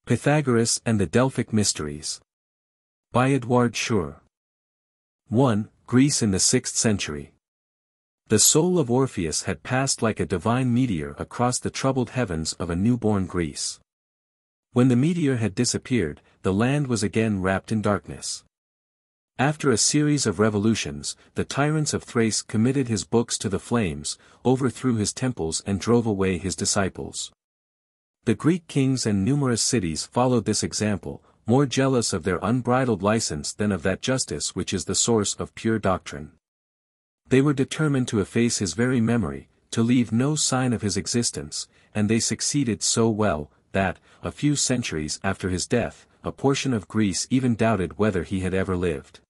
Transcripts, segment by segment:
Pythagoras and the Delphic Mysteries. By Edouard Schuré. 1. Greece in the 6th century. The soul of Orpheus had passed like a divine meteor across the troubled heavens of a newborn Greece. When the meteor had disappeared, the land was again wrapped in darkness. After a series of revolutions, the tyrants of Thrace committed his books to the flames, overthrew his temples and drove away his disciples. The Greek kings and numerous cities followed this example, more jealous of their unbridled license than of that justice which is the source of pure doctrine. They were determined to efface his very memory, to leave no sign of his existence, and they succeeded so well, that, a few centuries after his death, a portion of Greece even doubted whether he had ever lived.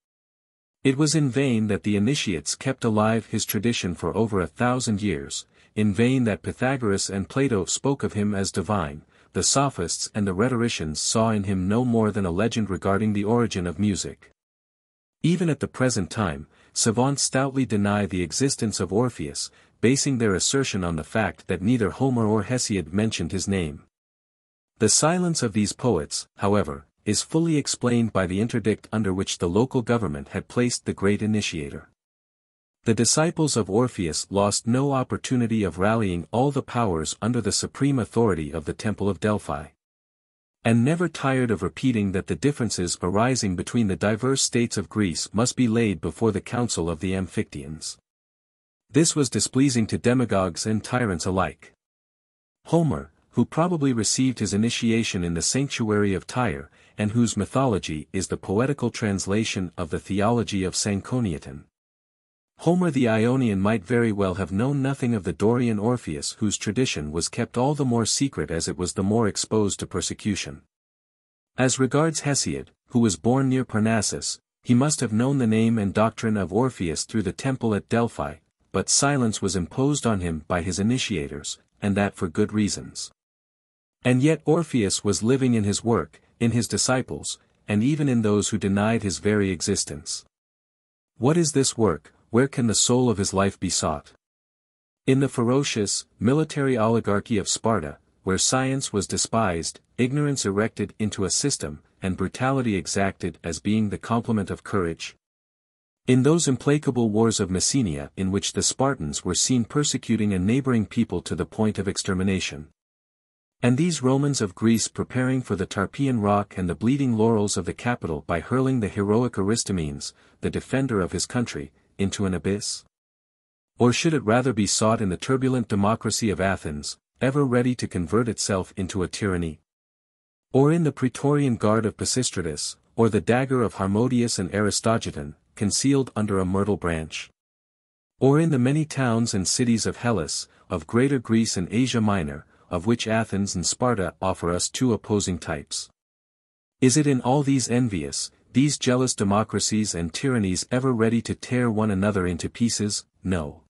It was in vain that the initiates kept alive his tradition for over 1,000 years, in vain that Pythagoras and Plato spoke of him as divine. The sophists and the rhetoricians saw in him no more than a legend regarding the origin of music. Even at the present time, savants stoutly deny the existence of Orpheus, basing their assertion on the fact that neither Homer or Hesiod mentioned his name. The silence of these poets, however, is fully explained by the interdict under which the local government had placed the great initiator. The disciples of Orpheus lost no opportunity of rallying all the powers under the supreme authority of the Temple of Delphi. And never tired of repeating that the differences arising between the diverse states of Greece must be laid before the council of the Amphictyons. This was displeasing to demagogues and tyrants alike. Homer, who probably received his initiation in the sanctuary of Tyre, and whose mythology is the poetical translation of the theology of Sanchoniaton. Homer the Ionian might very well have known nothing of the Dorian Orpheus whose tradition was kept all the more secret as it was the more exposed to persecution. As regards Hesiod, who was born near Parnassus, he must have known the name and doctrine of Orpheus through the temple at Delphi, but silence was imposed on him by his initiators, and that for good reasons. And yet Orpheus was living in his work, in his disciples, and even in those who denied his very existence. What is this work? Where can the soul of his life be sought? In the ferocious, military oligarchy of Sparta, where science was despised, ignorance erected into a system, and brutality exacted as being the complement of courage? In those implacable wars of Messenia in which the Spartans were seen persecuting a neighboring people to the point of extermination? And these Romans of Greece preparing for the Tarpeian Rock and the bleeding laurels of the capital by hurling the heroic Aristomenes, the defender of his country, into an abyss? Or should it rather be sought in the turbulent democracy of Athens, ever ready to convert itself into a tyranny? Or in the Praetorian Guard of Pisistratus, or the dagger of Harmodius and Aristogiton, concealed under a myrtle branch? Or in the many towns and cities of Hellas, of Greater Greece and Asia Minor, of which Athens and Sparta offer us two opposing types? Is it in all these envious, these jealous democracies and tyrannies ever ready to tear one another into pieces? No.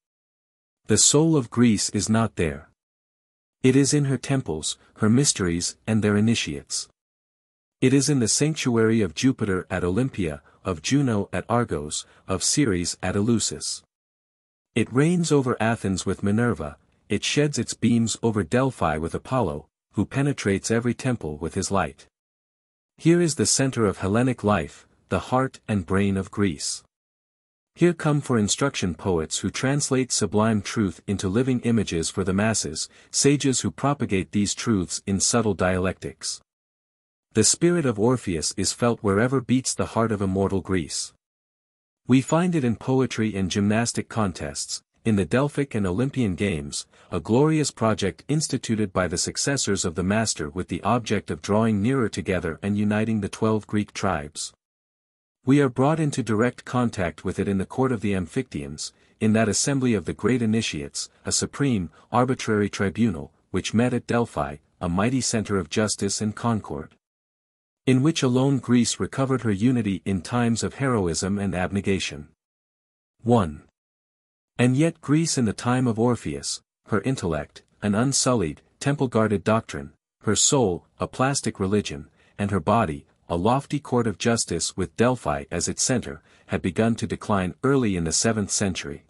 The soul of Greece is not there. It is in her temples, her mysteries, and their initiates. It is in the sanctuary of Jupiter at Olympia, of Juno at Argos, of Ceres at Eleusis. It reigns over Athens with Minerva, it sheds its beams over Delphi with Apollo, who penetrates every temple with his light. Here is the center of Hellenic life, the heart and brain of Greece. Here come for instruction poets who translate sublime truth into living images for the masses, sages who propagate these truths in subtle dialectics. The spirit of Orpheus is felt wherever beats the heart of immortal Greece. We find it in poetry and gymnastic contests, in the Delphic and Olympian games, a glorious project instituted by the successors of the master with the object of drawing nearer together and uniting the 12 Greek tribes. We are brought into direct contact with it in the court of the Amphictyons, in that assembly of the great initiates, a supreme, arbitrary tribunal, which met at Delphi, a mighty center of justice and concord. In which alone Greece recovered her unity in times of heroism and abnegation. 1. And yet Greece in the time of Orpheus, her intellect, an unsullied, temple-guarded doctrine, her soul, a plastic religion, and her body, a lofty court of justice with Delphi as its center, had begun to decline early in the 7th century.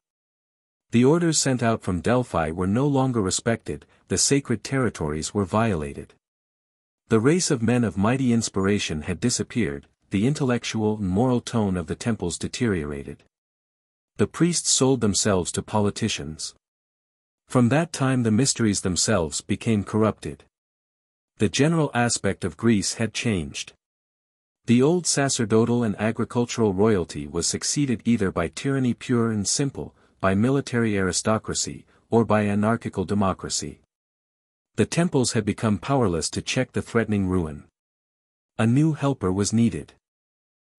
The orders sent out from Delphi were no longer respected, the sacred territories were violated. The race of men of mighty inspiration had disappeared, the intellectual and moral tone of the temples deteriorated. The priests sold themselves to politicians. From that time the mysteries themselves became corrupted. The general aspect of Greece had changed. The old sacerdotal and agricultural royalty was succeeded either by tyranny pure and simple, by military aristocracy, or by anarchical democracy. The temples had become powerless to check the threatening ruin. A new helper was needed.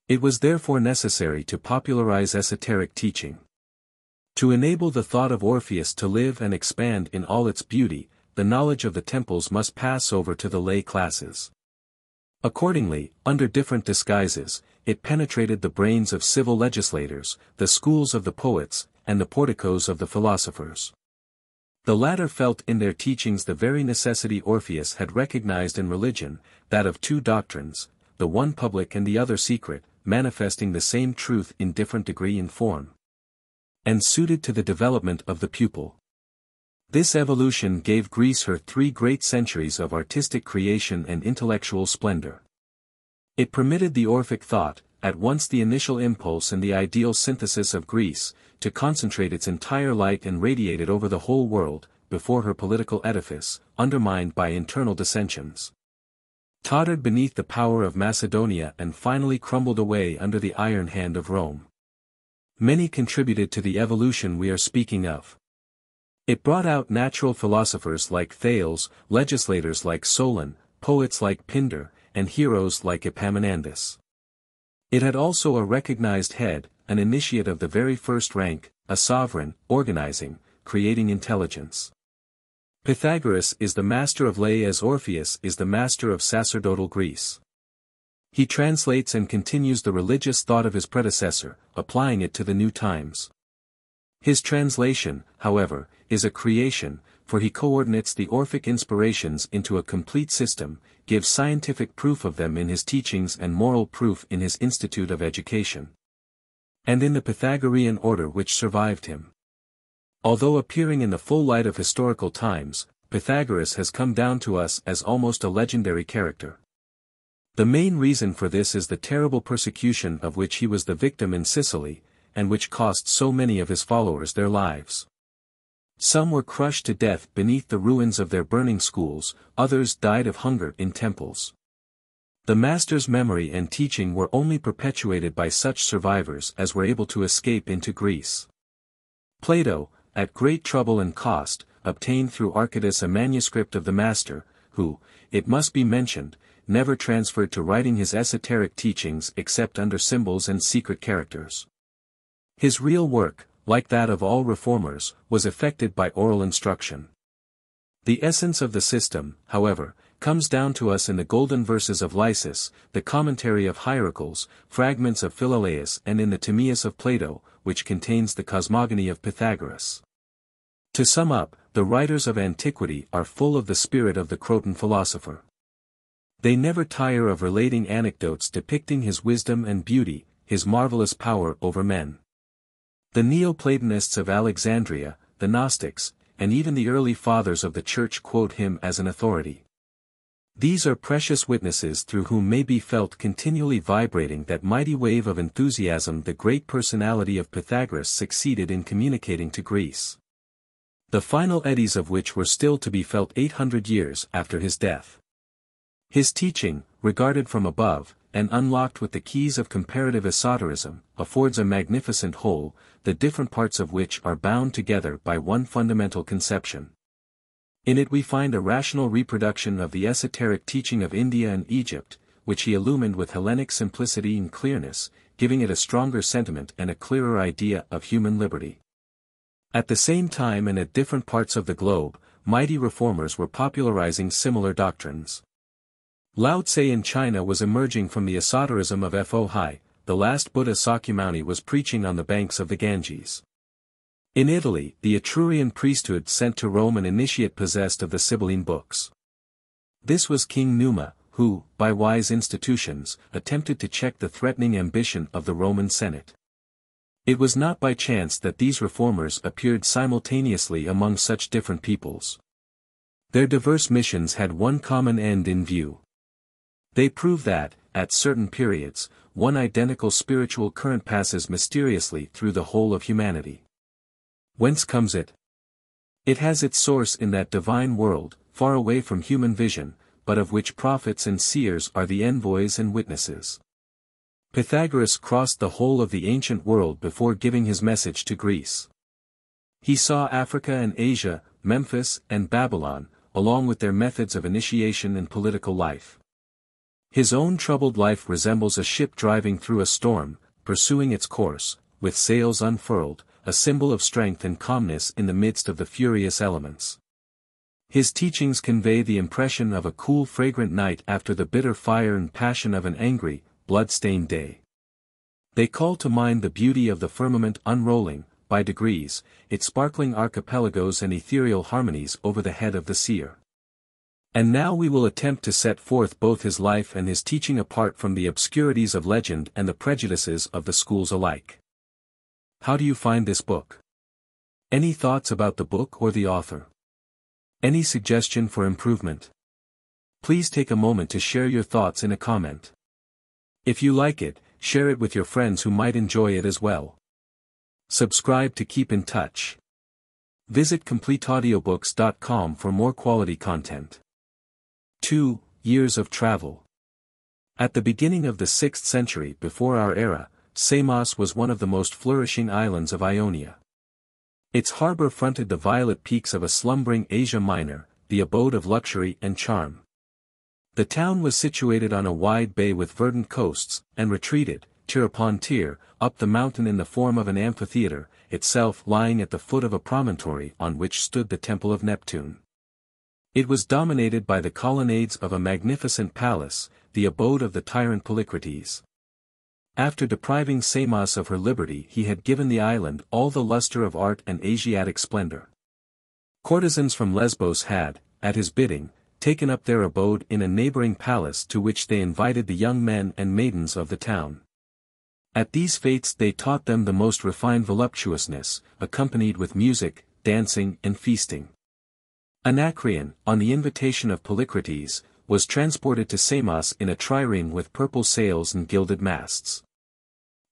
It was therefore necessary to popularize esoteric teaching. To enable the thought of Orpheus to live and expand in all its beauty, the knowledge of the temples must pass over to the lay classes. Accordingly, under different disguises, it penetrated the brains of civil legislators, the schools of the poets, and the porticos of the philosophers. The latter felt in their teachings the very necessity Orpheus had recognized in religion, that of two doctrines, the one public and the other secret, manifesting the same truth in different degree and form, and suited to the development of the pupil. This evolution gave Greece her 3 great centuries of artistic creation and intellectual splendor. It permitted the Orphic thought, at once the initial impulse and the ideal synthesis of Greece, to concentrate its entire light and radiate it over the whole world, before her political edifice, undermined by internal dissensions, tottered beneath the power of Macedonia and finally crumbled away under the iron hand of Rome. Many contributed to the evolution we are speaking of. It brought out natural philosophers like Thales, legislators like Solon, poets like Pindar, and heroes like Epaminondas. It had also a recognized head, an initiate of the very first rank, a sovereign, organizing, creating intelligence. Pythagoras is the master of lay as Orpheus is the master of sacerdotal Greece. He translates and continues the religious thought of his predecessor, applying it to the new times. His translation, however, is a creation, for he coordinates the Orphic inspirations into a complete system, gives scientific proof of them in his teachings and moral proof in his Institute of Education, and in the Pythagorean order which survived him. Although appearing in the full light of historical times, Pythagoras has come down to us as almost a legendary character. The main reason for this is the terrible persecution of which he was the victim in Sicily, and which cost so many of his followers their lives. Some were crushed to death beneath the ruins of their burning schools, others died of hunger in temples. The master's memory and teaching were only perpetuated by such survivors as were able to escape into Greece. Plato, at great trouble and cost, obtained through Archytas a manuscript of the master, who, it must be mentioned, never transferred to writing his esoteric teachings except under symbols and secret characters. His real work, like that of all reformers, was effected by oral instruction. The essence of the system, however, comes down to us in the golden verses of Lysis, the commentary of Hierocles, fragments of Philolaus and in the Timaeus of Plato, which contains the cosmogony of Pythagoras. To sum up, the writers of antiquity are full of the spirit of the Croton philosopher. They never tire of relating anecdotes depicting his wisdom and beauty, his marvelous power over men. The Neoplatonists of Alexandria, the Gnostics, and even the early fathers of the Church quote him as an authority. These are precious witnesses through whom may be felt continually vibrating that mighty wave of enthusiasm the great personality of Pythagoras succeeded in communicating to Greece, the final eddies of which were still to be felt 800 years after his death. His teaching, regarded from above, and unlocked with the keys of comparative esotericism, affords a magnificent whole, the different parts of which are bound together by one fundamental conception. In it we find a rational reproduction of the esoteric teaching of India and Egypt, which he illumined with Hellenic simplicity and clearness, giving it a stronger sentiment and a clearer idea of human liberty. At the same time and at different parts of the globe, mighty reformers were popularizing similar doctrines. Lao Tse in China was emerging from the esotericism of Fo Hai, the last Buddha Sakyamuni was preaching on the banks of the Ganges. In Italy, the Etrurian priesthood sent to Rome an initiate possessed of the Sibylline books. This was King Numa, who, by wise institutions, attempted to check the threatening ambition of the Roman Senate. It was not by chance that these reformers appeared simultaneously among such different peoples. Their diverse missions had one common end in view. They prove that, at certain periods, one identical spiritual current passes mysteriously through the whole of humanity. Whence comes it? It has its source in that divine world, far away from human vision, but of which prophets and seers are the envoys and witnesses. Pythagoras crossed the whole of the ancient world before giving his message to Greece. He saw Africa and Asia, Memphis and Babylon, along with their methods of initiation and political life. His own troubled life resembles a ship driving through a storm, pursuing its course, with sails unfurled, a symbol of strength and calmness in the midst of the furious elements. His teachings convey the impression of a cool fragrant night after the bitter fire and passion of an angry, blood-stained day. They call to mind the beauty of the firmament unrolling, by degrees, its sparkling archipelagos and ethereal harmonies over the head of the seer. And now we will attempt to set forth both his life and his teaching apart from the obscurities of legend and the prejudices of the schools alike. How do you find this book? Any thoughts about the book or the author? Any suggestion for improvement? Please take a moment to share your thoughts in a comment. If you like it, share it with your friends who might enjoy it as well. Subscribe to keep in touch. Visit completeaudiobooks.com for more quality content. 2 years of travel. At the beginning of the 6th century before our era, Samos was one of the most flourishing islands of Ionia. Its harbor fronted the violet peaks of a slumbering Asia Minor, the abode of luxury and charm. The town was situated on a wide bay with verdant coasts, and retreated, tier upon tier, up the mountain in the form of an amphitheater, itself lying at the foot of a promontory on which stood the temple of Neptune. It was dominated by the colonnades of a magnificent palace, the abode of the tyrant Polycrates. After depriving Samos of her liberty, he had given the island all the luster of art and Asiatic splendor. Courtesans from Lesbos had, at his bidding, taken up their abode in a neighboring palace to which they invited the young men and maidens of the town. At these fêtes they taught them the most refined voluptuousness, accompanied with music, dancing and feasting. Anacreon, on the invitation of Polycrates, was transported to Samos in a trireme with purple sails and gilded masts.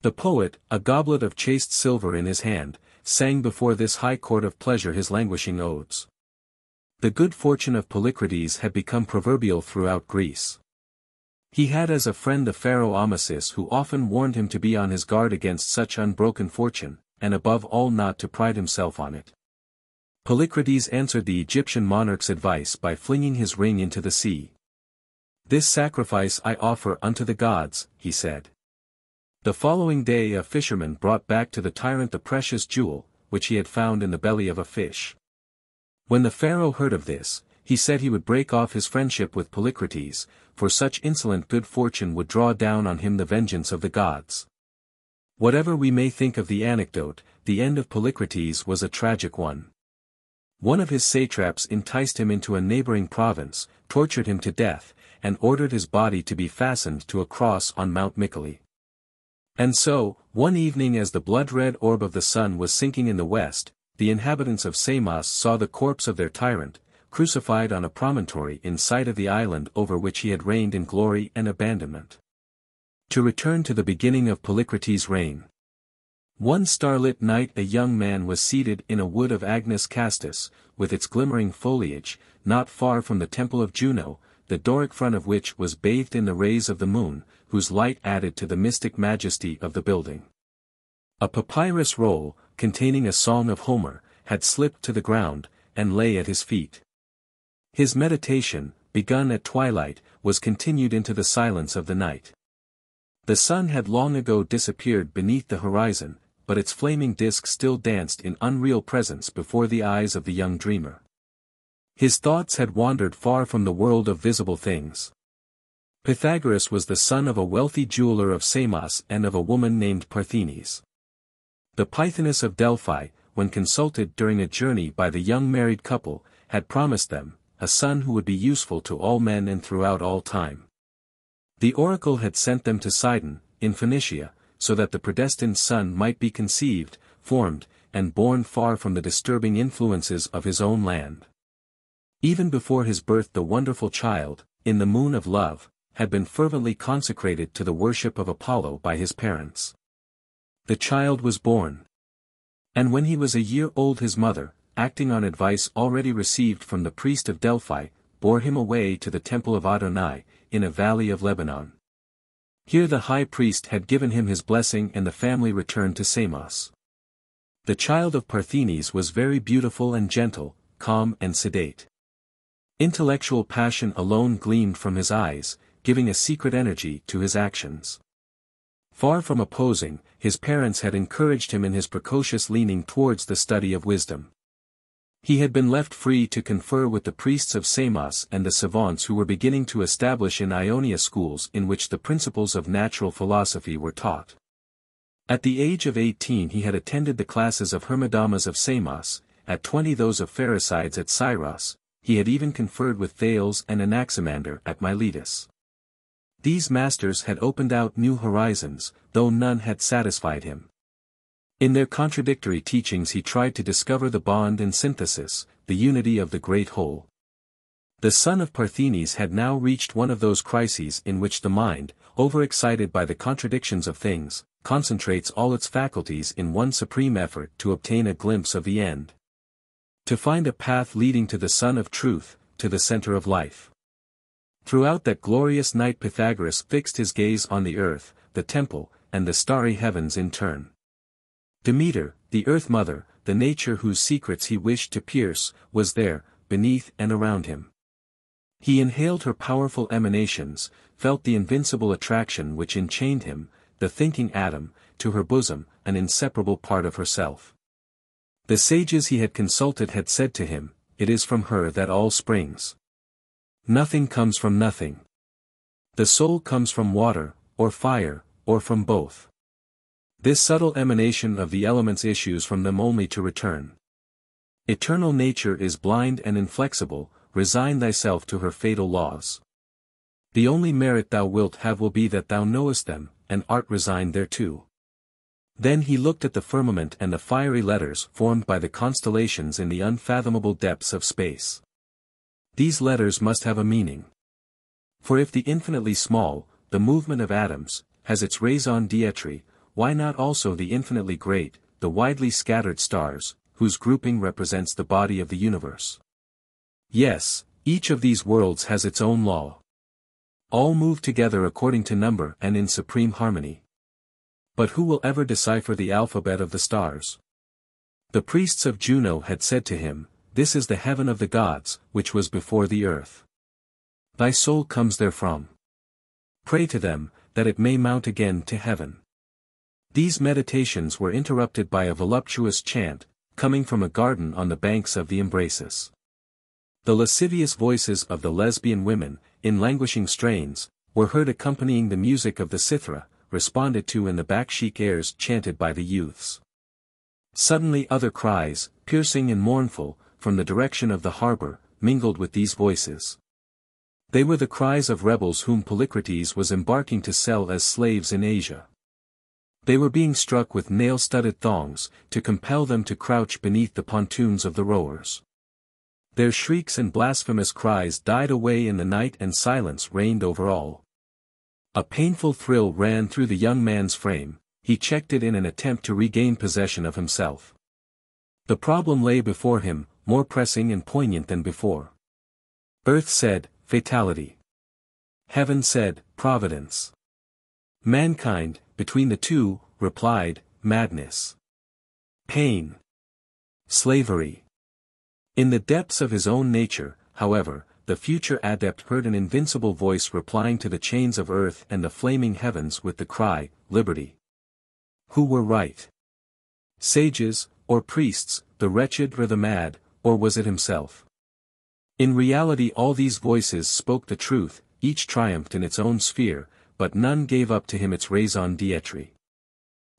The poet, a goblet of chased silver in his hand, sang before this high court of pleasure his languishing odes. The good fortune of Polycrates had become proverbial throughout Greece. He had as a friend the pharaoh Amasis, who often warned him to be on his guard against such unbroken fortune, and above all not to pride himself on it. Polycrates answered the Egyptian monarch's advice by flinging his ring into the sea. "This sacrifice I offer unto the gods," he said. The following day a fisherman brought back to the tyrant the precious jewel, which he had found in the belly of a fish. When the pharaoh heard of this, he said he would break off his friendship with Polycrates, for such insolent good fortune would draw down on him the vengeance of the gods. Whatever we may think of the anecdote, the end of Polycrates was a tragic one. One of his satraps enticed him into a neighboring province, tortured him to death, and ordered his body to be fastened to a cross on Mount Mycale. And so, one evening as the blood-red orb of the sun was sinking in the west, the inhabitants of Samos saw the corpse of their tyrant, crucified on a promontory in sight of the island over which he had reigned in glory and abandonment. To return to the beginning of Polycrates' reign. One starlit night a young man was seated in a wood of Agnus Castus, with its glimmering foliage, not far from the temple of Juno, the Doric front of which was bathed in the rays of the moon, whose light added to the mystic majesty of the building. A papyrus roll, containing a song of Homer, had slipped to the ground, and lay at his feet. His meditation, begun at twilight, was continued into the silence of the night. The sun had long ago disappeared beneath the horizon, but its flaming disk still danced in unreal presence before the eyes of the young dreamer. His thoughts had wandered far from the world of visible things. Pythagoras was the son of a wealthy jeweler of Samos and of a woman named Pythoness. The Pythoness of Delphi, when consulted during a journey by the young married couple, had promised them a son who would be useful to all men and throughout all time. The oracle had sent them to Sidon, in Phoenicia, so that the predestined son might be conceived, formed, and born far from the disturbing influences of his own land. Even before his birth the wonderful child, in the moon of love, had been fervently consecrated to the worship of Apollo by his parents. The child was born. And when he was a year old his mother, acting on advice already received from the priest of Delphi, bore him away to the temple of Adonai, in a valley of Lebanon. Here the high priest had given him his blessing and the family returned to Samos. The child of Pythagoras was very beautiful and gentle, calm and sedate. Intellectual passion alone gleamed from his eyes, giving a secret energy to his actions. Far from opposing, his parents had encouraged him in his precocious leaning towards the study of wisdom. He had been left free to confer with the priests of Samos and the savants who were beginning to establish in Ionia schools in which the principles of natural philosophy were taught. At the age of 18 he had attended the classes of Hermodamas of Samos, at 20 those of Pharisaides at Syros, he had even conferred with Thales and Anaximander at Miletus. These masters had opened out new horizons, though none had satisfied him. In their contradictory teachings he tried to discover the bond and synthesis, the unity of the great whole. The son of Pythagoras had now reached one of those crises in which the mind, overexcited by the contradictions of things, concentrates all its faculties in one supreme effort to obtain a glimpse of the end. To find a path leading to the sun of truth, to the center of life. Throughout that glorious night Pythagoras fixed his gaze on the earth, the temple, and the starry heavens in turn. Demeter, the earth mother, the nature whose secrets he wished to pierce, was there, beneath and around him. He inhaled her powerful emanations, felt the invincible attraction which enchained him, the thinking atom, to her bosom, an inseparable part of herself. The sages he had consulted had said to him, "It is from her that all springs. Nothing comes from nothing. The soul comes from water, or fire, or from both. This subtle emanation of the elements issues from them only to return. Eternal nature is blind and inflexible, resign thyself to her fatal laws. The only merit thou wilt have will be that thou knowest them, and art resigned thereto." Then he looked at the firmament and the fiery letters formed by the constellations in the unfathomable depths of space. These letters must have a meaning. For if the infinitely small, the movement of atoms, has its raison d'être, why not also the infinitely great, the widely scattered stars, whose grouping represents the body of the universe? Yes, each of these worlds has its own law. All move together according to number and in supreme harmony. But who will ever decipher the alphabet of the stars? The priests of Juno had said to him, "This is the heaven of the gods, which was before the earth. Thy soul comes therefrom. Pray to them, that it may mount again to heaven." These meditations were interrupted by a voluptuous chant, coming from a garden on the banks of the Imbrasus. The lascivious voices of the lesbian women, in languishing strains, were heard accompanying the music of the cithara, responded to in the baksheek airs chanted by the youths. Suddenly other cries, piercing and mournful, from the direction of the harbor, mingled with these voices. They were the cries of rebels whom Polycrates was embarking to sell as slaves in Asia. They were being struck with nail-studded thongs, to compel them to crouch beneath the pontoons of the rowers. Their shrieks and blasphemous cries died away in the night and silence reigned over all. A painful thrill ran through the young man's frame, he checked it in an attempt to regain possession of himself. The problem lay before him, more pressing and poignant than before. Earth said, fatality. Heaven said, providence. Mankind, between the two, replied, madness. Pain. Slavery. In the depths of his own nature, however, the future adept heard an invincible voice replying to the chains of earth and the flaming heavens with the cry, liberty. Who were right? Sages, or priests, the wretched or the mad, or was it himself? In reality all these voices spoke the truth, each triumphed in its own sphere, but none gave up to him its raison d'être.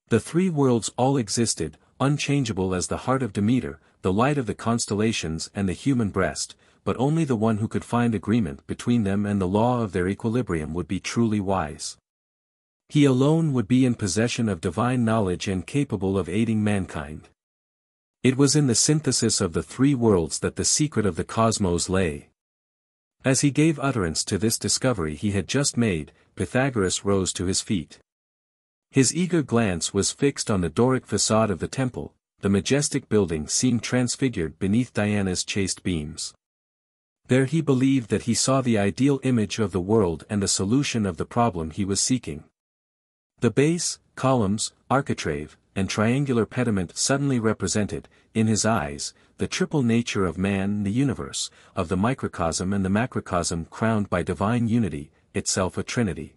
The three worlds all existed, unchangeable as the heart of Demeter, the light of the constellations and the human breast, but only the one who could find agreement between them and the law of their equilibrium would be truly wise. He alone would be in possession of divine knowledge and capable of aiding mankind. It was in the synthesis of the three worlds that the secret of the cosmos lay. As he gave utterance to this discovery he had just made, Pythagoras rose to his feet. His eager glance was fixed on the Doric facade of the temple. The majestic building seemed transfigured beneath Diana's chaste beams. There he believed that he saw the ideal image of the world and the solution of the problem he was seeking. The base, columns, architrave, and triangular pediment suddenly represented, in his eyes, the triple nature of man and the universe, of the microcosm and the macrocosm crowned by divine unity, itself a trinity.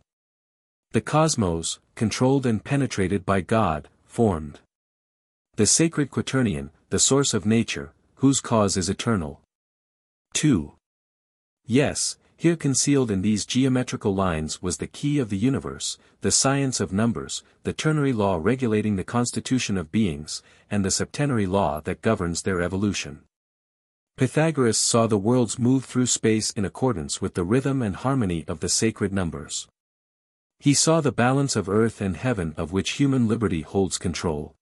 The cosmos, controlled and penetrated by God, formed the sacred quaternion, the source of nature, whose cause is eternal. 2. Yes, here concealed in these geometrical lines was the key of the universe, the science of numbers, the ternary law regulating the constitution of beings, and the septenary law that governs their evolution. Pythagoras saw the worlds move through space in accordance with the rhythm and harmony of the sacred numbers. He saw the balance of earth and heaven of which human liberty holds control.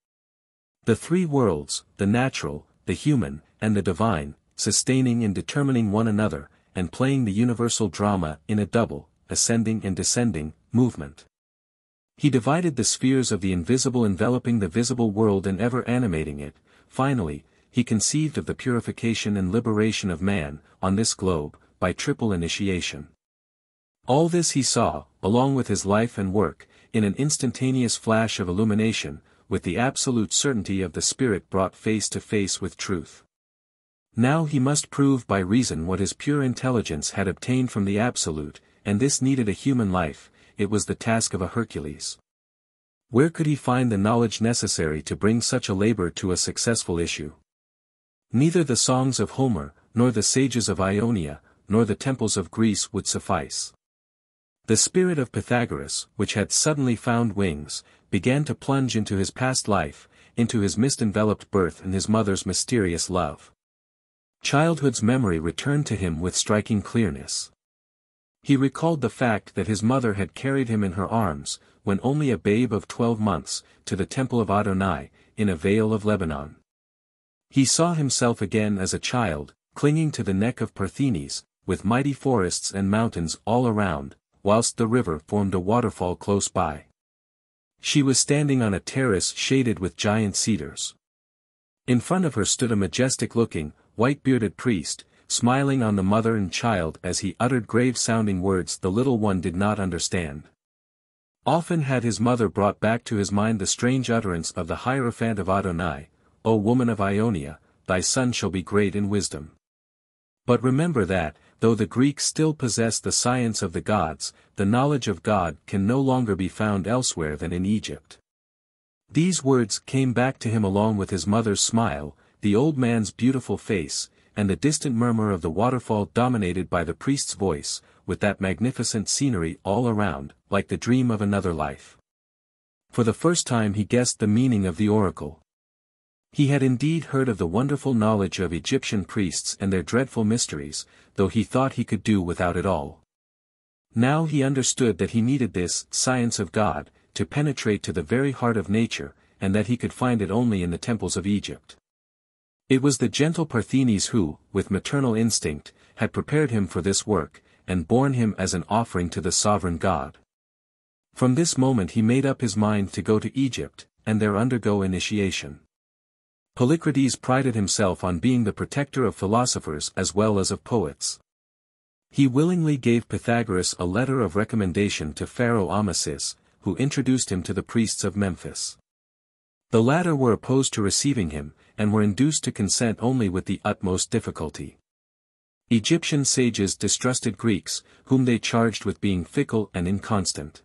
The three worlds, the natural, the human, and the divine, sustaining and determining one another, and playing the universal drama in a double, ascending and descending, movement. He divided the spheres of the invisible enveloping the visible world and ever animating it. Finally, he conceived of the purification and liberation of man, on this globe, by triple initiation. All this he saw, along with his life and work, in an instantaneous flash of illumination, with the absolute certainty of the spirit brought face to face with truth. Now he must prove by reason what his pure intelligence had obtained from the absolute, and this needed a human life. It was the task of a Hercules. Where could he find the knowledge necessary to bring such a labor to a successful issue? Neither the songs of Homer, nor the sages of Ionia, nor the temples of Greece would suffice. The spirit of Pythagoras, which had suddenly found wings, began to plunge into his past life, into his mist-enveloped birth and his mother's mysterious love. Childhood's memory returned to him with striking clearness. He recalled the fact that his mother had carried him in her arms, when only a babe of 12 months, to the temple of Adonai, in a vale of Lebanon. He saw himself again as a child, clinging to the neck of Parthenes, with mighty forests and mountains all around, whilst the river formed a waterfall close by. She was standing on a terrace shaded with giant cedars. In front of her stood a majestic-looking, white-bearded priest, smiling on the mother and child as he uttered grave-sounding words the little one did not understand. Often had his mother brought back to his mind the strange utterance of the Hierophant of Adonai, "O woman of Ionia, thy son shall be great in wisdom." But remember that, though the Greeks still possess the science of the gods, the knowledge of God can no longer be found elsewhere than in Egypt. These words came back to him along with his mother's smile, the old man's beautiful face, and the distant murmur of the waterfall dominated by the priest's voice, with that magnificent scenery all around, like the dream of another life. For the first time he guessed the meaning of the oracle. He had indeed heard of the wonderful knowledge of Egyptian priests and their dreadful mysteries, though he thought he could do without it all. Now he understood that he needed this science of God, to penetrate to the very heart of nature, and that he could find it only in the temples of Egypt. It was the gentle Parthenes who, with maternal instinct, had prepared him for this work, and borne him as an offering to the sovereign God. From this moment he made up his mind to go to Egypt, and there undergo initiation. Polycrates prided himself on being the protector of philosophers as well as of poets. He willingly gave Pythagoras a letter of recommendation to Pharaoh Amasis, who introduced him to the priests of Memphis. The latter were opposed to receiving him, and were induced to consent only with the utmost difficulty. Egyptian sages distrusted Greeks, whom they charged with being fickle and inconstant.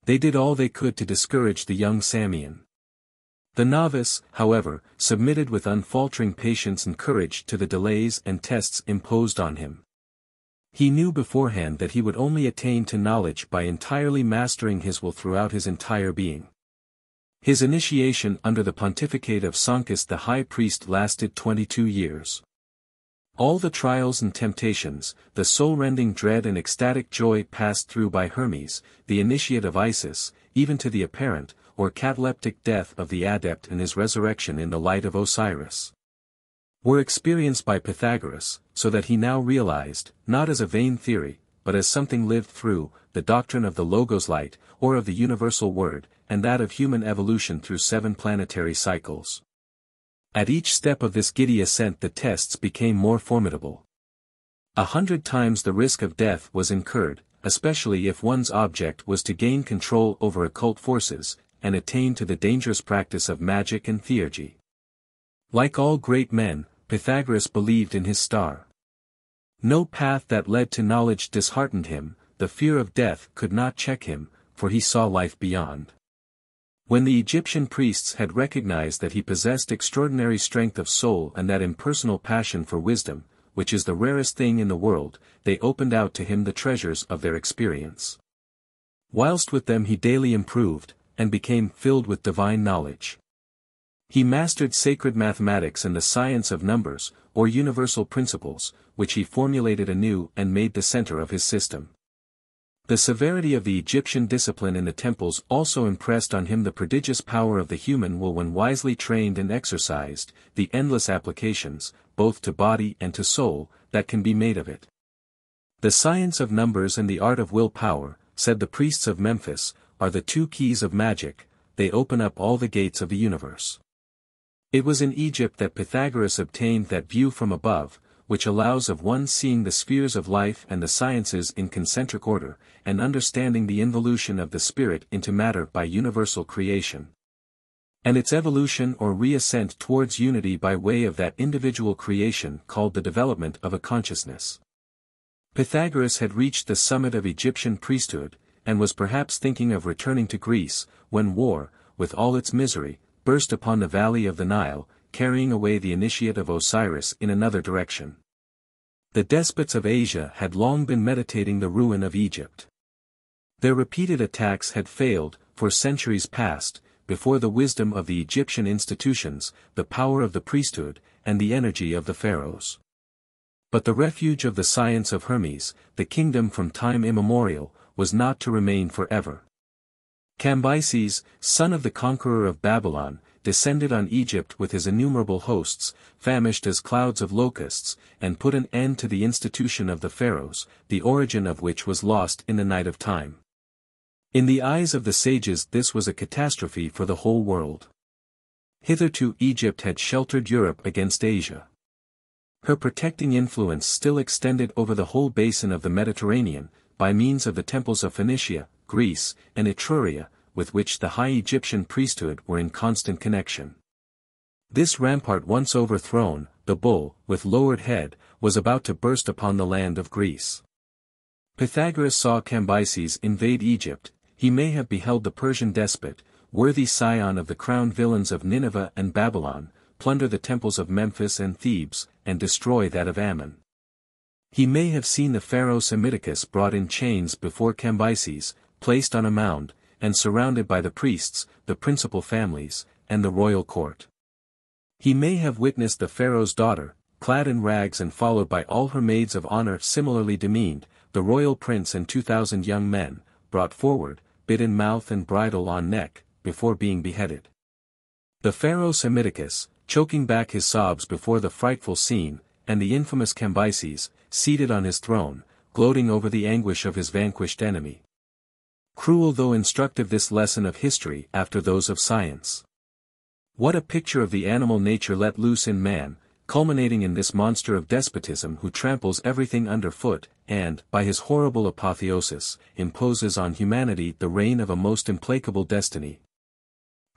They did all they could to discourage the young Samian. The novice, however, submitted with unfaltering patience and courage to the delays and tests imposed on him. He knew beforehand that he would only attain to knowledge by entirely mastering his will throughout his entire being. His initiation under the pontificate of Sancus the high priest lasted 22 years. All the trials and temptations, the soul-rending dread and ecstatic joy passed through by Hermes, the initiate of Isis, even to the apparent, or cataleptic death of the adept and his resurrection in the light of Osiris. were experienced by Pythagoras, so that he now realized, not as a vain theory, but as something lived through, the doctrine of the Logos light, or of the universal word, and that of human evolution through 7 planetary cycles. At each step of this giddy ascent the tests became more formidable. 100 times the risk of death was incurred, especially if one's object was to gain control over occult forces, and attain to the dangerous practice of magic and theurgy. Like all great men, Pythagoras believed in his star. No path that led to knowledge disheartened him, the fear of death could not check him, for he saw life beyond. When the Egyptian priests had recognized that he possessed extraordinary strength of soul and that impersonal passion for wisdom, which is the rarest thing in the world, they opened out to him the treasures of their experience. Whilst with them he daily improved, and became filled with divine knowledge. He mastered sacred mathematics and the science of numbers, or universal principles, which he formulated anew and made the center of his system. The severity of the Egyptian discipline in the temples also impressed on him the prodigious power of the human will when wisely trained and exercised, the endless applications, both to body and to soul, that can be made of it. The science of numbers and the art of will power, said the priests of Memphis, are the 2 keys of magic, they open up all the gates of the universe. It was in Egypt that Pythagoras obtained that view from above, which allows of one seeing the spheres of life and the sciences in concentric order, and understanding the involution of the spirit into matter by universal creation, and its evolution or reascent towards unity by way of that individual creation called the development of a consciousness. Pythagoras had reached the summit of Egyptian priesthood, and was perhaps thinking of returning to Greece, when war, with all its misery, burst upon the valley of the Nile, carrying away the initiate of Osiris in another direction. The despots of Asia had long been meditating the ruin of Egypt. Their repeated attacks had failed, for centuries past, before the wisdom of the Egyptian institutions, the power of the priesthood, and the energy of the pharaohs. But the refuge of the science of Hermes, the kingdom from time immemorial, was not to remain forever. Cambyses, son of the conqueror of Babylon, descended on Egypt with his innumerable hosts, famished as clouds of locusts, and put an end to the institution of the pharaohs, the origin of which was lost in the night of time. In the eyes of the sages this was a catastrophe for the whole world. Hitherto Egypt had sheltered Europe against Asia. Her protecting influence still extended over the whole basin of the Mediterranean, by means of the temples of Phoenicia, Greece, and Etruria, with which the high Egyptian priesthood were in constant connection. This rampart once overthrown, the bull, with lowered head, was about to burst upon the land of Greece. Pythagoras saw Cambyses invade Egypt. He may have beheld the Persian despot, worthy scion of the crowned villains of Nineveh and Babylon, plunder the temples of Memphis and Thebes, and destroy that of Ammon. He may have seen the pharaoh Psammetichus brought in chains before Cambyses, placed on a mound, and surrounded by the priests, the principal families, and the royal court. He may have witnessed the pharaoh's daughter, clad in rags and followed by all her maids of honor similarly demeaned, the royal prince and 2,000 young men, brought forward, bit in mouth and bridle on neck, before being beheaded. The pharaoh Psammetichus, choking back his sobs before the frightful scene, and the infamous Cambyses, seated on his throne, gloating over the anguish of his vanquished enemy. Cruel though instructive this lesson of history after those of science. What a picture of the animal nature let loose in man, culminating in this monster of despotism who tramples everything underfoot, and, by his horrible apotheosis, imposes on humanity the reign of a most implacable destiny.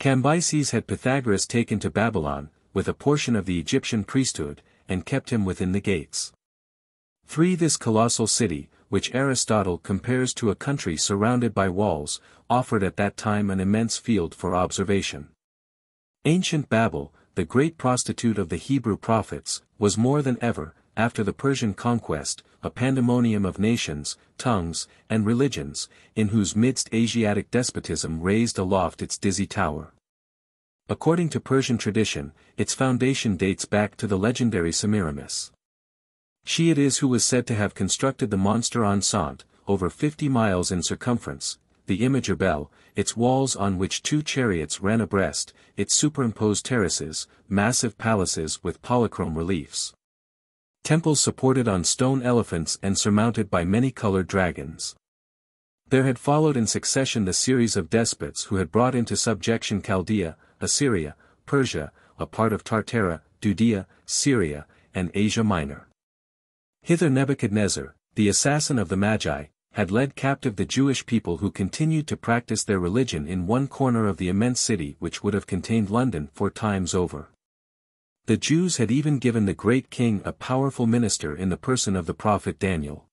Cambyses had Pythagoras taken to Babylon, with a portion of the Egyptian priesthood, and kept him within the gates. 3. This colossal city, which Aristotle compares to a country surrounded by walls, offered at that time an immense field for observation. Ancient Babel, the great prostitute of the Hebrew prophets, was more than ever, after the Persian conquest, a pandemonium of nations, tongues, and religions, in whose midst Asiatic despotism raised aloft its dizzy tower. According to Persian tradition, its foundation dates back to the legendary Semiramis. She it is who was said to have constructed the monster enceinte, over 50 miles in circumference, the image or bell, its walls on which two chariots ran abreast, its superimposed terraces, massive palaces with polychrome reliefs. Temples supported on stone elephants and surmounted by many-colored dragons. There had followed in succession the series of despots who had brought into subjection Chaldea, Assyria, Persia, a part of Tartara, Judea, Syria, and Asia Minor. Hither Nebuchadnezzar, the assassin of the Magi, had led captive the Jewish people who continued to practice their religion in one corner of the immense city which would have contained London 4 times over. The Jews had even given the great king a powerful minister in the person of the prophet Daniel.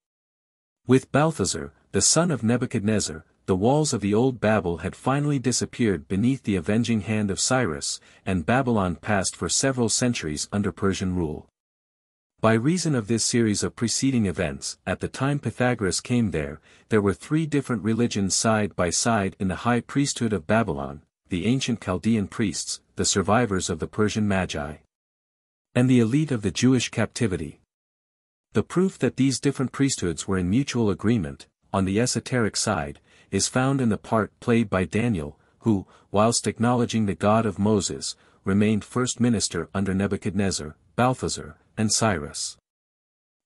With Balthasar, the son of Nebuchadnezzar, the walls of the old Babel had finally disappeared beneath the avenging hand of Cyrus, and Babylon passed for several centuries under Persian rule. By reason of this series of preceding events, at the time Pythagoras came there were 3 different religions side by side in the high priesthood of Babylon, the ancient Chaldean priests, the survivors of the Persian Magi, and the elite of the Jewish captivity. The proof that these different priesthoods were in mutual agreement, on the esoteric side, is found in the part played by Daniel, who, whilst acknowledging the God of Moses, remained first minister under Nebuchadnezzar, Balthasar, and Cyrus.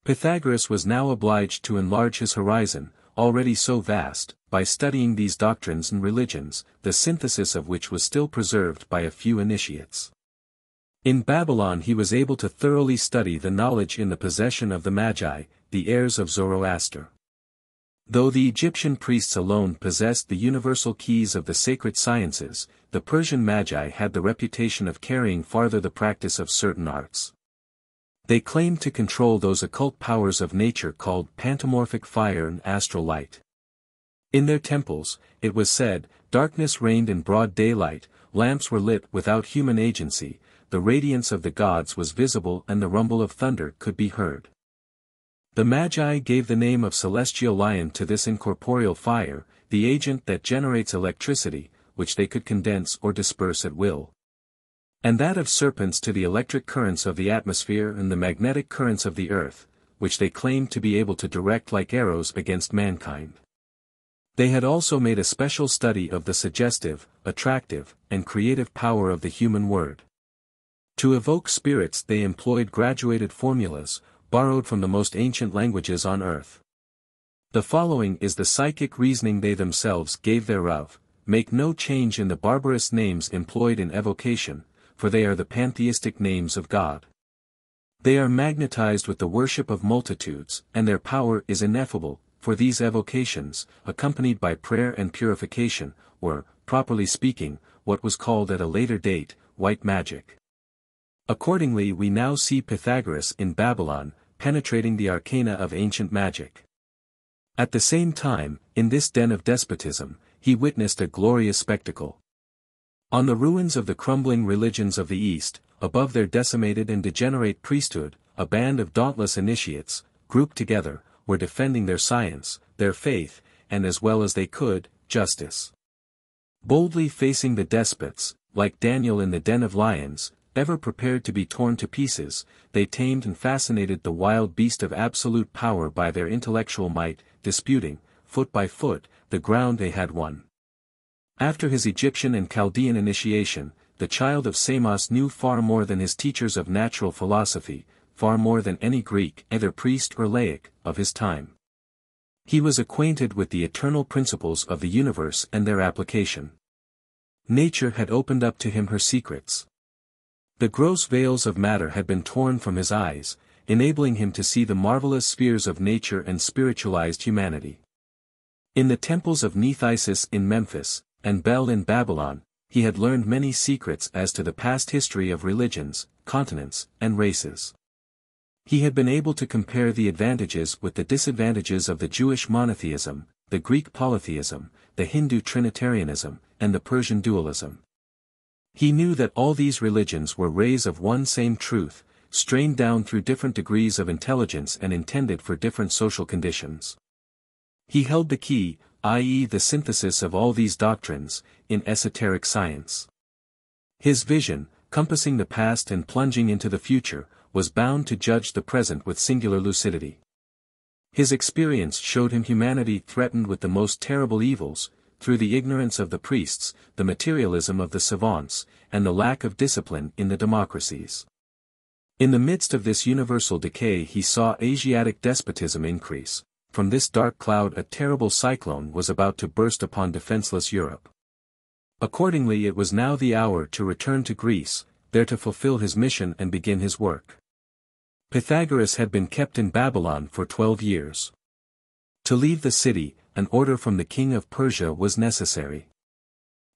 Pythagoras was now obliged to enlarge his horizon, already so vast, by studying these doctrines and religions, the synthesis of which was still preserved by a few initiates. In Babylon he was able to thoroughly study the knowledge in the possession of the Magi, the heirs of Zoroaster. Though the Egyptian priests alone possessed the universal keys of the sacred sciences, the Persian Magi had the reputation of carrying farther the practice of certain arts. They claimed to control those occult powers of nature called pantomorphic fire and astral light. In their temples, it was said, darkness reigned in broad daylight, lamps were lit without human agency, the radiance of the gods was visible and the rumble of thunder could be heard. The Magi gave the name of celestial lion to this incorporeal fire, the agent that generates electricity, which they could condense or disperse at will. And that of serpents to the electric currents of the atmosphere and the magnetic currents of the earth, which they claimed to be able to direct like arrows against mankind. They had also made a special study of the suggestive, attractive, and creative power of the human word. To evoke spirits they employed graduated formulas, borrowed from the most ancient languages on earth. The following is the psychic reasoning they themselves gave thereof: make no change in the barbarous names employed in evocation, for they are the pantheistic names of God. They are magnetized with the worship of multitudes, and their power is ineffable, for these evocations, accompanied by prayer and purification, were, properly speaking, what was called at a later date, white magic. Accordingly we now see Pythagoras in Babylon, penetrating the arcana of ancient magic. At the same time, in this den of despotism, he witnessed a glorious spectacle. On the ruins of the crumbling religions of the East, above their decimated and degenerate priesthood, a band of dauntless initiates, grouped together, were defending their science, their faith, and as well as they could, justice. Boldly facing the despots, like Daniel in the den of lions, ever prepared to be torn to pieces, they tamed and fascinated the wild beast of absolute power by their intellectual might, disputing, foot by foot, the ground they had won. After his Egyptian and Chaldean initiation, the child of Samos knew far more than his teachers of natural philosophy, far more than any Greek, either priest or laic, of his time. He was acquainted with the eternal principles of the universe and their application. Nature had opened up to him her secrets. The gross veils of matter had been torn from his eyes, enabling him to see the marvelous spheres of nature and spiritualized humanity. In the temples of Nephisis in Memphis, and Bel in Babylon, he had learned many secrets as to the past history of religions, continents, and races. He had been able to compare the advantages with the disadvantages of the Jewish monotheism, the Greek polytheism, the Hindu Trinitarianism, and the Persian dualism. He knew that all these religions were rays of one same truth, strained down through different degrees of intelligence and intended for different social conditions. He held the key, i.e. the synthesis of all these doctrines, in esoteric science. His vision, compassing the past and plunging into the future, was bound to judge the present with singular lucidity. His experience showed him humanity threatened with the most terrible evils, through the ignorance of the priests, the materialism of the savants, and the lack of discipline in the democracies. In the midst of this universal decay he saw Asiatic despotism increase. From this dark cloud a terrible cyclone was about to burst upon defenseless Europe. Accordingly it was now the hour to return to Greece, there to fulfill his mission and begin his work. Pythagoras had been kept in Babylon for 12 years. To leave the city, an order from the king of Persia was necessary.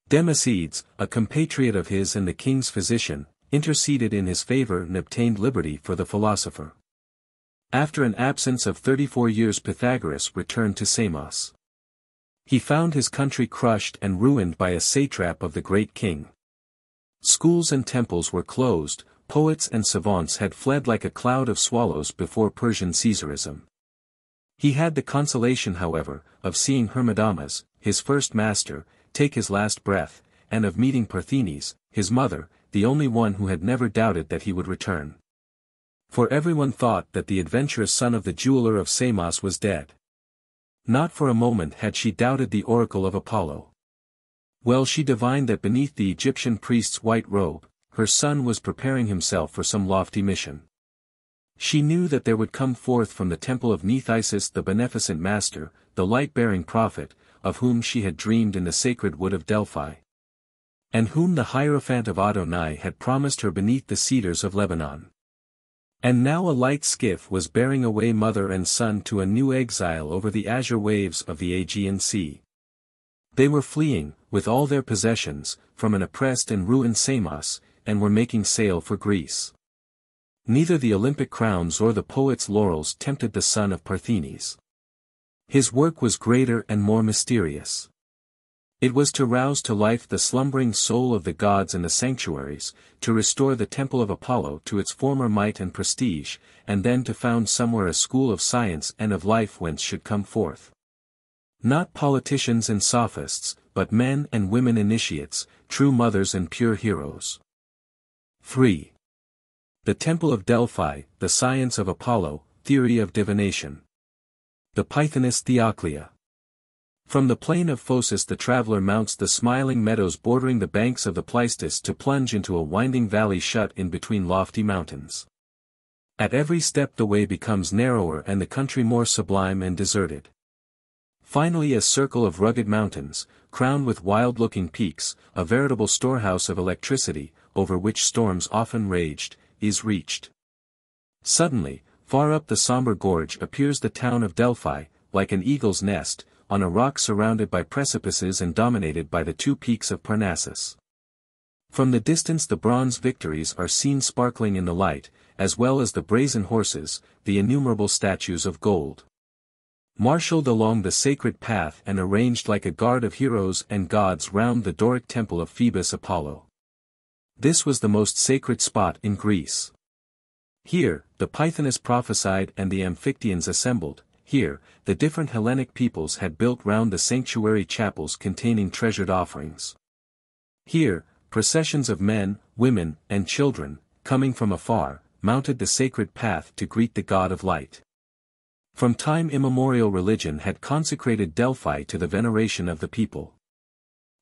Democedes, a compatriot of his and the king's physician, interceded in his favor and obtained liberty for the philosopher. After an absence of 34 years Pythagoras returned to Samos. He found his country crushed and ruined by a satrap of the great king. Schools and temples were closed, poets and savants had fled like a cloud of swallows before Persian Caesarism. He had the consolation however, of seeing Hermodamas, his first master, take his last breath, and of meeting Parthenis, his mother, the only one who had never doubted that he would return. For everyone thought that the adventurous son of the jeweler of Samos was dead. Not for a moment had she doubted the oracle of Apollo. Well she divined that beneath the Egyptian priest's white robe, her son was preparing himself for some lofty mission. She knew that there would come forth from the temple of Nethisis the beneficent master, the light-bearing prophet, of whom she had dreamed in the sacred wood of Delphi. And whom the Hierophant of Adonai had promised her beneath the cedars of Lebanon. And now a light skiff was bearing away mother and son to a new exile over the azure waves of the Aegean Sea. They were fleeing, with all their possessions, from an oppressed and ruined Samos, and were making sail for Greece. Neither the Olympic crowns or the poet's laurels tempted the son of Parthenis. His work was greater and more mysterious. It was to rouse to life the slumbering soul of the gods in the sanctuaries, to restore the temple of Apollo to its former might and prestige, and then to found somewhere a school of science and of life whence should come forth. Not politicians and sophists, but men and women initiates, true mothers and pure heroes. 3. The Temple of Delphi, the Science of Apollo, Theory of Divination. The Pythoness Theoclea. From the plain of Phocis the traveler mounts the smiling meadows bordering the banks of the Pleistus to plunge into a winding valley shut in between lofty mountains. At every step the way becomes narrower and the country more sublime and deserted. Finally a circle of rugged mountains, crowned with wild-looking peaks, a veritable storehouse of electricity, over which storms often raged, is reached. Suddenly, far up the somber gorge appears the town of Delphi, like an eagle's nest, on a rock surrounded by precipices and dominated by the two peaks of Parnassus. From the distance the bronze victories are seen sparkling in the light, as well as the brazen horses, the innumerable statues of gold. Marshaled along the sacred path and arranged like a guard of heroes and gods round the Doric temple of Phoebus Apollo. This was the most sacred spot in Greece. Here, the Pythoness prophesied and the Amphictyons assembled. Here, the different Hellenic peoples had built round the sanctuary chapels containing treasured offerings. Here, processions of men, women, and children, coming from afar, mounted the sacred path to greet the God of light. From time immemorial religion had consecrated Delphi to the veneration of the people.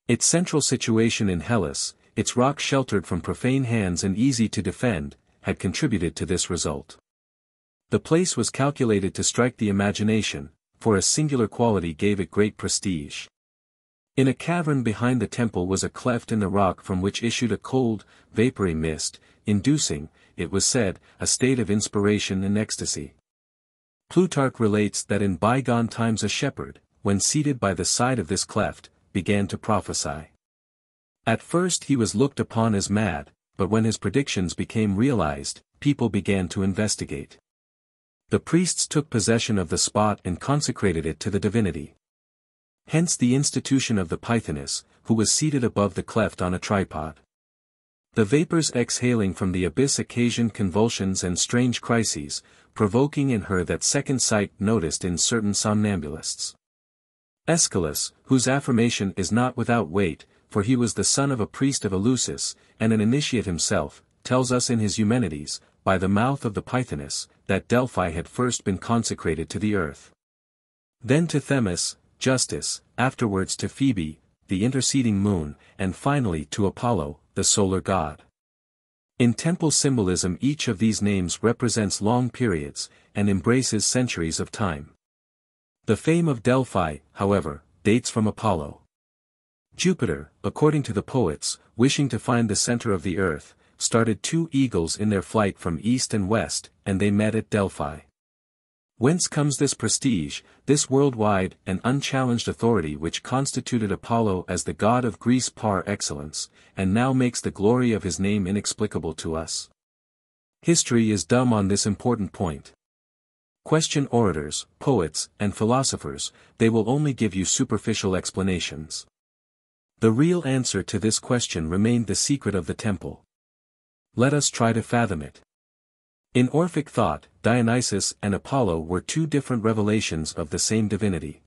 Its central situation in Hellas, its rock sheltered from profane hands and easy to defend, had contributed to this result. The place was calculated to strike the imagination, for a singular quality gave it great prestige. In a cavern behind the temple was a cleft in the rock from which issued a cold, vapory mist, inducing, it was said, a state of inspiration and ecstasy. Plutarch relates that in bygone times a shepherd, when seated by the side of this cleft, began to prophesy. At first he was looked upon as mad, but when his predictions became realized, people began to investigate. The priests took possession of the spot and consecrated it to the divinity. Hence the institution of the Pythoness, who was seated above the cleft on a tripod. The vapors exhaling from the abyss occasioned convulsions and strange crises, provoking in her that second sight noticed in certain somnambulists. Aeschylus, whose affirmation is not without weight, for he was the son of a priest of Eleusis, and an initiate himself, tells us in his Eumenides, by the mouth of the Pythoness, that Delphi had first been consecrated to the earth. Then to Themis, Justice, afterwards to Phoebe, the interceding moon, and finally to Apollo, the solar god. In temple symbolism each of these names represents long periods, and embraces centuries of time. The fame of Delphi, however, dates from Apollo. Jupiter, according to the poets, wishing to find the center of the earth, started two eagles in their flight from east and west, and they met at Delphi. Whence comes this prestige, this worldwide and unchallenged authority which constituted Apollo as the god of Greece par excellence, and now makes the glory of his name inexplicable to us? History is dumb on this important point. Question orators, poets, and philosophers, they will only give you superficial explanations. The real answer to this question remained the secret of the temple. Let us try to fathom it. In Orphic thought, Dionysus and Apollo were two different revelations of the same divinity.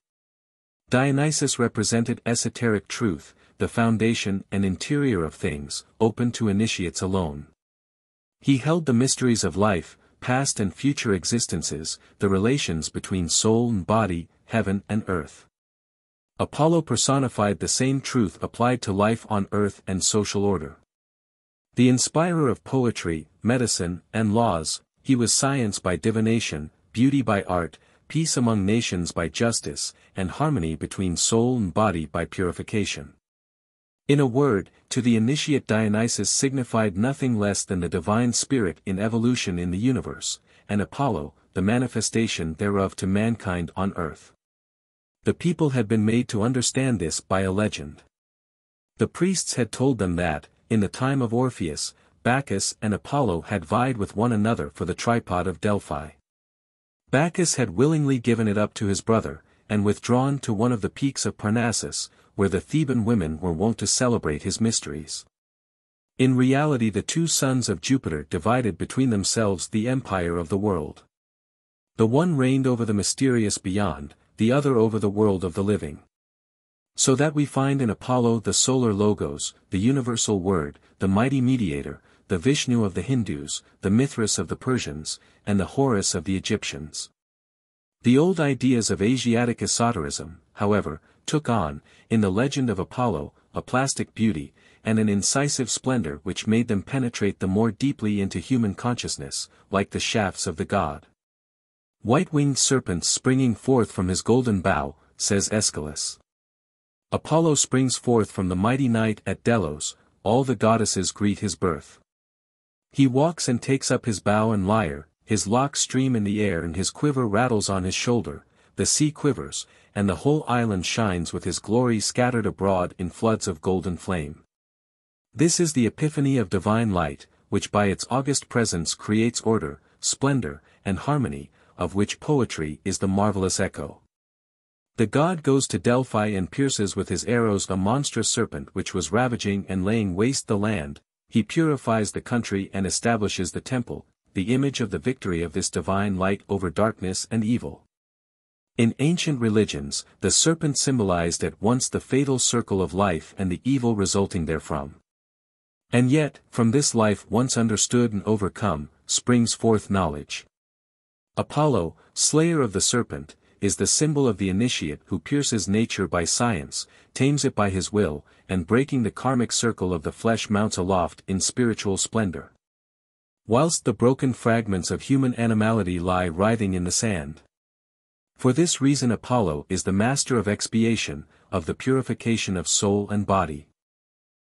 Dionysus represented esoteric truth, the foundation and interior of things, open to initiates alone. He held the mysteries of life, past and future existences, the relations between soul and body, heaven and earth. Apollo personified the same truth applied to life on earth and social order. The inspirer of poetry, medicine, and laws, he was science by divination, beauty by art, peace among nations by justice, and harmony between soul and body by purification. In a word, to the initiate Dionysus signified nothing less than the divine spirit in evolution in the universe, and Apollo, the manifestation thereof to mankind on earth. The people had been made to understand this by a legend. The priests had told them that, in the time of Orpheus, Bacchus and Apollo had vied with one another for the tripod of Delphi. Bacchus had willingly given it up to his brother, and withdrawn to one of the peaks of Parnassus, where the Theban women were wont to celebrate his mysteries. In reality the two sons of Jupiter divided between themselves the empire of the world. The one reigned over the mysterious beyond, the other over the world of the living. So that we find in Apollo the solar logos, the universal word, the mighty mediator, the Vishnu of the Hindus, the Mithras of the Persians, and the Horus of the Egyptians. The old ideas of Asiatic esotericism, however, took on, in the legend of Apollo, a plastic beauty, and an incisive splendor which made them penetrate the more deeply into human consciousness, like the shafts of the god. White-winged serpents springing forth from his golden bow, says Aeschylus. Apollo springs forth from the mighty night at Delos, all the goddesses greet his birth. He walks and takes up his bow and lyre, his locks stream in the air and his quiver rattles on his shoulder, the sea quivers, and the whole island shines with his glory scattered abroad in floods of golden flame. This is the epiphany of divine light, which by its august presence creates order, splendor, and harmony, of which poetry is the marvelous echo. The god goes to Delphi and pierces with his arrows a monstrous serpent which was ravaging and laying waste the land. He purifies the country and establishes the temple, the image of the victory of this divine light over darkness and evil. In ancient religions, the serpent symbolized at once the fatal circle of life and the evil resulting therefrom. And yet, from this life once understood and overcome, springs forth knowledge. Apollo, slayer of the serpent, is the symbol of the initiate who pierces nature by science, tames it by his will, and breaking the karmic circle of the flesh mounts aloft in spiritual splendor. Whilst the broken fragments of human animality lie writhing in the sand. For this reason Apollo is the master of expiation, of the purification of soul and body.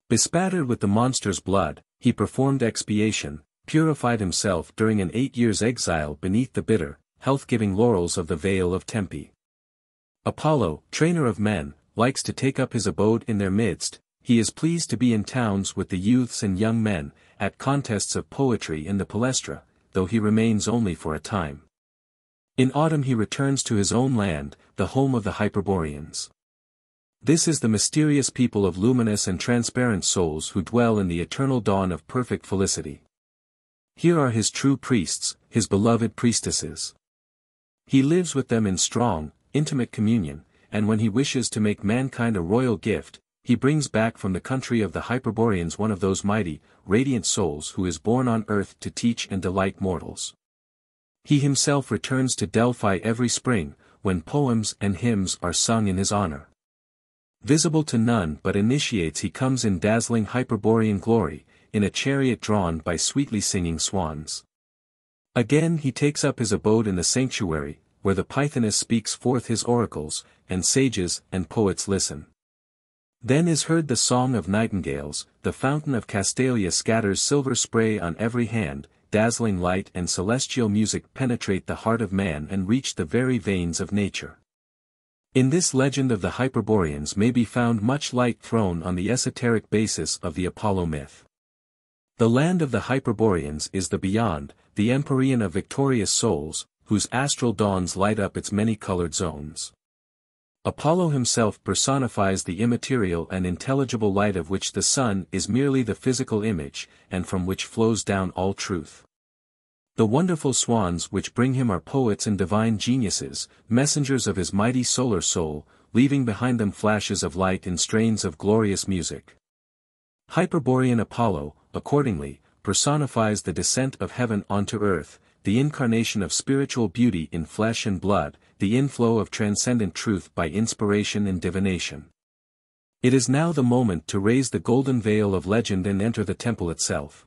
Bespattered with the monster's blood, he performed expiation, purified himself during an 8 years' exile beneath the bitter, health-giving laurels of the Vale of Tempe. Apollo, trainer of men, likes to take up his abode in their midst. He is pleased to be in towns with the youths and young men, at contests of poetry in the Palestra, though he remains only for a time. In autumn he returns to his own land, the home of the Hyperboreans. This is the mysterious people of luminous and transparent souls who dwell in the eternal dawn of perfect felicity. Here are his true priests, his beloved priestesses. He lives with them in strong, intimate communion, and when he wishes to make mankind a royal gift, he brings back from the country of the Hyperboreans one of those mighty, radiant souls who is born on earth to teach and delight mortals. He himself returns to Delphi every spring, when poems and hymns are sung in his honor. Visible to none but initiates he comes in dazzling Hyperborean glory, in a chariot drawn by sweetly singing swans. Again he takes up his abode in the sanctuary, where the Pythoness speaks forth his oracles, and sages and poets listen. Then is heard the song of nightingales, the fountain of Castalia scatters silver spray on every hand, dazzling light and celestial music penetrate the heart of man and reach the very veins of nature. In this legend of the Hyperboreans may be found much light thrown on the esoteric basis of the Apollo myth. The land of the Hyperboreans is the beyond, the empyrean of victorious souls, whose astral dawns light up its many-colored zones. Apollo himself personifies the immaterial and intelligible light of which the sun is merely the physical image, and from which flows down all truth. The wonderful swans which bring him are poets and divine geniuses, messengers of his mighty solar soul, leaving behind them flashes of light in strains of glorious music. Hyperborean Apollo, accordingly, personifies the descent of heaven onto earth, the incarnation of spiritual beauty in flesh and blood, the inflow of transcendent truth by inspiration and divination. It is now the moment to raise the golden veil of legend and enter the temple itself.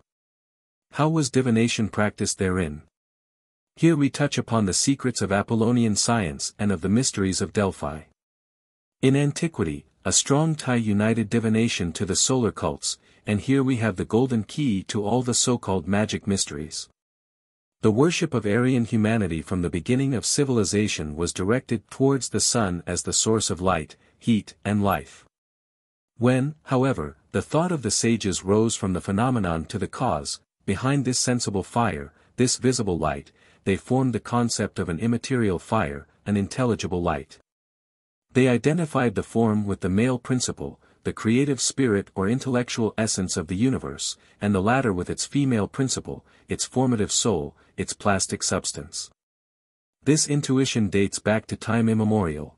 How was divination practiced therein? Here we touch upon the secrets of Apollonian science and of the mysteries of Delphi. In antiquity, a strong tie united divination to the solar cults, and here we have the golden key to all the so-called magic mysteries. The worship of Aryan humanity from the beginning of civilization was directed towards the sun as the source of light, heat, and life. When, however, the thought of the sages rose from the phenomenon to the cause, behind this sensible fire, this visible light, they formed the concept of an immaterial fire, an intelligible light. They identified the form with the male principle, the creative spirit or intellectual essence of the universe, and the latter with its female principle, its formative soul, its plastic substance. This intuition dates back to time immemorial.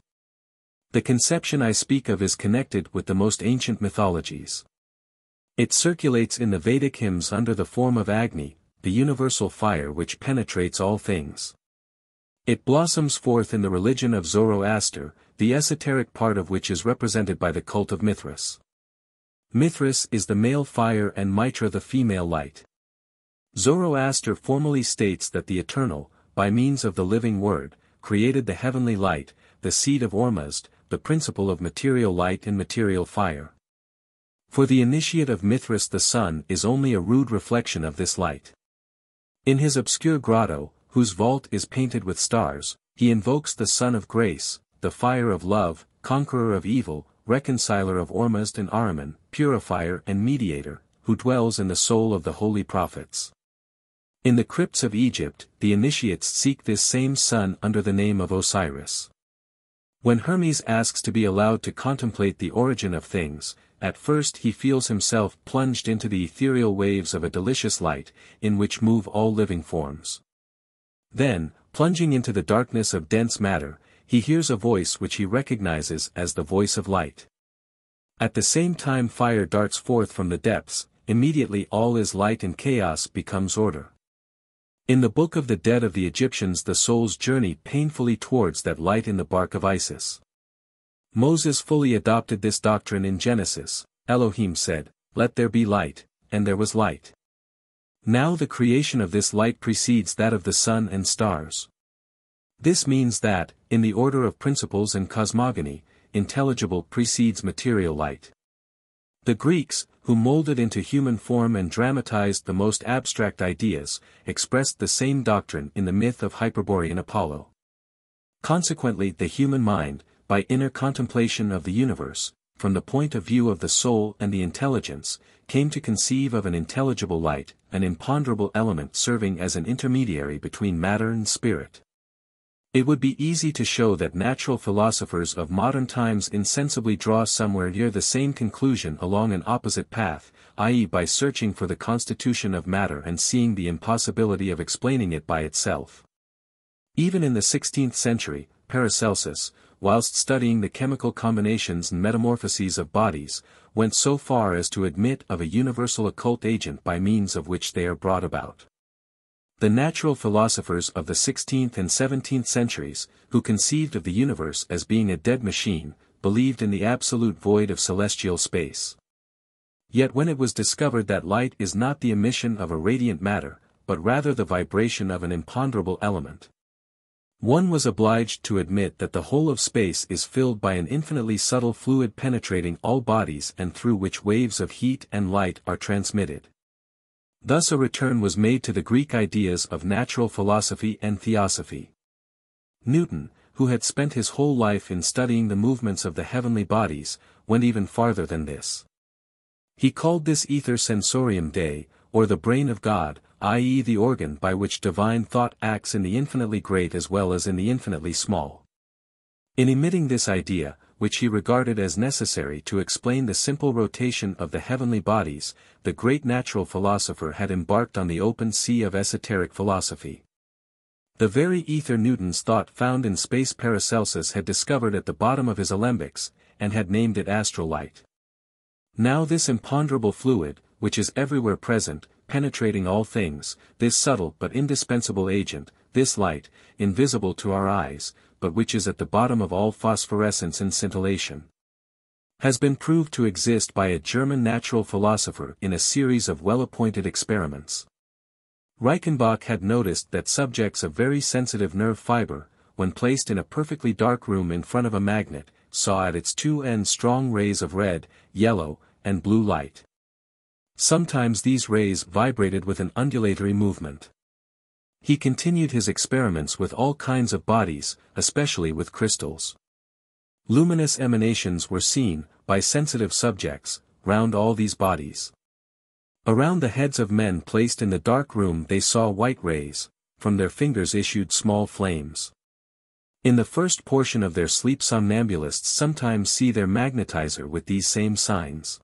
The conception I speak of is connected with the most ancient mythologies. It circulates in the Vedic hymns under the form of Agni, the universal fire which penetrates all things. It blossoms forth in the religion of Zoroaster, the esoteric part of which is represented by the cult of Mithras. Mithras is the male fire and Mitra the female light. Zoroaster formally states that the Eternal, by means of the living word, created the heavenly light, the seed of Ormuzd, the principle of material light and material fire. For the initiate of Mithras the sun is only a rude reflection of this light. In his obscure grotto, whose vault is painted with stars, he invokes the Sun of Grace, the fire of love, conqueror of evil, reconciler of Ormuzd and Ahriman, purifier and mediator, who dwells in the soul of the holy prophets. In the crypts of Egypt, the initiates seek this same sun under the name of Osiris. When Hermes asks to be allowed to contemplate the origin of things, at first he feels himself plunged into the ethereal waves of a delicious light, in which move all living forms. Then, plunging into the darkness of dense matter, he hears a voice which he recognizes as the voice of light. At the same time fire darts forth from the depths, immediately all is light and chaos becomes order. In the Book of the Dead of the Egyptians the souls journey painfully towards that light in the bark of Isis. Moses fully adopted this doctrine in Genesis. Elohim said, "Let there be light," and there was light. Now the creation of this light precedes that of the sun and stars. This means that, in the order of principles and cosmogony, intelligible precedes material light. The Greeks, who molded into human form and dramatized the most abstract ideas, expressed the same doctrine in the myth of Hyperborean Apollo. Consequently the human mind, by inner contemplation of the universe, from the point of view of the soul and the intelligence, came to conceive of an intelligible light, an imponderable element serving as an intermediary between matter and spirit. It would be easy to show that natural philosophers of modern times insensibly draw somewhere near the same conclusion along an opposite path, i.e. by searching for the constitution of matter and seeing the impossibility of explaining it by itself. Even in the 16th century, Paracelsus, whilst studying the chemical combinations and metamorphoses of bodies, went so far as to admit of a universal occult agent by means of which they are brought about. The natural philosophers of the 16th and 17th centuries, who conceived of the universe as being a dead machine, believed in the absolute void of celestial space. Yet when it was discovered that light is not the emission of a radiant matter, but rather the vibration of an imponderable element, one was obliged to admit that the whole of space is filled by an infinitely subtle fluid penetrating all bodies and through which waves of heat and light are transmitted. Thus a return was made to the Greek ideas of natural philosophy and theosophy. Newton, who had spent his whole life in studying the movements of the heavenly bodies, went even farther than this. He called this ether sensorium Dei, or the brain of God, i.e. the organ by which divine thought acts in the infinitely great as well as in the infinitely small. In emitting this idea, which he regarded as necessary to explain the simple rotation of the heavenly bodies, the great natural philosopher had embarked on the open sea of esoteric philosophy. The very ether Newton's thought found in space Paracelsus had discovered at the bottom of his alembics, and had named it astral light. Now this imponderable fluid, which is everywhere present, penetrating all things, this subtle but indispensable agent, this light, invisible to our eyes, but which is at the bottom of all phosphorescence and scintillation, has been proved to exist by a German natural philosopher in a series of well-appointed experiments. Reichenbach had noticed that subjects of very sensitive nerve fiber, when placed in a perfectly dark room in front of a magnet, saw at its two ends strong rays of red, yellow, and blue light. Sometimes these rays vibrated with an undulatory movement. He continued his experiments with all kinds of bodies, especially with crystals. Luminous emanations were seen, by sensitive subjects, round all these bodies. Around the heads of men placed in the dark room they saw white rays, from their fingers issued small flames. In the first portion of their sleep somnambulists sometimes see their magnetizer with these same signs.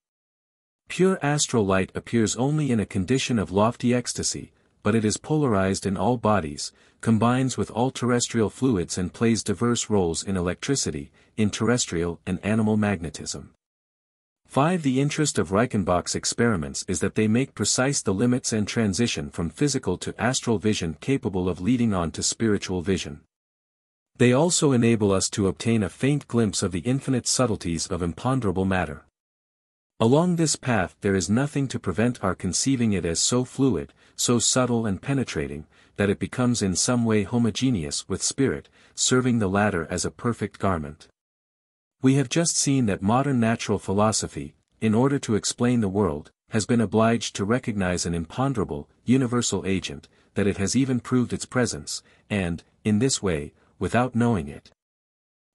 Pure astral light appears only in a condition of lofty ecstasy, but it is polarized in all bodies, combines with all terrestrial fluids and plays diverse roles in electricity, in terrestrial and animal magnetism. 5. The interest of Reichenbach's experiments is that they make precise the limits and transition from physical to astral vision capable of leading on to spiritual vision. They also enable us to obtain a faint glimpse of the infinite subtleties of imponderable matter. Along this path there is nothing to prevent our conceiving it as so fluid, so subtle and penetrating, that it becomes in some way homogeneous with spirit, serving the latter as a perfect garment. We have just seen that modern natural philosophy, in order to explain the world, has been obliged to recognize an imponderable, universal agent, that it has even proved its presence, and, in this way, without knowing it,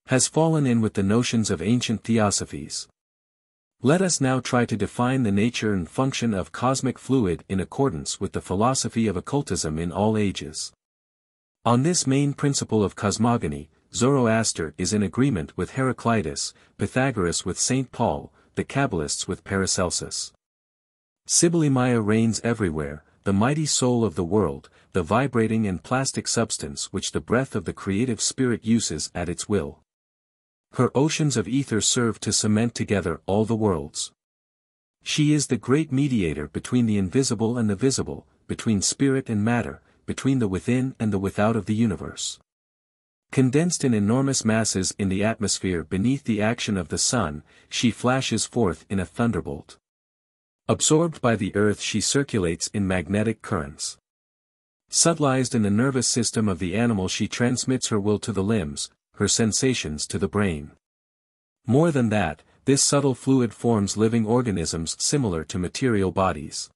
has fallen in with the notions of ancient theosophies. Let us now try to define the nature and function of cosmic fluid in accordance with the philosophy of occultism in all ages. On this main principle of cosmogony, Zoroaster is in agreement with Heraclitus, Pythagoras with St. Paul, the Kabbalists with Paracelsus. Sibyllimaya reigns everywhere, the mighty soul of the world, the vibrating and plastic substance which the breath of the creative spirit uses at its will. Her oceans of ether serve to cement together all the worlds. She is the great mediator between the invisible and the visible, between spirit and matter, between the within and the without of the universe. Condensed in enormous masses in the atmosphere beneath the action of the sun, she flashes forth in a thunderbolt. Absorbed by the earth she circulates in magnetic currents. Subtilized in the nervous system of the animal she transmits her will to the limbs, her sensations to the brain. More than that, this subtle fluid forms living organisms similar to material bodies.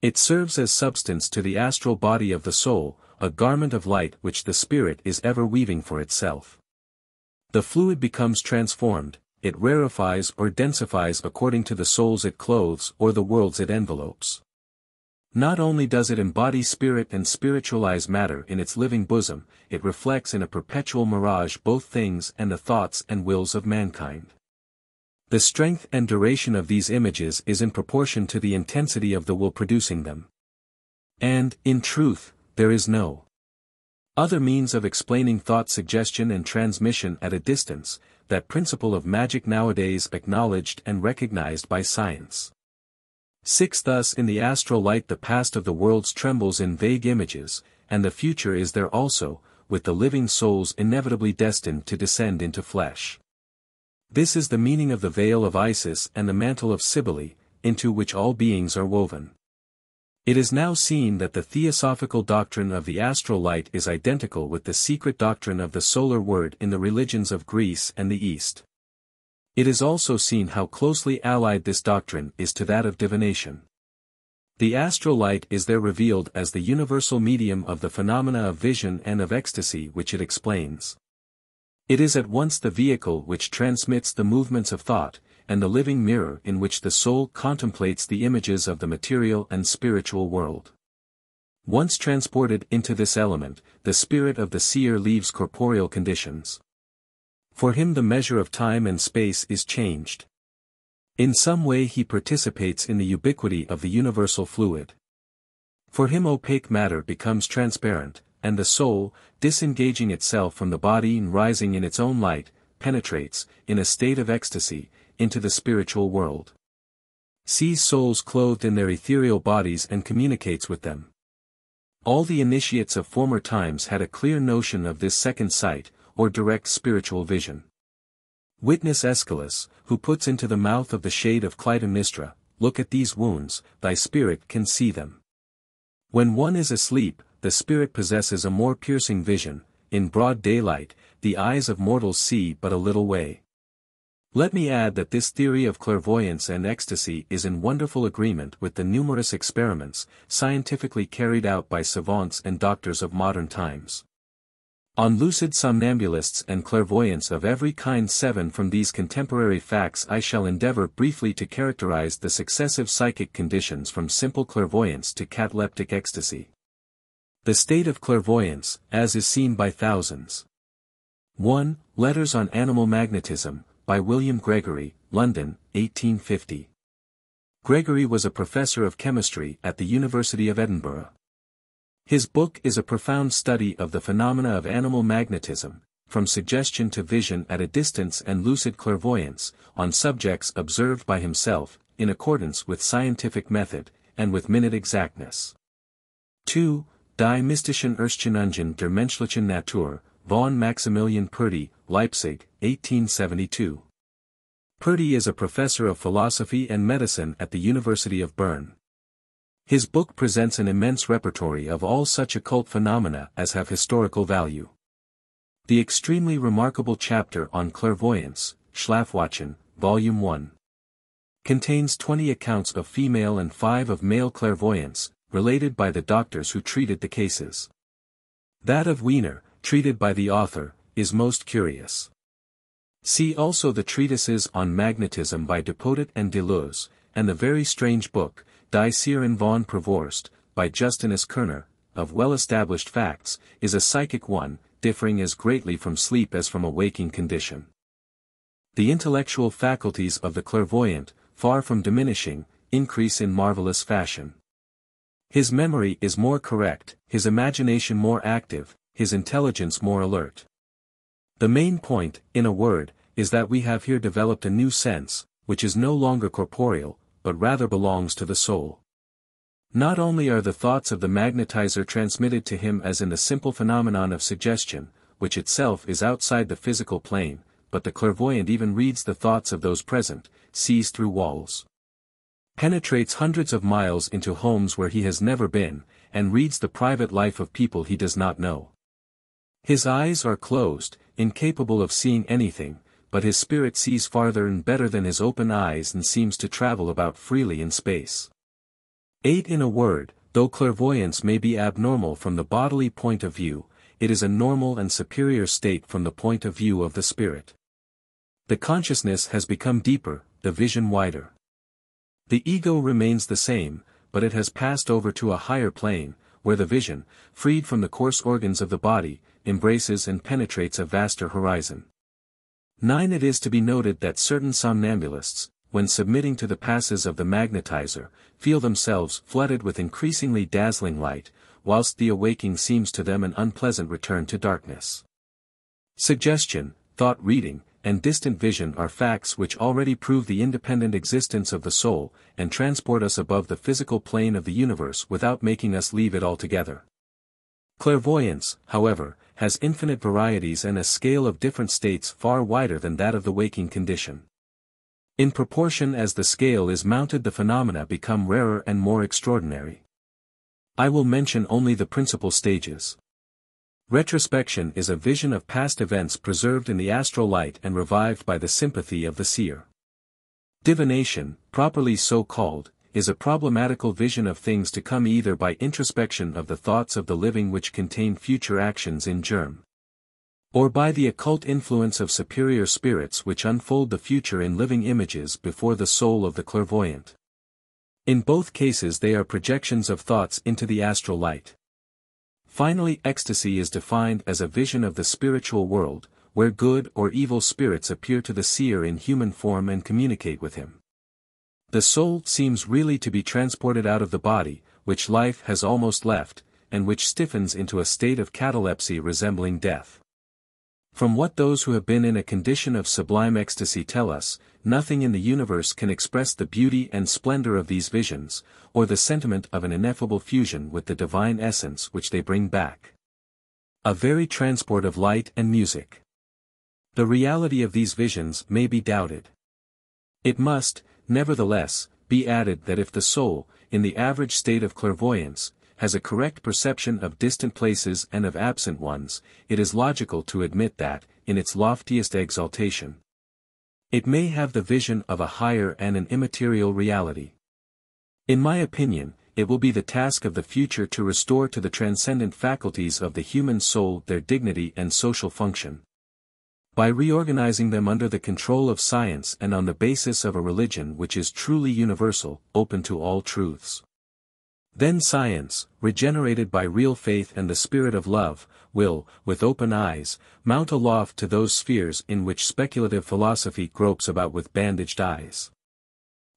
It serves as substance to the astral body of the soul, a garment of light which the spirit is ever weaving for itself. The fluid becomes transformed, it rarefies or densifies according to the souls it clothes or the worlds it envelopes. Not only does it embody spirit and spiritualize matter in its living bosom, it reflects in a perpetual mirage both things and the thoughts and wills of mankind. The strength and duration of these images is in proportion to the intensity of the will producing them. And, in truth, there is no other means of explaining thought suggestion and transmission at a distance, that principle of magic nowadays acknowledged and recognized by science. 6. Thus in the astral light the past of the worlds trembles in vague images, and the future is there also, with the living souls inevitably destined to descend into flesh. This is the meaning of the veil of Isis and the mantle of Cybele, into which all beings are woven. It is now seen that the theosophical doctrine of the astral light is identical with the secret doctrine of the solar word in the religions of Greece and the East. It is also seen how closely allied this doctrine is to that of divination. The astral light is there revealed as the universal medium of the phenomena of vision and of ecstasy which it explains. It is at once the vehicle which transmits the movements of thought, and the living mirror in which the soul contemplates the images of the material and spiritual world. Once transported into this element, the spirit of the seer leaves corporeal conditions. For him the measure of time and space is changed. In some way he participates in the ubiquity of the universal fluid. For him opaque matter becomes transparent, and the soul, disengaging itself from the body and rising in its own light, penetrates, in a state of ecstasy, into the spiritual world. Sees souls clothed in their ethereal bodies and communicates with them. All the initiates of former times had a clear notion of this second sight, or direct spiritual vision. Witness Aeschylus, who puts into the mouth of the shade of Clytemnestra, "Look at these wounds, thy spirit can see them." When one is asleep, the spirit possesses a more piercing vision. In broad daylight, the eyes of mortals see but a little way. Let me add that this theory of clairvoyance and ecstasy is in wonderful agreement with the numerous experiments, scientifically carried out by savants and doctors of modern times. On lucid somnambulists and clairvoyants of every kind. 7 From these contemporary facts I shall endeavor briefly to characterize the successive psychic conditions from simple clairvoyance to cataleptic ecstasy. The state of clairvoyance, as is seen by thousands. 1. Letters on Animal Magnetism, by William Gregory, London, 1850. Gregory was a professor of chemistry at the University of Edinburgh. His book is a profound study of the phenomena of animal magnetism, from suggestion to vision at a distance and lucid clairvoyance, on subjects observed by himself, in accordance with scientific method, and with minute exactness. 2. Die mystischen Erscheinungen der menschlichen Natur, von Maximilian Purdy, Leipzig, 1872. Purdy is a professor of philosophy and medicine at the University of Bern. His book presents an immense repertory of all such occult phenomena as have historical value. The extremely remarkable chapter on clairvoyance, Schlafwachen, Volume 1, contains 20 accounts of female and 5 of male clairvoyance, related by the doctors who treated the cases. That of Wiener, treated by the author, is most curious. See also the treatises on magnetism by Depotet and Deleuze, and the very strange book, Die Seeren von Provorst, by Justinus Kerner, of well-established facts, is a psychic one, differing as greatly from sleep as from a waking condition. The intellectual faculties of the clairvoyant, far from diminishing, increase in marvelous fashion. His memory is more correct, his imagination more active, his intelligence more alert. The main point, in a word, is that we have here developed a new sense, which is no longer corporeal, but rather belongs to the soul. Not only are the thoughts of the magnetizer transmitted to him as in the simple phenomenon of suggestion, which itself is outside the physical plane, but the clairvoyant even reads the thoughts of those present, sees through walls, penetrates hundreds of miles into homes where he has never been, and reads the private life of people he does not know. His eyes are closed, incapable of seeing anything, but his spirit sees farther and better than his open eyes and seems to travel about freely in space. 8 In a word, though clairvoyance may be abnormal from the bodily point of view, it is a normal and superior state from the point of view of the spirit. The consciousness has become deeper, the vision wider. The ego remains the same, but it has passed over to a higher plane, where the vision, freed from the coarse organs of the body, embraces and penetrates a vaster horizon. 9 It is to be noted that certain somnambulists, when submitting to the passes of the magnetizer, feel themselves flooded with increasingly dazzling light, whilst the awaking seems to them an unpleasant return to darkness. Suggestion, thought reading, and distant vision are facts which already prove the independent existence of the soul, and transport us above the physical plane of the universe without making us leave it altogether. Clairvoyance, however, has infinite varieties and a scale of different states far wider than that of the waking condition. In proportion as the scale is mounted, the phenomena become rarer and more extraordinary. I will mention only the principal stages. Retrospection is a vision of past events preserved in the astral light and revived by the sympathy of the seer. Divination, properly so called, is a problematical vision of things to come either by introspection of the thoughts of the living which contain future actions in germ, or by the occult influence of superior spirits which unfold the future in living images before the soul of the clairvoyant. In both cases they are projections of thoughts into the astral light. Finally, ecstasy is defined as a vision of the spiritual world, where good or evil spirits appear to the seer in human form and communicate with him. The soul seems really to be transported out of the body, which life has almost left, and which stiffens into a state of catalepsy resembling death. From what those who have been in a condition of sublime ecstasy tell us, nothing in the universe can express the beauty and splendor of these visions, or the sentiment of an ineffable fusion with the divine essence which they bring back. A very transport of light and music. The reality of these visions may be doubted. It must, nevertheless, be added that if the soul, in the average state of clairvoyance, has a correct perception of distant places and of absent ones, it is logical to admit that, in its loftiest exaltation, it may have the vision of a higher and an immaterial reality. In my opinion, it will be the task of the future to restore to the transcendent faculties of the human soul their dignity and social function, by reorganizing them under the control of science and on the basis of a religion which is truly universal, open to all truths. Then science, regenerated by real faith and the spirit of love, will, with open eyes, mount aloft to those spheres in which speculative philosophy gropes about with bandaged eyes.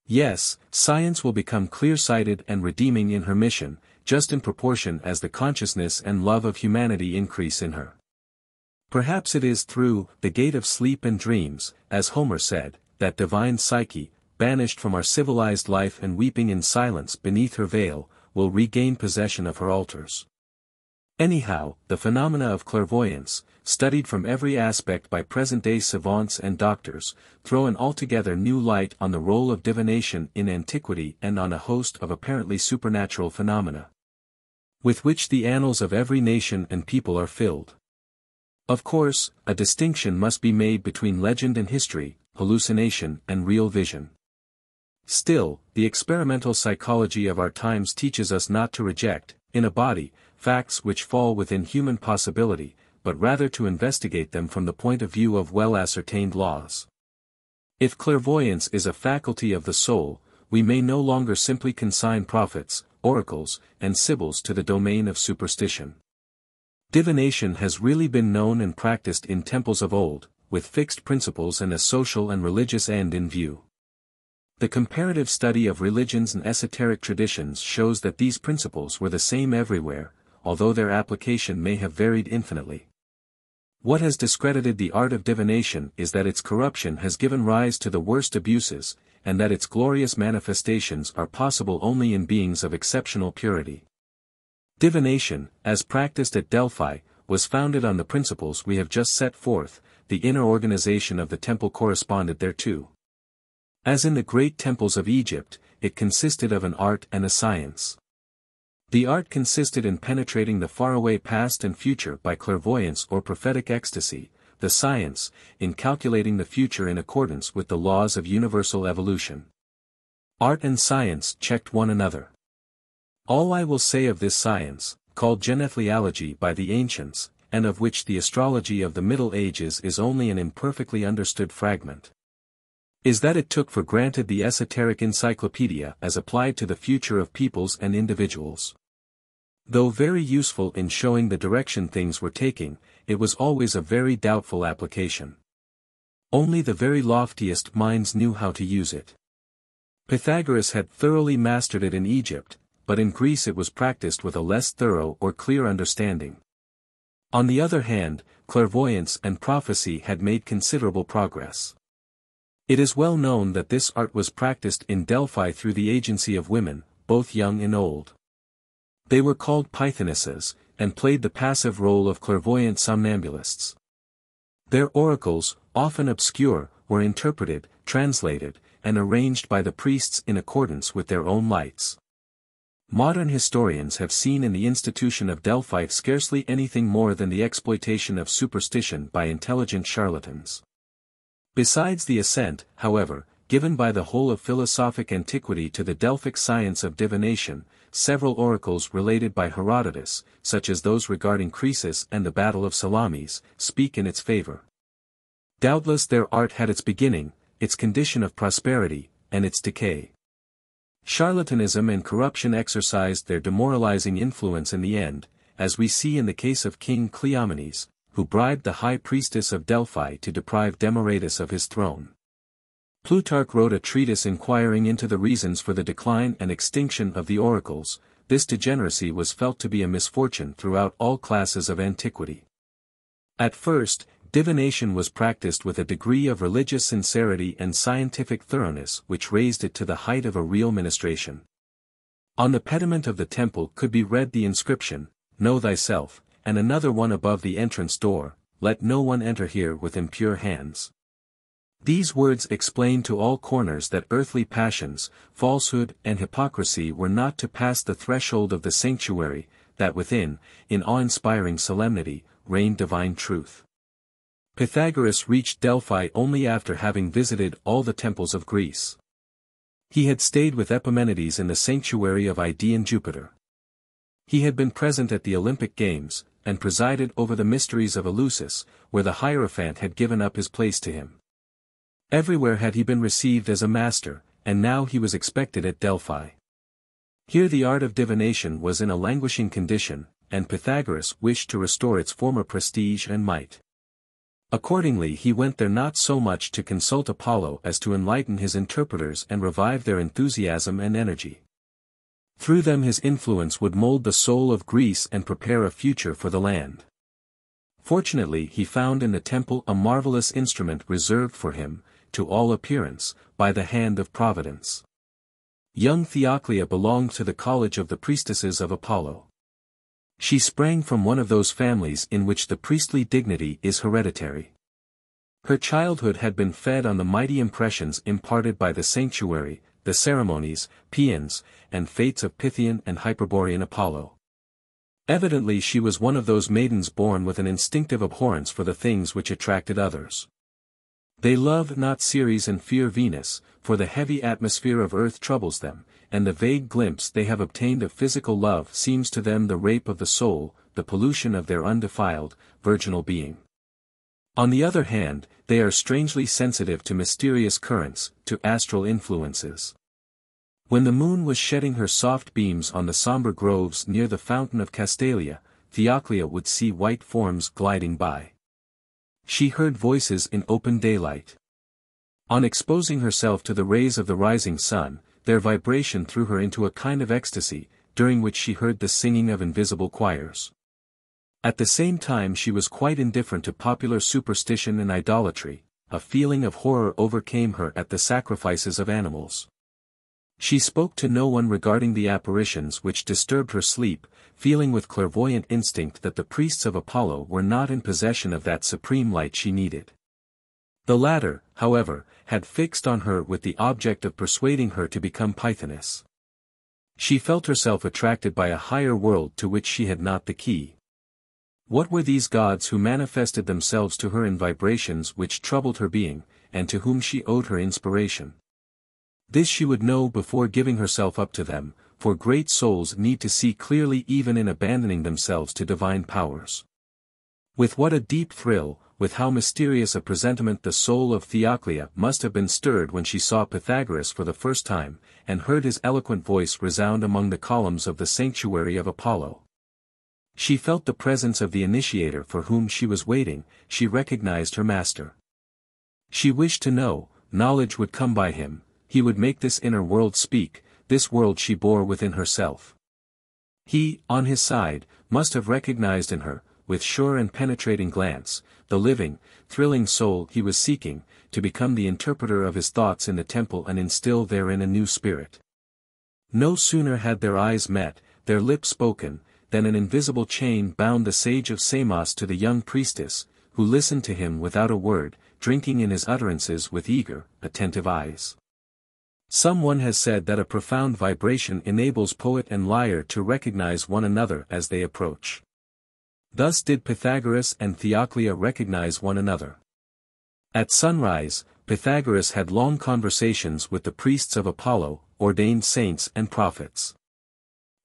Yes, science will become clear-sighted and redeeming in her mission, just in proportion as the consciousness and love of humanity increase in her. Perhaps it is through the gate of sleep and dreams, as Homer said, that divine Psyche, banished from our civilized life and weeping in silence beneath her veil, will regain possession of her altars. Anyhow, the phenomena of clairvoyance, studied from every aspect by present-day savants and doctors, throw an altogether new light on the role of divination in antiquity and on a host of apparently supernatural phenomena, with which the annals of every nation and people are filled. Of course, a distinction must be made between legend and history, hallucination and real vision. Still, the experimental psychology of our times teaches us not to reject, in a body, facts which fall within human possibility, but rather to investigate them from the point of view of well-ascertained laws. If clairvoyance is a faculty of the soul, we may no longer simply consign prophets, oracles, and sibyls to the domain of superstition. Divination has really been known and practiced in temples of old, with fixed principles and a social and religious end in view. The comparative study of religions and esoteric traditions shows that these principles were the same everywhere, although their application may have varied infinitely. What has discredited the art of divination is that its corruption has given rise to the worst abuses, and that its glorious manifestations are possible only in beings of exceptional purity. Divination, as practiced at Delphi, was founded on the principles we have just set forth. The inner organization of the temple corresponded thereto. As in the great temples of Egypt, it consisted of an art and a science. The art consisted in penetrating the faraway past and future by clairvoyance or prophetic ecstasy, the science, in calculating the future in accordance with the laws of universal evolution. Art and science checked one another. All I will say of this science, called genethliology by the ancients, and of which the astrology of the Middle Ages is only an imperfectly understood fragment, is that it took for granted the esoteric encyclopedia as applied to the future of peoples and individuals. Though very useful in showing the direction things were taking, it was always a very doubtful application. Only the very loftiest minds knew how to use it. Pythagoras had thoroughly mastered it in Egypt, but in Greece it was practiced with a less thorough or clear understanding. On the other hand, clairvoyance and prophecy had made considerable progress. It is well known that this art was practiced in Delphi through the agency of women, both young and old. They were called Pythonesses, and played the passive role of clairvoyant somnambulists. Their oracles, often obscure, were interpreted, translated, and arranged by the priests in accordance with their own lights. Modern historians have seen in the institution of Delphi scarcely anything more than the exploitation of superstition by intelligent charlatans. Besides the assent, however, given by the whole of philosophic antiquity to the Delphic science of divination, several oracles related by Herodotus, such as those regarding Croesus and the Battle of Salamis, speak in its favor. Doubtless their art had its beginning, its condition of prosperity, and its decay. Charlatanism and corruption exercised their demoralizing influence in the end, as we see in the case of King Cleomenes, who bribed the high priestess of Delphi to deprive Demaratus of his throne. Plutarch wrote a treatise inquiring into the reasons for the decline and extinction of the oracles. This degeneracy was felt to be a misfortune throughout all classes of antiquity. At first, divination was practiced with a degree of religious sincerity and scientific thoroughness which raised it to the height of a real ministration. On the pediment of the temple could be read the inscription, "Know thyself," and another one above the entrance door, "Let no one enter here with impure hands." These words explained to all corners that earthly passions, falsehood and hypocrisy were not to pass the threshold of the sanctuary, that within, in awe-inspiring solemnity, reigned divine truth. Pythagoras reached Delphi only after having visited all the temples of Greece. He had stayed with Epimenides in the sanctuary of Idaean Jupiter. He had been present at the Olympic Games, and presided over the mysteries of Eleusis, where the Hierophant had given up his place to him. Everywhere had he been received as a master, and now he was expected at Delphi. Here the art of divination was in a languishing condition, and Pythagoras wished to restore its former prestige and might. Accordingly he went there not so much to consult Apollo as to enlighten his interpreters and revive their enthusiasm and energy. Through them his influence would mold the soul of Greece and prepare a future for the land. Fortunately he found in the temple a marvelous instrument reserved for him, to all appearance, by the hand of Providence. Young Theoclea belonged to the college of the priestesses of Apollo. She sprang from one of those families in which the priestly dignity is hereditary. Her childhood had been fed on the mighty impressions imparted by the sanctuary, the ceremonies, paeans, and fates of Pythian and Hyperborean Apollo. Evidently she was one of those maidens born with an instinctive abhorrence for the things which attracted others. They love not Ceres and fear Venus, for the heavy atmosphere of earth troubles them, and the vague glimpse they have obtained of physical love seems to them the rape of the soul, the pollution of their undefiled, virginal being. On the other hand, they are strangely sensitive to mysterious currents, to astral influences. When the moon was shedding her soft beams on the somber groves near the fountain of Castalia, Theoclea would see white forms gliding by. She heard voices in open daylight. On exposing herself to the rays of the rising sun, their vibration threw her into a kind of ecstasy, during which she heard the singing of invisible choirs. At the same time she was quite indifferent to popular superstition and idolatry. A feeling of horror overcame her at the sacrifices of animals. She spoke to no one regarding the apparitions which disturbed her sleep, feeling with clairvoyant instinct that the priests of Apollo were not in possession of that supreme light she needed. The latter, however, had fixed on her with the object of persuading her to become Pythoness. She felt herself attracted by a higher world to which she had not the key. What were these gods who manifested themselves to her in vibrations which troubled her being, and to whom she owed her inspiration? This she would know before giving herself up to them, for great souls need to see clearly even in abandoning themselves to divine powers. With what a deep thrill, with how mysterious a presentiment the soul of Theoclea must have been stirred when she saw Pythagoras for the first time, and heard his eloquent voice resound among the columns of the sanctuary of Apollo. She felt the presence of the initiator for whom she was waiting, she recognized her master. She wished to know, knowledge would come by him, he would make this inner world speak, this world she bore within herself. He, on his side, must have recognized in her, with sure and penetrating glance, the living, thrilling soul he was seeking, to become the interpreter of his thoughts in the temple and instill therein a new spirit. No sooner had their eyes met, their lips spoken, than an invisible chain bound the sage of Samos to the young priestess, who listened to him without a word, drinking in his utterances with eager, attentive eyes. Someone has said that a profound vibration enables poet and liar to recognize one another as they approach. Thus did Pythagoras and Theoclea recognize one another. At sunrise, Pythagoras had long conversations with the priests of Apollo, ordained saints and prophets.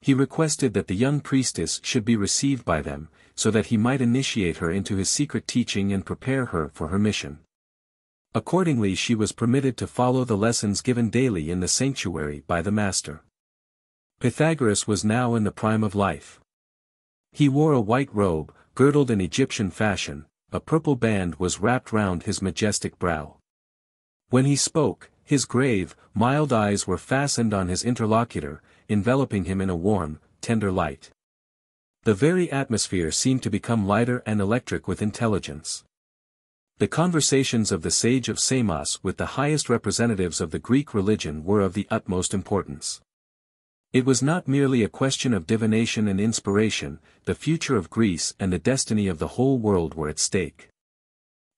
He requested that the young priestess should be received by them, so that he might initiate her into his secret teaching and prepare her for her mission. Accordingly she was permitted to follow the lessons given daily in the sanctuary by the master. Pythagoras was now in the prime of life. He wore a white robe, girdled in Egyptian fashion, a purple band was wrapped round his majestic brow. When he spoke, his grave, mild eyes were fastened on his interlocutor, enveloping him in a warm, tender light. The very atmosphere seemed to become lighter and electric with intelligence. The conversations of the sage of Samos with the highest representatives of the Greek religion were of the utmost importance. It was not merely a question of divination and inspiration, the future of Greece and the destiny of the whole world were at stake.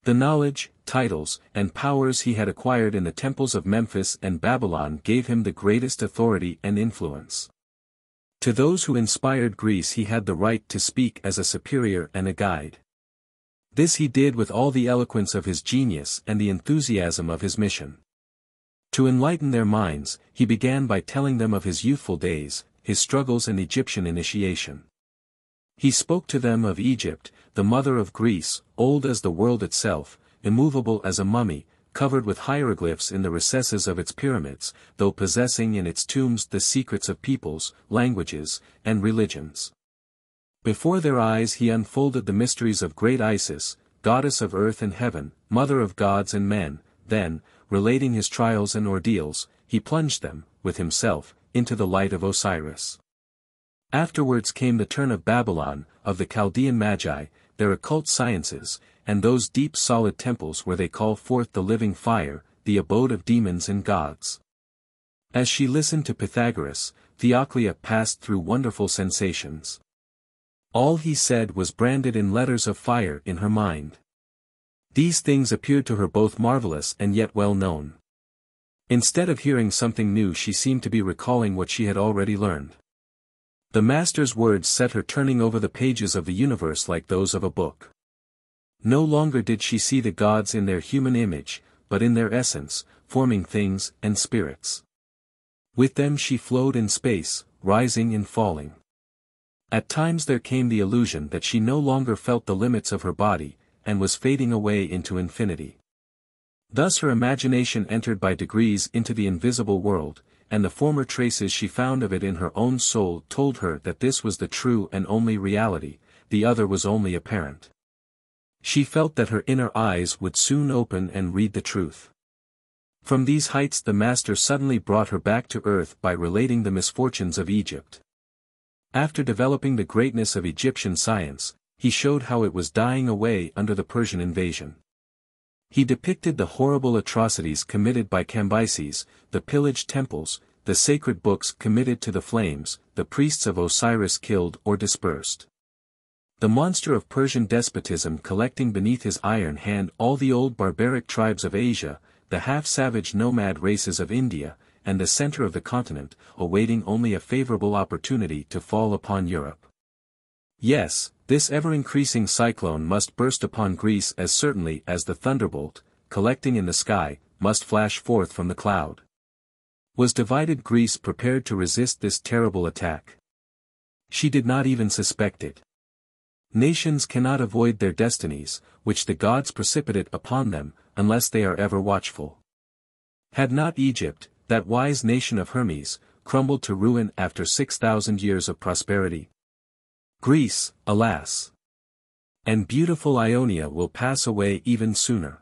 The knowledge, titles, and powers he had acquired in the temples of Memphis and Babylon gave him the greatest authority and influence. To those who inspired Greece he had the right to speak as a superior and a guide. This he did with all the eloquence of his genius and the enthusiasm of his mission. To enlighten their minds, he began by telling them of his youthful days, his struggles and Egyptian initiation. He spoke to them of Egypt, the mother of Greece, old as the world itself, immovable as a mummy, covered with hieroglyphs in the recesses of its pyramids, though possessing in its tombs the secrets of peoples, languages, and religions. Before their eyes he unfolded the mysteries of great Isis, goddess of earth and heaven, mother of gods and men, then, relating his trials and ordeals, he plunged them, with himself, into the light of Osiris. Afterwards came the turn of Babylon, of the Chaldean Magi, their occult sciences, and those deep solid temples where they call forth the living fire, the abode of demons and gods. As she listened to Pythagoras, Theoclea passed through wonderful sensations. All he said was branded in letters of fire in her mind. These things appeared to her both marvelous and yet well known. Instead of hearing something new she seemed to be recalling what she had already learned. The master's words set her turning over the pages of the universe like those of a book. No longer did she see the gods in their human image, but in their essence, forming things and spirits. With them she flowed in space, rising and falling. At times there came the illusion that she no longer felt the limits of her body, and was fading away into infinity. Thus her imagination entered by degrees into the invisible world, and the former traces she found of it in her own soul told her that this was the true and only reality, the other was only apparent. She felt that her inner eyes would soon open and read the truth. From these heights the master suddenly brought her back to earth by relating the misfortunes of Egypt. After developing the greatness of Egyptian science, he showed how it was dying away under the Persian invasion. He depicted the horrible atrocities committed by Cambyses, the pillaged temples, the sacred books committed to the flames, the priests of Osiris killed or dispersed. The monster of Persian despotism collecting beneath his iron hand all the old barbaric tribes of Asia, the half-savage nomad races of India, and the center of the continent, awaiting only a favorable opportunity to fall upon Europe. Yes, this ever-increasing cyclone must burst upon Greece as certainly as the thunderbolt, collecting in the sky, must flash forth from the cloud. Was divided Greece prepared to resist this terrible attack? She did not even suspect it. Nations cannot avoid their destinies, which the gods precipitate upon them, unless they are ever watchful. Had not Egypt, that wise nation of Hermes, crumbled to ruin after 6,000 years of prosperity? Greece, alas! And beautiful Ionia will pass away even sooner.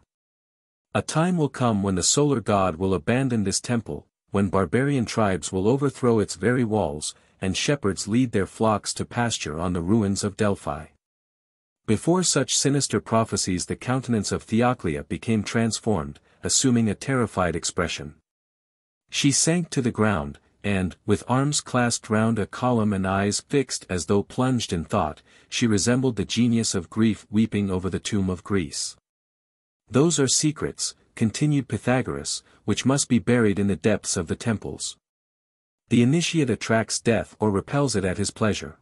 A time will come when the solar god will abandon this temple, when barbarian tribes will overthrow its very walls, and shepherds lead their flocks to pasture on the ruins of Delphi. Before such sinister prophecies the countenance of Theoclea became transformed, assuming a terrified expression. She sank to the ground, and, with arms clasped round a column and eyes fixed as though plunged in thought, she resembled the genius of grief weeping over the tomb of Greece. "Those are secrets," continued Pythagoras, "which must be buried in the depths of the temples. The initiate attracts death or repels it at his pleasure.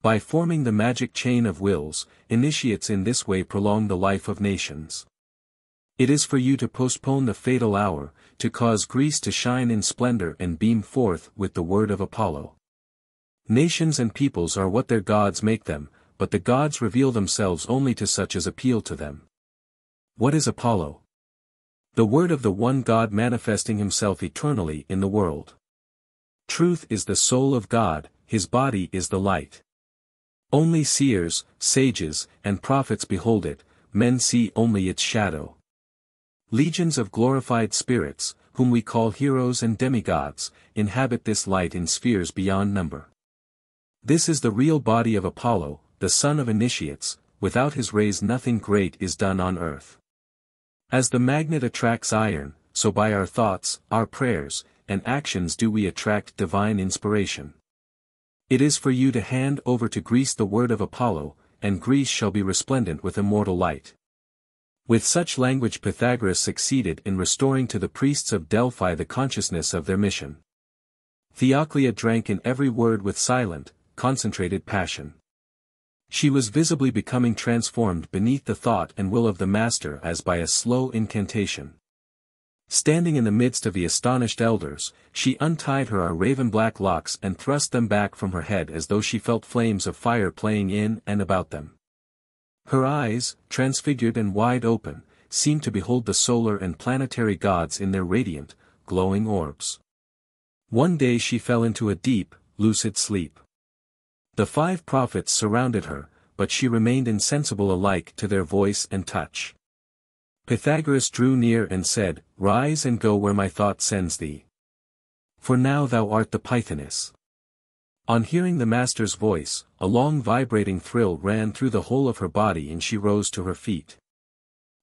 By forming the magic chain of wills, initiates in this way prolong the life of nations. It is for you to postpone the fatal hour, to cause Greece to shine in splendor and beam forth with the word of Apollo. Nations and peoples are what their gods make them, but the gods reveal themselves only to such as appeal to them. What is Apollo? The word of the one God manifesting himself eternally in the world. Truth is the soul of God, his body is the light. Only seers, sages, and prophets behold it, men see only its shadow. Legions of glorified spirits, whom we call heroes and demigods, inhabit this light in spheres beyond number. This is the real body of Apollo, the son of initiates, without his rays nothing great is done on earth. As the magnet attracts iron, so by our thoughts, our prayers, and actions do we attract divine inspiration. It is for you to hand over to Greece the word of Apollo, and Greece shall be resplendent with immortal light." With such language Pythagoras succeeded in restoring to the priests of Delphi the consciousness of their mission. Theoclea drank in every word with silent, concentrated passion. She was visibly becoming transformed beneath the thought and will of the master as by a slow incantation. Standing in the midst of the astonished elders, she untied her raven-black locks and thrust them back from her head as though she felt flames of fire playing in and about them. Her eyes, transfigured and wide open, seemed to behold the solar and planetary gods in their radiant, glowing orbs. One day she fell into a deep, lucid sleep. The 5 prophets surrounded her, but she remained insensible alike to their voice and touch. Pythagoras drew near and said, "Rise and go where my thought sends thee. For now thou art the Pythoness." On hearing the master's voice, a long vibrating thrill ran through the whole of her body and she rose to her feet.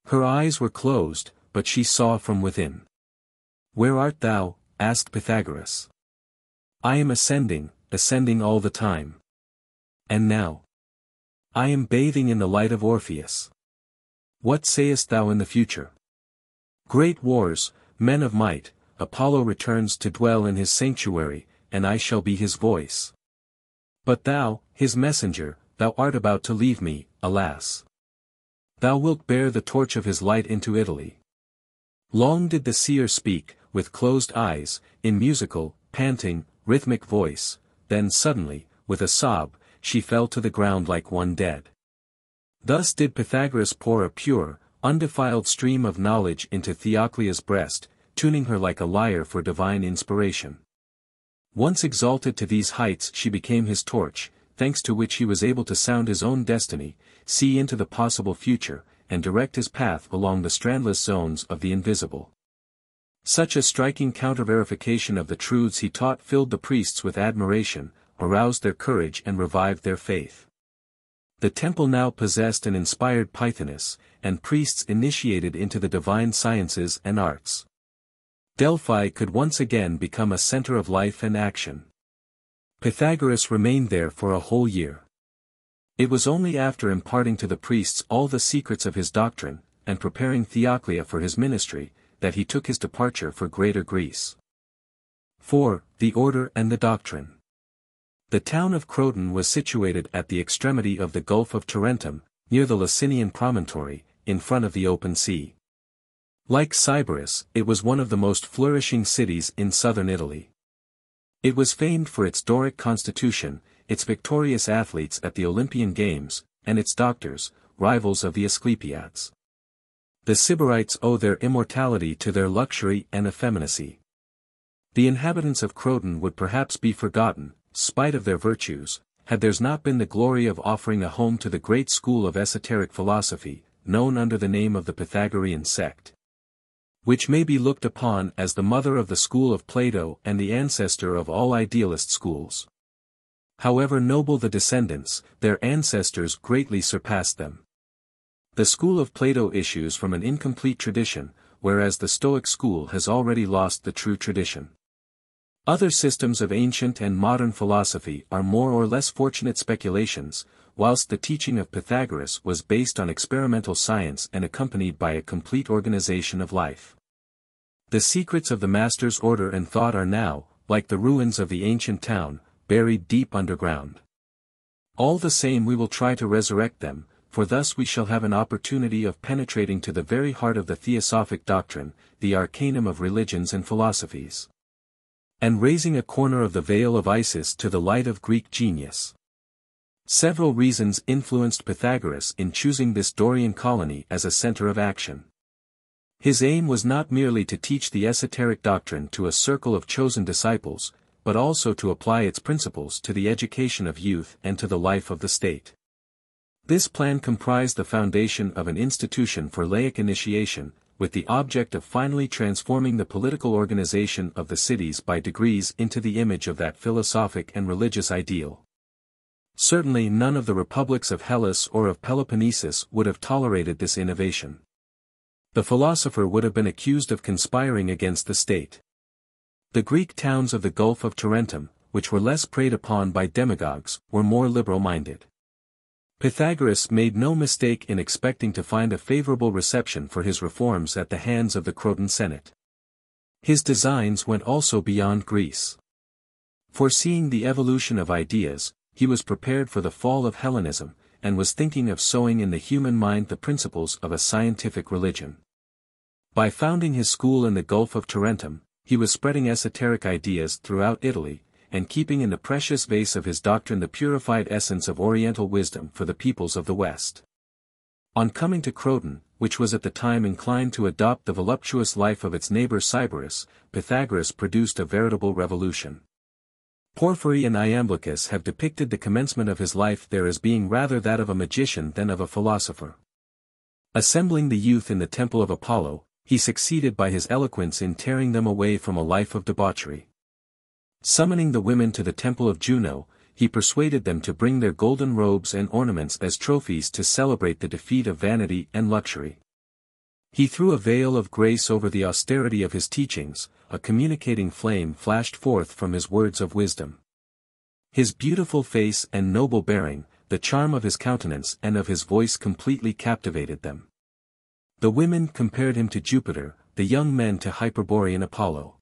Her eyes were closed, but she saw from within. "Where art thou?" asked Pythagoras. "I am ascending all the time. And now? I am bathing in the light of Orpheus. What sayest thou in the future? Great wars, men of might, Apollo returns to dwell in his sanctuary, and I shall be his voice. But thou, his messenger, thou art about to leave me, alas. Thou wilt bear the torch of his light into Italy." Long did the seer speak, with closed eyes, in musical, panting, rhythmic voice, then suddenly, with a sob, she fell to the ground like one dead. Thus did Pythagoras pour a pure, undefiled stream of knowledge into Theoclea's breast, tuning her like a lyre for divine inspiration. Once exalted to these heights she became his torch, thanks to which he was able to sound his own destiny, see into the possible future, and direct his path along the strandless zones of the invisible. Such a striking counter-verification of the truths he taught filled the priests with admiration, aroused their courage and revived their faith. The temple now possessed an inspired Pythoness, and priests initiated into the divine sciences and arts. Delphi could once again become a center of life and action. Pythagoras remained there for a whole year. It was only after imparting to the priests all the secrets of his doctrine, and preparing Theoclea for his ministry, that he took his departure for Greater Greece. 4. The Order and the Doctrine. The town of Croton was situated at the extremity of the Gulf of Tarentum, near the Licinian promontory, in front of the open sea. Like Sybaris, it was one of the most flourishing cities in southern Italy. It was famed for its Doric constitution, its victorious athletes at the Olympian Games, and its doctors, rivals of the Asclepiads. The Sybarites owe their immortality to their luxury and effeminacy. The inhabitants of Croton would perhaps be forgotten, spite of their virtues, had theirs not been the glory of offering a home to the great school of esoteric philosophy, known under the name of the Pythagorean sect, which may be looked upon as the mother of the school of Plato and the ancestor of all idealist schools. However noble the descendants, their ancestors greatly surpassed them. The school of Plato issues from an incomplete tradition, whereas the Stoic school has already lost the true tradition. Other systems of ancient and modern philosophy are more or less fortunate speculations, whilst the teaching of Pythagoras was based on experimental science and accompanied by a complete organization of life. The secrets of the master's order and thought are now, like the ruins of the ancient town, buried deep underground. All the same we will try to resurrect them, for thus we shall have an opportunity of penetrating to the very heart of the theosophic doctrine, the arcanum of religions and philosophies, and raising a corner of the veil of Isis to the light of Greek genius. Several reasons influenced Pythagoras in choosing this Dorian colony as a center of action. His aim was not merely to teach the esoteric doctrine to a circle of chosen disciples, but also to apply its principles to the education of youth and to the life of the state. This plan comprised the foundation of an institution for laic initiation, with the object of finally transforming the political organization of the cities by degrees into the image of that philosophic and religious ideal. Certainly none of the republics of Hellas or of Peloponnesus would have tolerated this innovation. The philosopher would have been accused of conspiring against the state. The Greek towns of the Gulf of Tarentum, which were less preyed upon by demagogues, were more liberal-minded. Pythagoras made no mistake in expecting to find a favorable reception for his reforms at the hands of the Croton Senate. His designs went also beyond Greece. Foreseeing the evolution of ideas, he was prepared for the fall of Hellenism, and was thinking of sowing in the human mind the principles of a scientific religion. By founding his school in the Gulf of Tarentum, he was spreading esoteric ideas throughout Italy, and keeping in the precious vase of his doctrine the purified essence of Oriental wisdom for the peoples of the West. On coming to Croton, which was at the time inclined to adopt the voluptuous life of its neighbor Sybaris, Pythagoras produced a veritable revolution. Porphyry and Iamblichus have depicted the commencement of his life there as being rather that of a magician than of a philosopher. Assembling the youth in the temple of Apollo, he succeeded by his eloquence in tearing them away from a life of debauchery. Summoning the women to the temple of Juno, he persuaded them to bring their golden robes and ornaments as trophies to celebrate the defeat of vanity and luxury. He threw a veil of grace over the austerity of his teachings, a communicating flame flashed forth from his words of wisdom. His beautiful face and noble bearing, the charm of his countenance and of his voice completely captivated them. The women compared him to Jupiter, the young men to Hyperborean Apollo.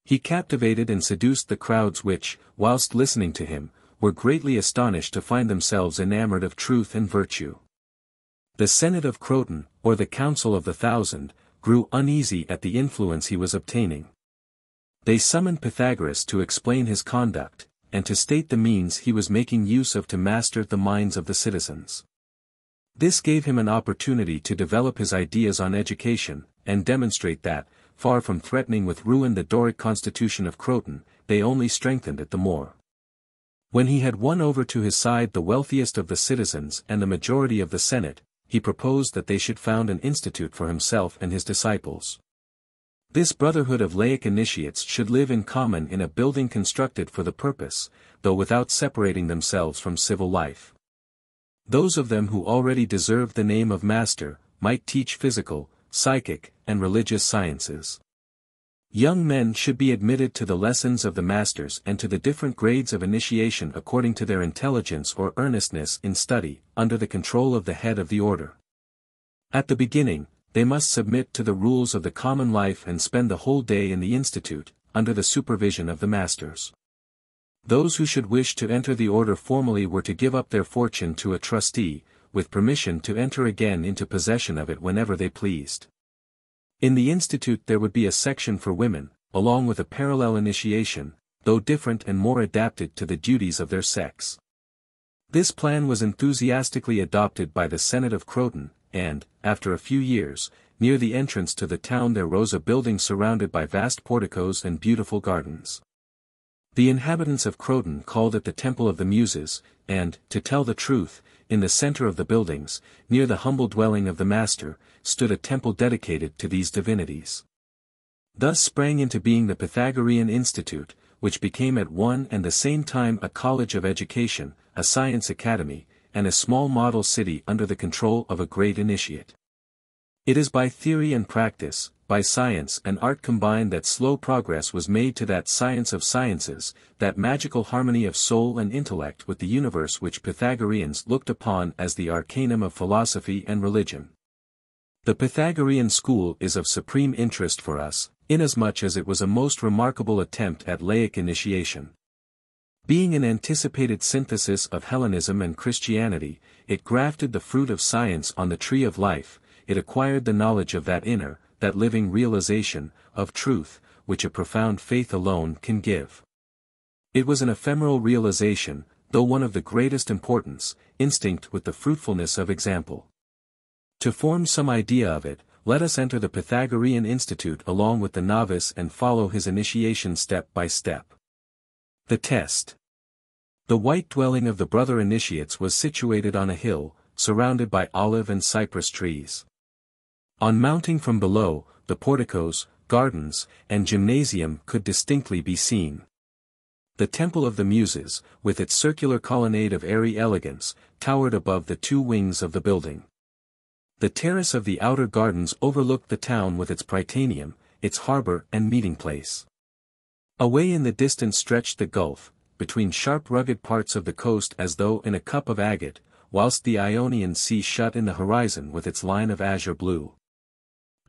He captivated and seduced the crowds which, whilst listening to him, were greatly astonished to find themselves enamored of truth and virtue. The Senate of Croton, or the Council of the Thousand, grew uneasy at the influence he was obtaining. They summoned Pythagoras to explain his conduct, and to state the means he was making use of to master the minds of the citizens. This gave him an opportunity to develop his ideas on education, and demonstrate that, far from threatening with ruin the Doric constitution of Croton, they only strengthened it the more. When he had won over to his side the wealthiest of the citizens and the majority of the Senate, he proposed that they should found an institute for himself and his disciples. This brotherhood of laic initiates should live in common in a building constructed for the purpose, though without separating themselves from civil life. Those of them who already deserved the name of master, might teach physical, psychic, and religious sciences. Young men should be admitted to the lessons of the masters and to the different grades of initiation according to their intelligence or earnestness in study, under the control of the head of the order. At the beginning, they must submit to the rules of the common life and spend the whole day in the institute, under the supervision of the masters. Those who should wish to enter the order formally were to give up their fortune to a trustee, with permission to enter again into possession of it whenever they pleased. In the institute there would be a section for women, along with a parallel initiation, though different and more adapted to the duties of their sex. This plan was enthusiastically adopted by the Senate of Croton, and, after a few years, near the entrance to the town there rose a building surrounded by vast porticos and beautiful gardens. The inhabitants of Croton called it the Temple of the Muses, and, to tell the truth, in the center of the buildings, near the humble dwelling of the master, stood a temple dedicated to these divinities. Thus sprang into being the Pythagorean Institute, which became at one and the same time a college of education, a science academy, and a small model city under the control of a great initiate. It is by theory and practice, by science and art combined that slow progress was made to that science of sciences, that magical harmony of soul and intellect with the universe which Pythagoreans looked upon as the arcanum of philosophy and religion. The Pythagorean school is of supreme interest for us, inasmuch as it was a most remarkable attempt at laic initiation. Being an anticipated synthesis of Hellenism and Christianity, it grafted the fruit of science on the tree of life, it acquired the knowledge of that inner, that living realization, of truth, which a profound faith alone can give. It was an ephemeral realization, though one of the greatest importance, instinct with the fruitfulness of example. To form some idea of it, let us enter the Pythagorean Institute along with the novice and follow his initiation step by step. The test. The white dwelling of the brother initiates was situated on a hill, surrounded by olive and cypress trees. On mounting from below, the porticos, gardens, and gymnasium could distinctly be seen. The Temple of the Muses, with its circular colonnade of airy elegance, towered above the two wings of the building. The terrace of the outer gardens overlooked the town with its prytaneum, its harbor and meeting place. Away in the distance stretched the gulf, between sharp rugged parts of the coast as though in a cup of agate, whilst the Ionian Sea shut in the horizon with its line of azure blue.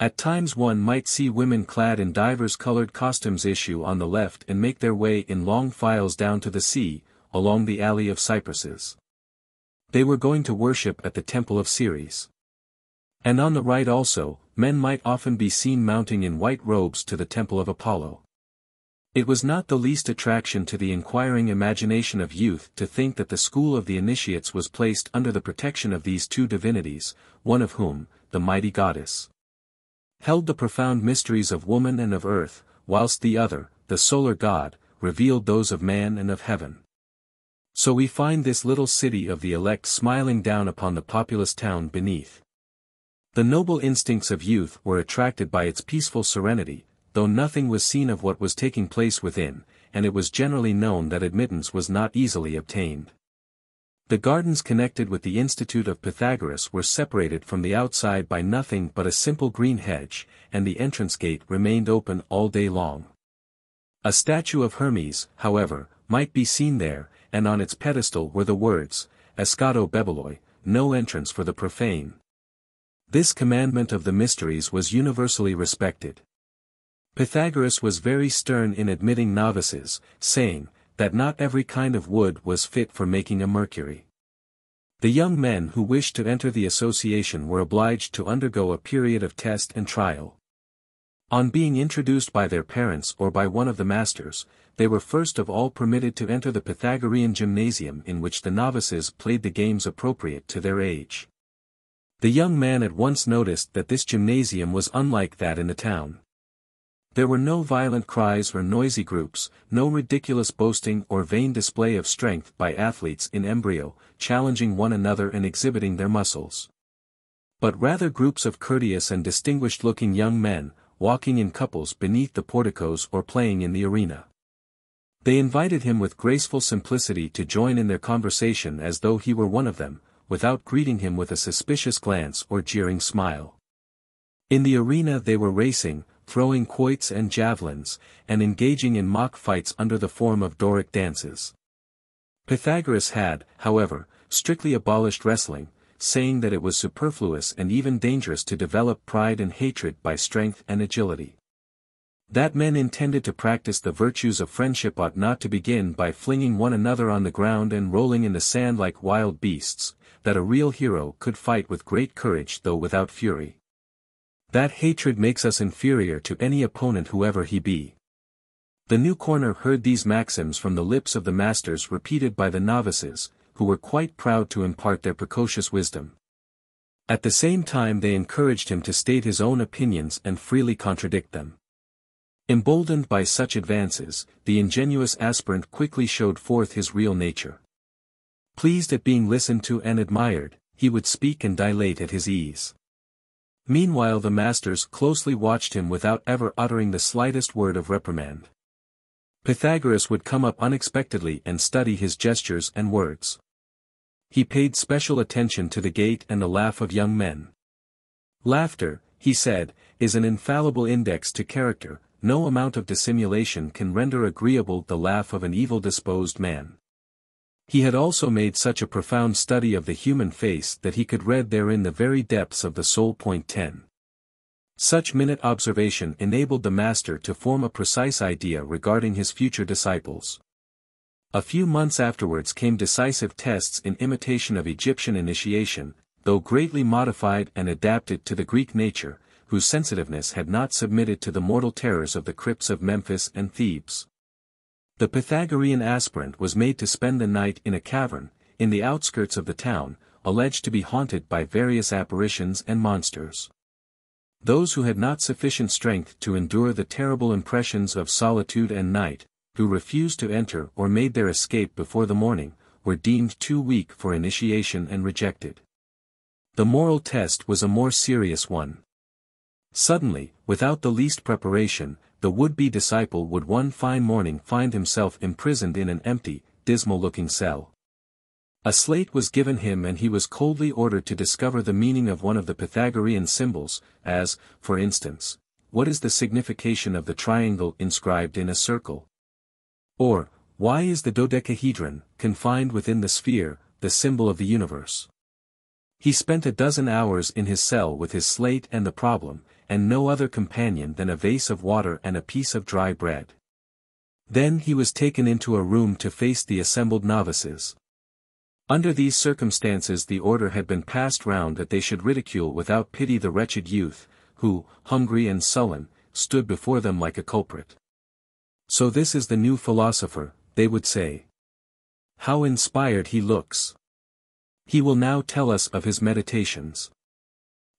At times one might see women clad in divers-colored costumes issue on the left and make their way in long files down to the sea, along the alley of cypresses. They were going to worship at the temple of Ceres. And on the right also, men might often be seen mounting in white robes to the temple of Apollo. It was not the least attraction to the inquiring imagination of youth to think that the school of the initiates was placed under the protection of these two divinities, one of whom, the mighty goddess, held the profound mysteries of woman and of earth, whilst the other, the solar god, revealed those of man and of heaven. So we find this little city of the elect smiling down upon the populous town beneath. The noble instincts of youth were attracted by its peaceful serenity, though nothing was seen of what was taking place within, and it was generally known that admittance was not easily obtained. The gardens connected with the Institute of Pythagoras were separated from the outside by nothing but a simple green hedge, and the entrance gate remained open all day long. A statue of Hermes, however, might be seen there, and on its pedestal were the words, Eschato Bebeloi, no entrance for the profane. This commandment of the mysteries was universally respected. Pythagoras was very stern in admitting novices, saying, that not every kind of wood was fit for making a mercury. The young men who wished to enter the association were obliged to undergo a period of test and trial. On being introduced by their parents or by one of the masters, they were first of all permitted to enter the Pythagorean gymnasium in which the novices played the games appropriate to their age. The young man at once noticed that this gymnasium was unlike that in the town. There were no violent cries or noisy groups, no ridiculous boasting or vain display of strength by athletes in embryo, challenging one another and exhibiting their muscles. But rather groups of courteous and distinguished-looking young men, walking in couples beneath the porticos or playing in the arena. They invited him with graceful simplicity to join in their conversation as though he were one of them, without greeting him with a suspicious glance or jeering smile. In the arena they were racing, throwing quoits and javelins, and engaging in mock fights under the form of Doric dances. Pythagoras had, however, strictly abolished wrestling, saying that it was superfluous and even dangerous to develop pride and hatred by strength and agility. That men intended to practice the virtues of friendship ought not to begin by flinging one another on the ground and rolling in the sand like wild beasts, that a real hero could fight with great courage though without fury. That hatred makes us inferior to any opponent whoever he be. The newcomer heard these maxims from the lips of the masters repeated by the novices, who were quite proud to impart their precocious wisdom. At the same time they encouraged him to state his own opinions and freely contradict them. Emboldened by such advances, the ingenuous aspirant quickly showed forth his real nature. Pleased at being listened to and admired, he would speak and dilate at his ease. Meanwhile the masters closely watched him without ever uttering the slightest word of reprimand. Pythagoras would come up unexpectedly and study his gestures and words. He paid special attention to the gait and the laugh of young men. Laughter, he said, is an infallible index to character. No amount of dissimulation can render agreeable the laugh of an evil-disposed man. He had also made such a profound study of the human face that he could read therein the very depths of the soul. 10. Such minute observation enabled the master to form a precise idea regarding his future disciples. A few months afterwards came decisive tests in imitation of Egyptian initiation, though greatly modified and adapted to the Greek nature, whose sensitiveness had not submitted to the mortal terrors of the crypts of Memphis and Thebes. The Pythagorean aspirant was made to spend the night in a cavern, in the outskirts of the town, alleged to be haunted by various apparitions and monsters. Those who had not sufficient strength to endure the terrible impressions of solitude and night, who refused to enter or made their escape before the morning, were deemed too weak for initiation and rejected. The moral test was a more serious one. Suddenly, without the least preparation, the would-be disciple would one fine morning find himself imprisoned in an empty, dismal-looking cell. A slate was given him and he was coldly ordered to discover the meaning of one of the Pythagorean symbols, as, for instance, what is the signification of the triangle inscribed in a circle? Or, why is the dodecahedron, confined within the sphere, the symbol of the universe? He spent a dozen hours in his cell with his slate and the problem, and no other companion than a vase of water and a piece of dry bread. Then he was taken into a room to face the assembled novices. Under these circumstances the order had been passed round that they should ridicule without pity the wretched youth, who, hungry and sullen, stood before them like a culprit. "So this is the new philosopher," they would say. "How inspired he looks! He will now tell us of his meditations.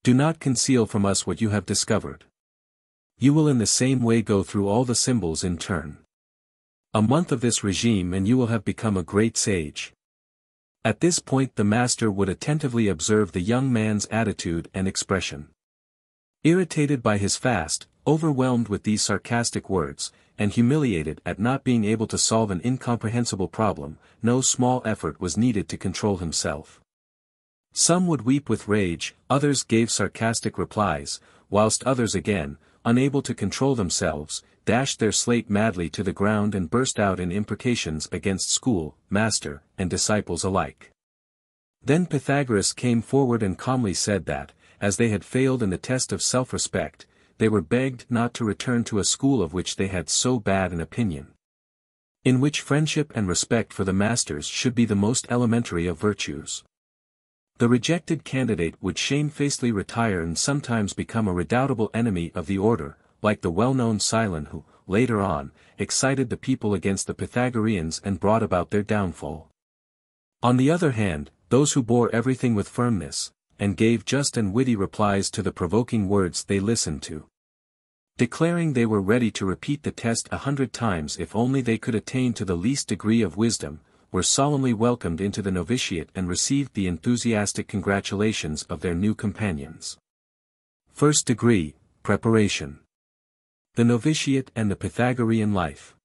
Do not conceal from us what you have discovered. You will in the same way go through all the symbols in turn. A month of this regime and you will have become a great sage." At this point the master would attentively observe the young man's attitude and expression. Irritated by his fast, overwhelmed with these sarcastic words, and humiliated at not being able to solve an incomprehensible problem, no small effort was needed to control himself. Some would weep with rage, others gave sarcastic replies, whilst others again, unable to control themselves, dashed their slate madly to the ground and burst out in imprecations against school, master, and disciples alike. Then Pythagoras came forward and calmly said that, as they had failed in the test of self-respect, they were begged not to return to a school of which they had so bad an opinion. In which friendship and respect for the masters should be the most elementary of virtues. The rejected candidate would shamefacedly retire and sometimes become a redoubtable enemy of the order, like the well-known Cylon who, later on, excited the people against the Pythagoreans and brought about their downfall. On the other hand, those who bore everything with firmness, and gave just and witty replies to the provoking words they listened to, declaring they were ready to repeat the test 100 times if only they could attain to the least degree of wisdom, were solemnly welcomed into the novitiate and received the enthusiastic congratulations of their new companions. First degree, preparation. The novitiate and the Pythagorean life.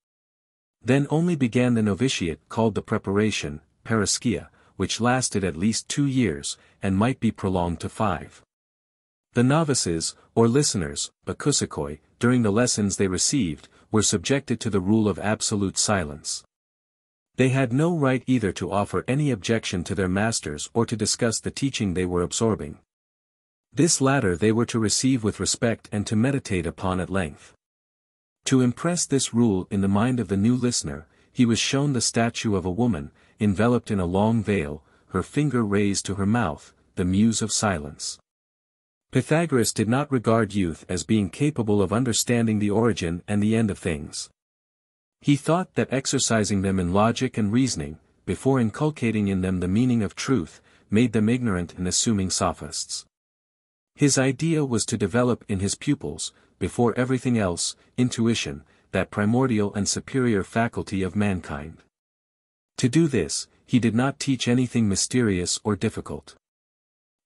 Then only began the novitiate called the preparation, paraskia, which lasted at least 2 years, and might be prolonged to 5. The novices, or listeners, akousikoi, during the lessons they received, were subjected to the rule of absolute silence. They had no right either to offer any objection to their masters or to discuss the teaching they were absorbing. This latter they were to receive with respect and to meditate upon at length. To impress this rule in the mind of the new listener, he was shown the statue of a woman, enveloped in a long veil, her finger raised to her mouth, the muse of silence. Pythagoras did not regard youth as being capable of understanding the origin and the end of things. He thought that exercising them in logic and reasoning, before inculcating in them the meaning of truth, made them ignorant and assuming sophists. His idea was to develop in his pupils, before everything else, intuition, that primordial and superior faculty of mankind. To do this, he did not teach anything mysterious or difficult.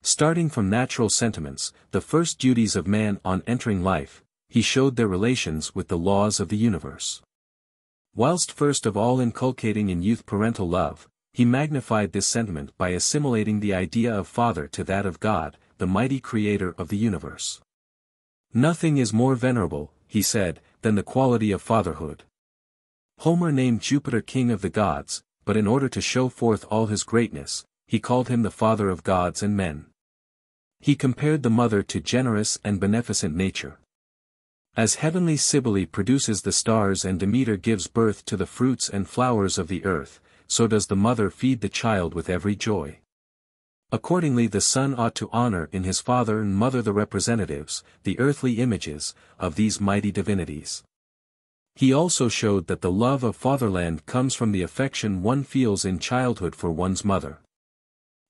Starting from natural sentiments, the first duties of man on entering life, he showed their relations with the laws of the universe. Whilst first of all inculcating in youth parental love, he magnified this sentiment by assimilating the idea of father to that of God, the mighty creator of the universe. Nothing is more venerable, he said, than the quality of fatherhood. Homer named Jupiter king of the gods, but in order to show forth all his greatness, he called him the father of gods and men. He compared the mother to generous and beneficent nature. As heavenly Cybele produces the stars and Demeter gives birth to the fruits and flowers of the earth, so does the mother feed the child with every joy. Accordingly the son ought to honor in his father and mother the representatives, the earthly images, of these mighty divinities. He also showed that the love of fatherland comes from the affection one feels in childhood for one's mother.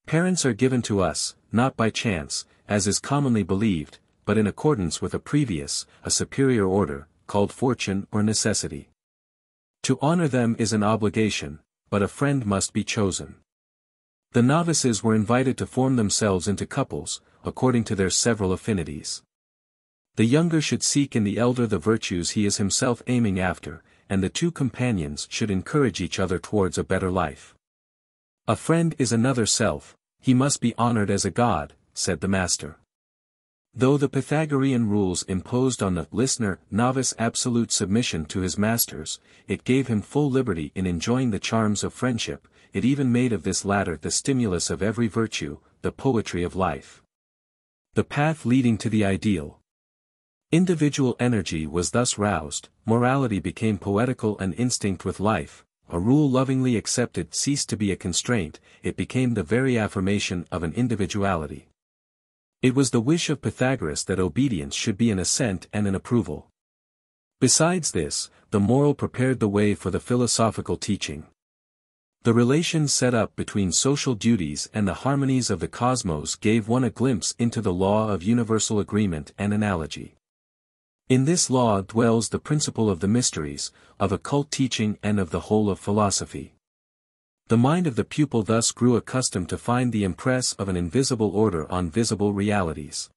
Parents are given to us, not by chance, as is commonly believed, but in accordance with a superior order, called fortune or necessity. To honor them is an obligation, but a friend must be chosen. The novices were invited to form themselves into couples, according to their several affinities. The younger should seek in the elder the virtues he is himself aiming after, and the two companions should encourage each other towards a better life. A friend is another self, he must be honored as a god, said the master. Though the Pythagorean rules imposed on the listener novice absolute submission to his masters, it gave him full liberty in enjoying the charms of friendship, it even made of this latter the stimulus of every virtue, the poetry of life. The path leading to the ideal. Individual energy was thus roused, morality became poetical and instinct with life, a rule lovingly accepted ceased to be a constraint, it became the very affirmation of an individuality. It was the wish of Pythagoras that obedience should be an assent and an approval. Besides this, the moral prepared the way for the philosophical teaching. The relations set up between social duties and the harmonies of the cosmos gave one a glimpse into the law of universal agreement and analogy. In this law dwells the principle of the mysteries, of occult teaching and of the whole of philosophy. The mind of the pupil thus grew accustomed to find the impress of an invisible order on visible realities.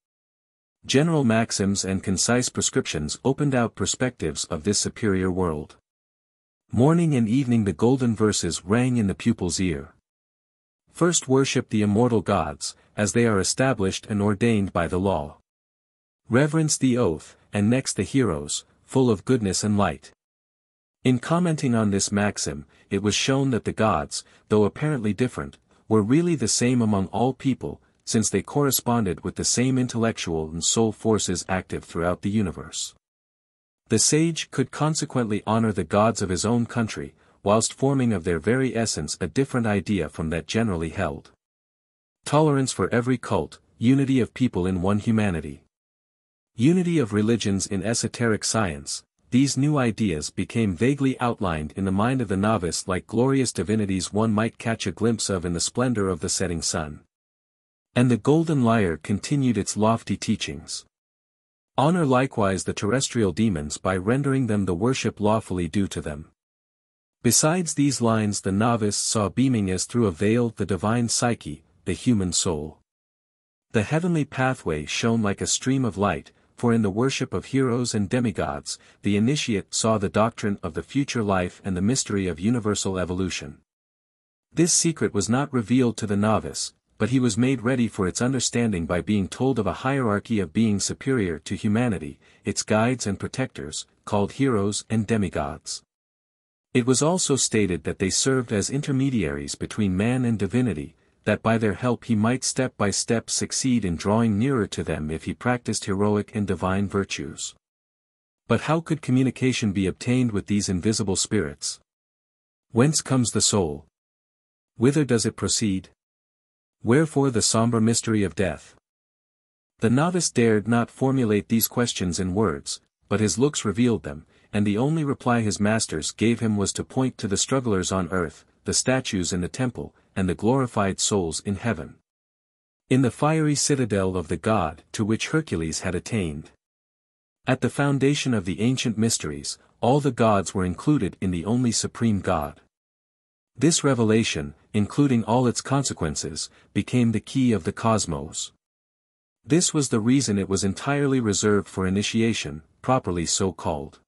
General maxims and concise prescriptions opened out perspectives of this superior world. Morning and evening the golden verses rang in the pupil's ear. First worship the immortal gods, as they are established and ordained by the law. Reverence the oath, and next the heroes, full of goodness and light. In commenting on this maxim, it was shown that the gods, though apparently different, were really the same among all people, since they corresponded with the same intellectual and soul forces active throughout the universe. The sage could consequently honor the gods of his own country, whilst forming of their very essence a different idea from that generally held. Tolerance for every cult, unity of people in one humanity. Unity of religions in esoteric science. These new ideas became vaguely outlined in the mind of the novice like glorious divinities one might catch a glimpse of in the splendor of the setting sun. And the golden lyre continued its lofty teachings. Honor likewise the terrestrial demons by rendering them the worship lawfully due to them. Besides these lines the novice saw beaming as through a veil the divine psyche, the human soul. The heavenly pathway shone like a stream of light, for in the worship of heroes and demigods, the initiate saw the doctrine of the future life and the mystery of universal evolution. This secret was not revealed to the novice, but he was made ready for its understanding by being told of a hierarchy of beings superior to humanity, its guides and protectors, called heroes and demigods. It was also stated that they served as intermediaries between man and divinity, that by their help he might step by step succeed in drawing nearer to them if he practiced heroic and divine virtues. But how could communication be obtained with these invisible spirits? Whence comes the soul? Whither does it proceed? Wherefore the somber mystery of death? The novice dared not formulate these questions in words, but his looks revealed them, and the only reply his masters gave him was to point to the strugglers on earth, the statues in the temple, and the glorified souls in heaven. In the fiery citadel of the god to which Hercules had attained. At the foundation of the ancient mysteries, all the gods were included in the only supreme God. This revelation, including all its consequences, became the key of the cosmos. This was the reason it was entirely reserved for initiation, properly so called.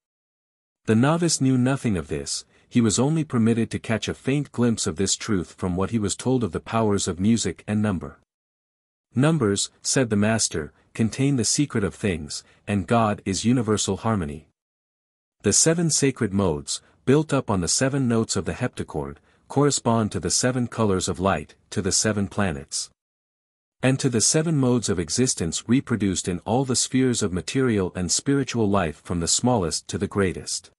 The novice knew nothing of this, he was only permitted to catch a faint glimpse of this truth from what he was told of the powers of music and number. Numbers, said the master, contain the secret of things, and God is universal harmony. The 7 sacred modes, built up on the 7 notes of the heptachord, correspond to the 7 colors of light, to the 7 planets, and to the 7 modes of existence reproduced in all the spheres of material and spiritual life from the smallest to the greatest.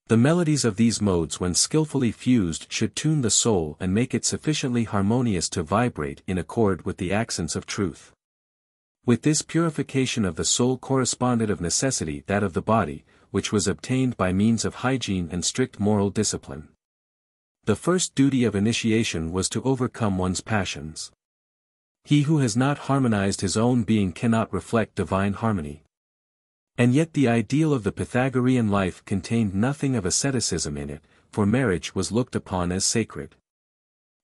The melodies of these modes when skillfully fused should tune the soul and make it sufficiently harmonious to vibrate in accord with the accents of truth. With this purification of the soul corresponded of necessity that of the body, which was obtained by means of hygiene and strict moral discipline. The first duty of initiation was to overcome one's passions. He who has not harmonized his own being cannot reflect divine harmony. And yet the ideal of the Pythagorean life contained nothing of asceticism in it, for marriage was looked upon as sacred.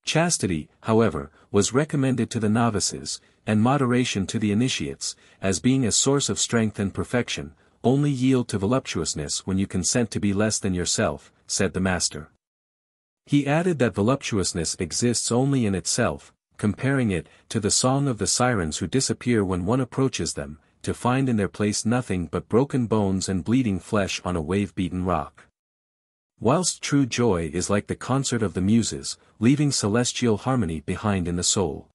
Chastity, however, was recommended to the novices, and moderation to the initiates, as being a source of strength and perfection. Only yield to voluptuousness when you consent to be less than yourself, said the master. He added that voluptuousness exists only in itself, comparing it to the song of the sirens who disappear when one approaches them, to find in their place nothing but broken bones and bleeding flesh on a wave-beaten rock. Whilst true joy is like the concert of the muses, leaving celestial harmony behind in the soul.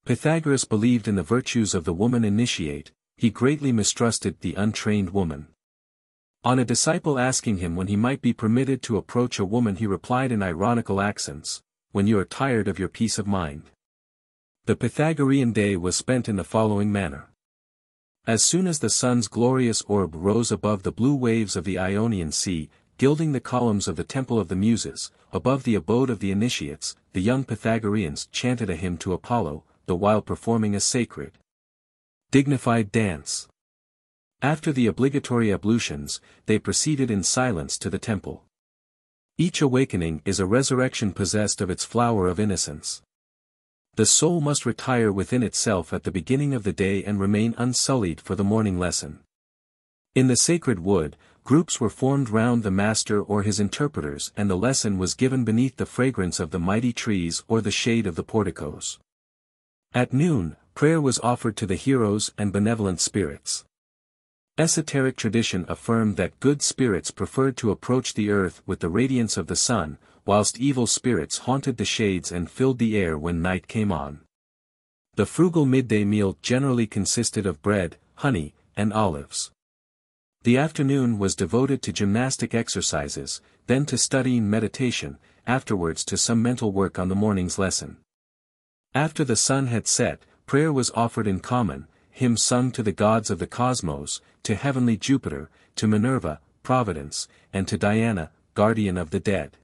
Pythagoras believed in the virtues of the woman initiate, he greatly mistrusted the untrained woman. On a disciple asking him when he might be permitted to approach a woman he replied in ironical accents, "When you are tired of your peace of mind." The Pythagorean day was spent in the following manner. As soon as the sun's glorious orb rose above the blue waves of the Ionian Sea, gilding the columns of the Temple of the Muses, above the abode of the initiates, the young Pythagoreans chanted a hymn to Apollo, the while performing a sacred, dignified dance. After the obligatory ablutions, they proceeded in silence to the temple. Each awakening is a resurrection possessed of its flower of innocence. The soul must retire within itself at the beginning of the day and remain unsullied for the morning lesson. In the sacred wood, groups were formed round the master or his interpreters and the lesson was given beneath the fragrance of the mighty trees or the shade of the porticos. At noon, prayer was offered to the heroes and benevolent spirits. Esoteric tradition affirmed that good spirits preferred to approach the earth with the radiance of the sun, whilst evil spirits haunted the shades and filled the air when night came on. The frugal midday meal generally consisted of bread, honey, and olives. The afternoon was devoted to gymnastic exercises, then to studying meditation, afterwards to some mental work on the morning's lesson. After the sun had set, prayer was offered in common, hymns sung to the gods of the cosmos, to heavenly Jupiter, to Minerva, Providence, and to Diana, guardian of the dead.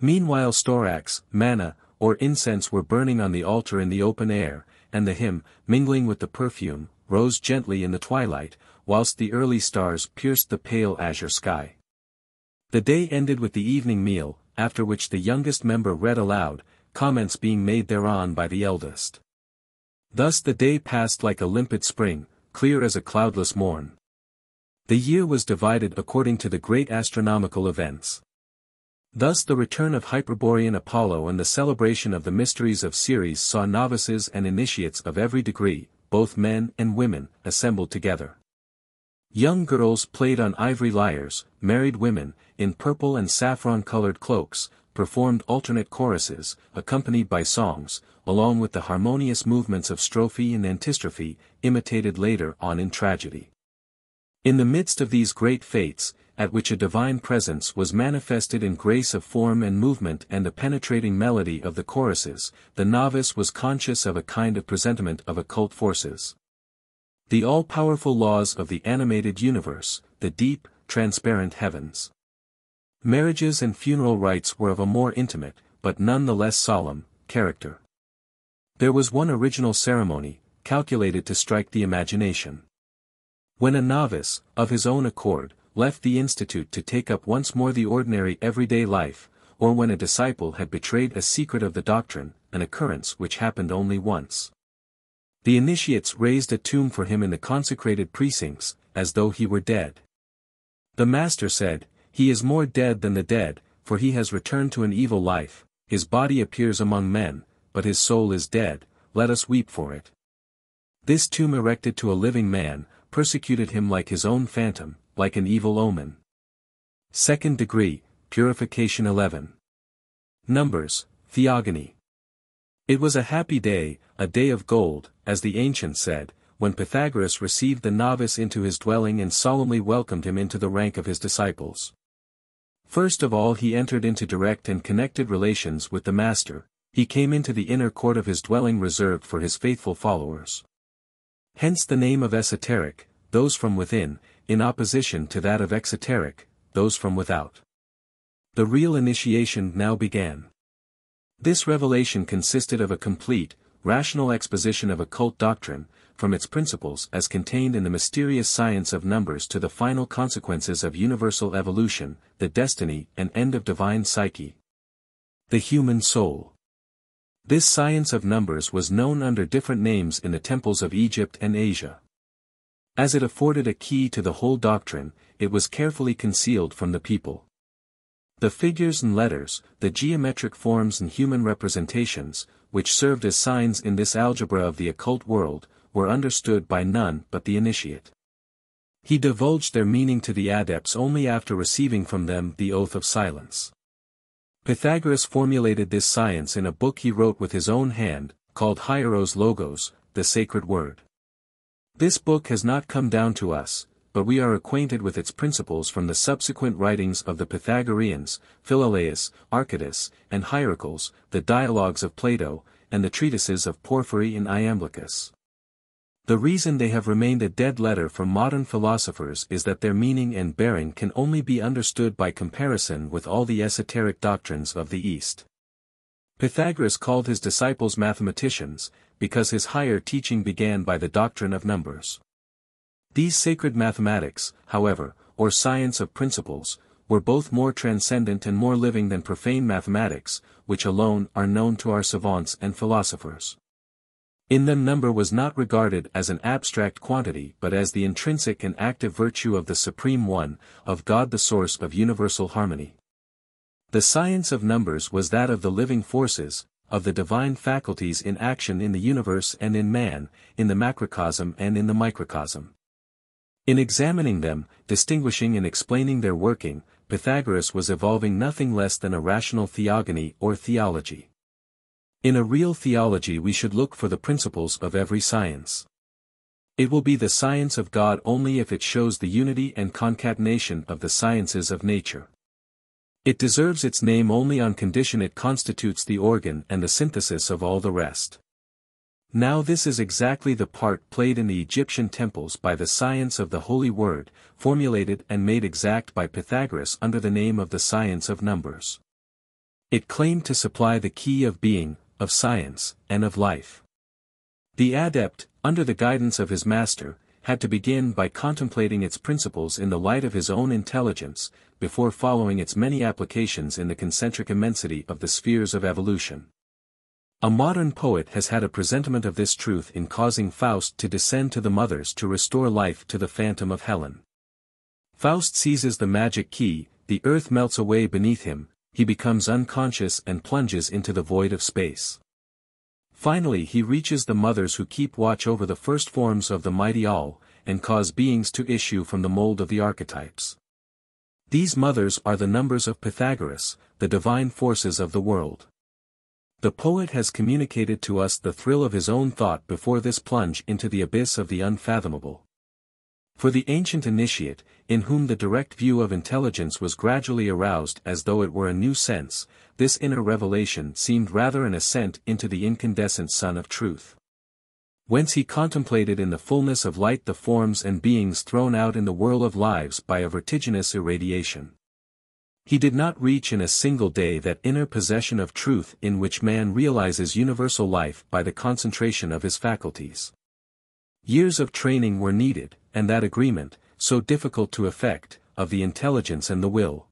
Meanwhile storax, manna, or incense were burning on the altar in the open air, and the hymn, mingling with the perfume, rose gently in the twilight, whilst the early stars pierced the pale azure sky. The day ended with the evening meal, after which the youngest member read aloud, comments being made thereon by the eldest. Thus the day passed like a limpid spring, clear as a cloudless morn. The year was divided according to the great astronomical events. Thus the return of Hyperborean Apollo and the celebration of the mysteries of Ceres saw novices and initiates of every degree, both men and women, assembled together. Young girls played on ivory lyres, married women, in purple and saffron-colored cloaks, performed alternate choruses, accompanied by songs, along with the harmonious movements of strophe and antistrophe, imitated later on in tragedy. In the midst of these great fetes, at which a divine presence was manifested in grace of form and movement and the penetrating melody of the choruses, the novice was conscious of a kind of presentiment of occult forces. The all-powerful laws of the animated universe, the deep, transparent heavens. Marriages and funeral rites were of a more intimate, but none the less solemn, character. There was one original ceremony, calculated to strike the imagination. When a novice, of his own accord, left the institute to take up once more the ordinary everyday life, or when a disciple had betrayed a secret of the doctrine, an occurrence which happened only once. The initiates raised a tomb for him in the consecrated precincts, as though he were dead. The master said, "He is more dead than the dead, for he has returned to an evil life, his body appears among men, but his soul is dead, let us weep for it." This tomb erected to a living man, persecuted him like his own phantom, like an evil omen. Second degree, purification 11. Numbers, theogony. It was a happy day, a day of gold, as the ancients said, when Pythagoras received the novice into his dwelling and solemnly welcomed him into the rank of his disciples. First of all he entered into direct and connected relations with the master, he came into the inner court of his dwelling reserved for his faithful followers. Hence the name of esoteric, those from within, in opposition to that of exoteric, those from without. The real initiation now began. This revelation consisted of a complete, rational exposition of occult doctrine, from its principles as contained in the mysterious science of numbers to the final consequences of universal evolution, the destiny and end of divine psyche. The human soul. This science of numbers was known under different names in the temples of Egypt and Asia. As it afforded a key to the whole doctrine, it was carefully concealed from the people. The figures and letters, the geometric forms and human representations, which served as signs in this algebra of the occult world, were understood by none but the initiate. He divulged their meaning to the adepts only after receiving from them the oath of silence. Pythagoras formulated this science in a book he wrote with his own hand, called Hieros Logos, the sacred word. This book has not come down to us, but we are acquainted with its principles from the subsequent writings of the Pythagoreans, Philolaus, Archytas, and Hierocles, the dialogues of Plato, and the treatises of Porphyry and Iamblichus. The reason they have remained a dead letter for modern philosophers is that their meaning and bearing can only be understood by comparison with all the esoteric doctrines of the East. Pythagoras called his disciples mathematicians, because his higher teaching began by the doctrine of numbers. These sacred mathematics, however, or science of principles, were both more transcendent and more living than profane mathematics, which alone are known to our savants and philosophers. In them number was not regarded as an abstract quantity but as the intrinsic and active virtue of the Supreme One, of God the source of universal harmony. The science of numbers was that of the living forces, of the divine faculties in action in the universe and in man, in the macrocosm and in the microcosm. In examining them, distinguishing and explaining their working, Pythagoras was evolving nothing less than a rational theogony or theology. In a real theology we should look for the principles of every science. It will be the science of God only if it shows the unity and concatenation of the sciences of nature. It deserves its name only on condition it constitutes the organ and the synthesis of all the rest. Now this is exactly the part played in the Egyptian temples by the science of the Holy Word, formulated and made exact by Pythagoras under the name of the science of numbers. It claimed to supply the key of being, of science, and of life. The adept, under the guidance of his master, had to begin by contemplating its principles in the light of his own intelligence, before following its many applications in the concentric immensity of the spheres of evolution. A modern poet has had a presentiment of this truth in causing Faust to descend to the mothers to restore life to the phantom of Helen. Faust seizes the magic key, the earth melts away beneath him, he becomes unconscious and plunges into the void of space. Finally he reaches the mothers who keep watch over the first forms of the mighty all, and cause beings to issue from the mold of the archetypes. These mothers are the numbers of Pythagoras, the divine forces of the world. The poet has communicated to us the thrill of his own thought before this plunge into the abyss of the unfathomable. For the ancient initiate, in whom the direct view of intelligence was gradually aroused as though it were a new sense, this inner revelation seemed rather an ascent into the incandescent sun of truth. Whence he contemplated in the fullness of light the forms and beings thrown out in the whirl of lives by a vertiginous irradiation. He did not reach in a single day that inner possession of truth in which man realizes universal life by the concentration of his faculties. Years of training were needed, and that agreement, so difficult to effect, of the intelligence and the will.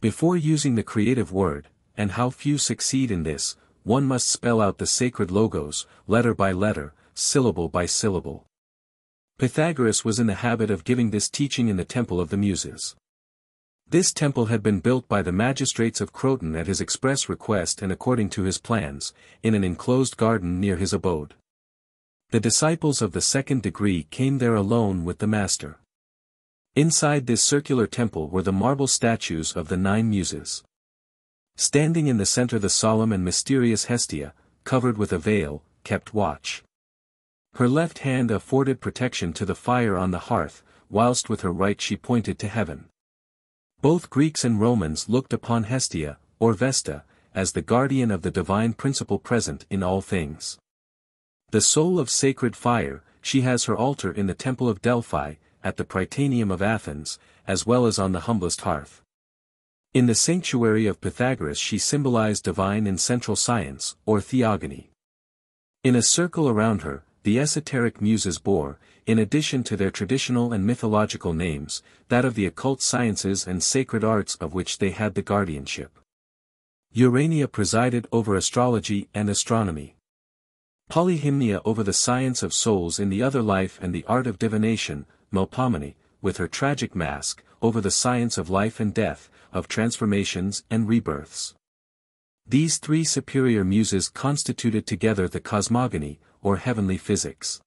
Before using the creative word, and how few succeed in this, one must spell out the sacred logos, letter by letter, syllable by syllable. Pythagoras was in the habit of giving this teaching in the Temple of the Muses. This temple had been built by the magistrates of Croton at his express request and according to his plans, in an enclosed garden near his abode. The disciples of the second degree came there alone with the master. Inside this circular temple were the marble statues of the 9 Muses. Standing in the center the solemn and mysterious Hestia, covered with a veil, kept watch. Her left hand afforded protection to the fire on the hearth, whilst with her right she pointed to heaven. Both Greeks and Romans looked upon Hestia, or Vesta, as the guardian of the divine principle present in all things. The soul of sacred fire, she has her altar in the temple of Delphi, at the Prytaneum of Athens, as well as on the humblest hearth. In the sanctuary of Pythagoras she symbolized divine and central science, or theogony. In a circle around her, the esoteric muses bore, in addition to their traditional and mythological names, that of the occult sciences and sacred arts of which they had the guardianship. Urania presided over astrology and astronomy. Polyhymnia over the science of souls in the other life and the art of divination, Melpomene, with her tragic mask, over the science of life and death, of transformations and rebirths. These 3 superior muses constituted together the cosmogony, or heavenly physics.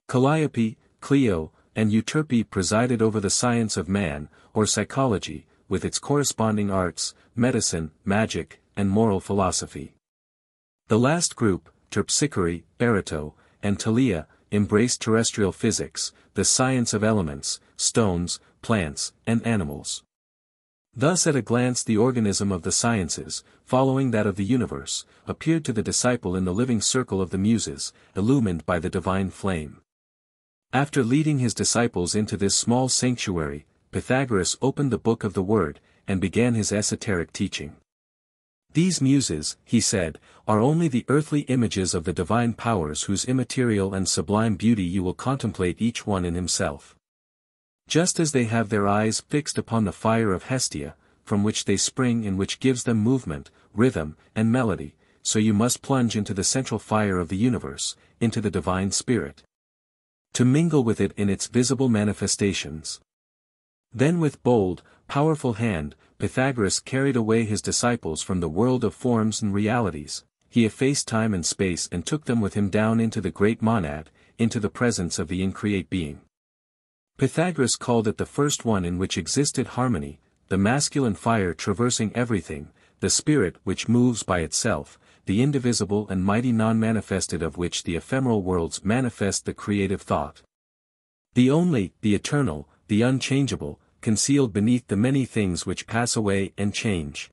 Calliope, Clio, and Euterpe presided over the science of man, or psychology, with its corresponding arts, medicine, magic, and moral philosophy. The last group, Terpsichore, Erato, and Telea, embraced terrestrial physics, the science of elements, stones, plants, and animals. Thus at a glance the organism of the sciences, following that of the universe, appeared to the disciple in the living circle of the Muses, illumined by the divine flame. After leading his disciples into this small sanctuary, Pythagoras opened the book of the Word, and began his esoteric teaching. These Muses, he said, are only the earthly images of the divine powers whose immaterial and sublime beauty you will contemplate each one in himself. Just as they have their eyes fixed upon the fire of Hestia, from which they spring and which gives them movement, rhythm, and melody, so you must plunge into the central fire of the universe, into the divine spirit, to mingle with it in its visible manifestations. Then with bold, powerful hand, Pythagoras carried away his disciples from the world of forms and realities. He effaced time and space and took them with him down into the great monad, into the presence of the increate being. Pythagoras called it the first one in which existed harmony, the masculine fire traversing everything, the spirit which moves by itself, the indivisible and mighty non-manifested of which the ephemeral worlds manifest the creative thought. The only, the eternal, the unchangeable, concealed beneath the many things which pass away and change.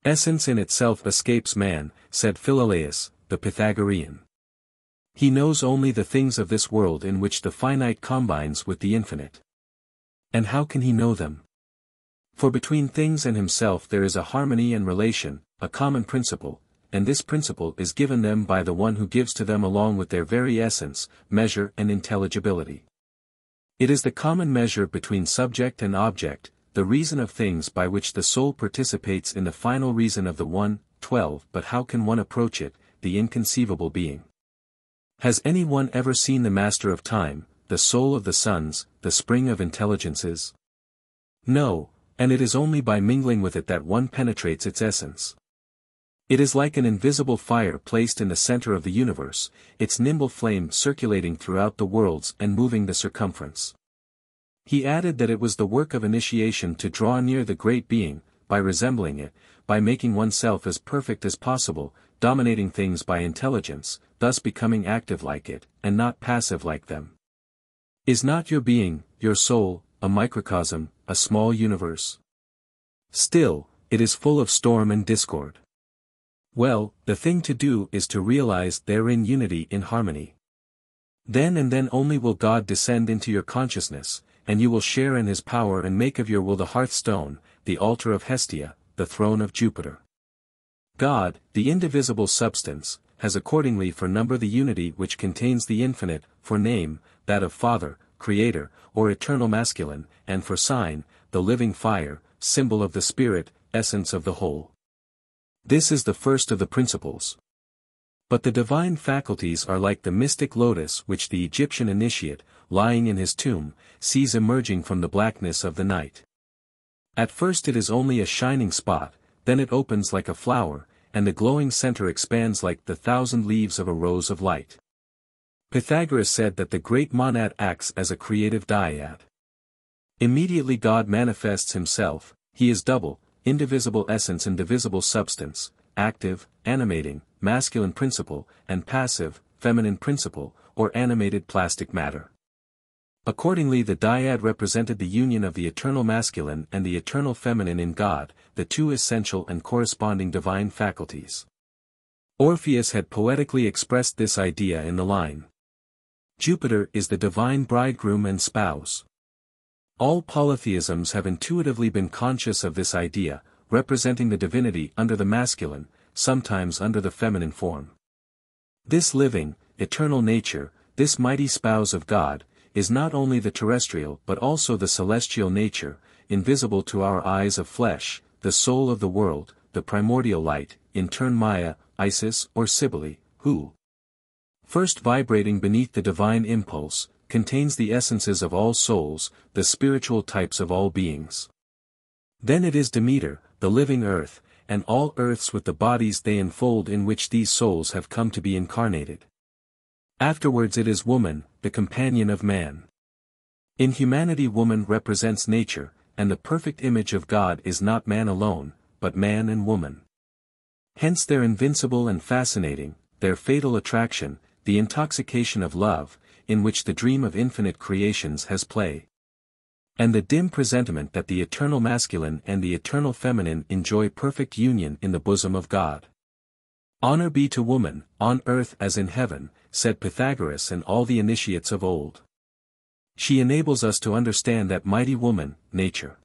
Essence in itself escapes man, said Philolaus, the Pythagorean. He knows only the things of this world in which the finite combines with the infinite. And how can he know them? For between things and himself there is a harmony and relation, a common principle, and this principle is given them by the one who gives to them along with their very essence, measure and intelligibility. It is the common measure between subject and object, the reason of things by which the soul participates in the final reason of the one, 12. But how can one approach it, the inconceivable being? Has any one ever seen the master of time, the soul of the suns, the spring of intelligences? No, and it is only by mingling with it that one penetrates its essence. It is like an invisible fire placed in the center of the universe, its nimble flame circulating throughout the worlds and moving the circumference. He added that it was the work of initiation to draw near the great being, by resembling it, by making oneself as perfect as possible, dominating things by intelligence, thus becoming active like it, and not passive like them. Is not your being, your soul, a microcosm, a small universe? Still, it is full of storm and discord. Well, the thing to do is to realize therein unity in harmony. Then and then only will God descend into your consciousness, and you will share in his power and make of your will the hearthstone, the altar of Hestia, the throne of Jupiter. God, the indivisible substance, has accordingly for number the unity which contains the infinite, for name, that of Father, Creator, or eternal masculine, and for sign, the living fire, symbol of the Spirit, essence of the whole. This is the first of the principles. But the divine faculties are like the mystic lotus which the Egyptian initiate, lying in his tomb, sees emerging from the blackness of the night. At first it is only a shining spot, then it opens like a flower, and the glowing center expands like the 1,000 leaves of a rose of light. Pythagoras said that the great monad acts as a creative dyad. Immediately God manifests himself, he is double, indivisible essence and divisible substance, active, animating, masculine principle, and passive, feminine principle, or animated plastic matter. Accordingly the dyad represented the union of the eternal masculine and the eternal feminine in God, the two essential and corresponding divine faculties. Orpheus had poetically expressed this idea in the line, Jupiter is the divine bridegroom and spouse. All polytheisms have intuitively been conscious of this idea, representing the divinity under the masculine, sometimes under the feminine form. This living, eternal nature, this mighty spouse of God, is not only the terrestrial but also the celestial nature, invisible to our eyes of flesh, the soul of the world, the primordial light, in turn Maya, Isis or Cybele, who, first vibrating beneath the divine impulse, contains the essences of all souls, the spiritual types of all beings. Then it is Demeter, the living earth, and all earths with the bodies they enfold in which these souls have come to be incarnated. Afterwards it is woman, the companion of man. In humanity woman represents nature, and the perfect image of God is not man alone, but man and woman. Hence their invincible and fascinating, their fatal attraction, the intoxication of love, in which the dream of infinite creations has play. And the dim presentiment that the eternal masculine and the eternal feminine enjoy perfect union in the bosom of God. Honor be to woman, on earth as in heaven, said Pythagoras and all the initiates of old. She enables us to understand that mighty woman, nature.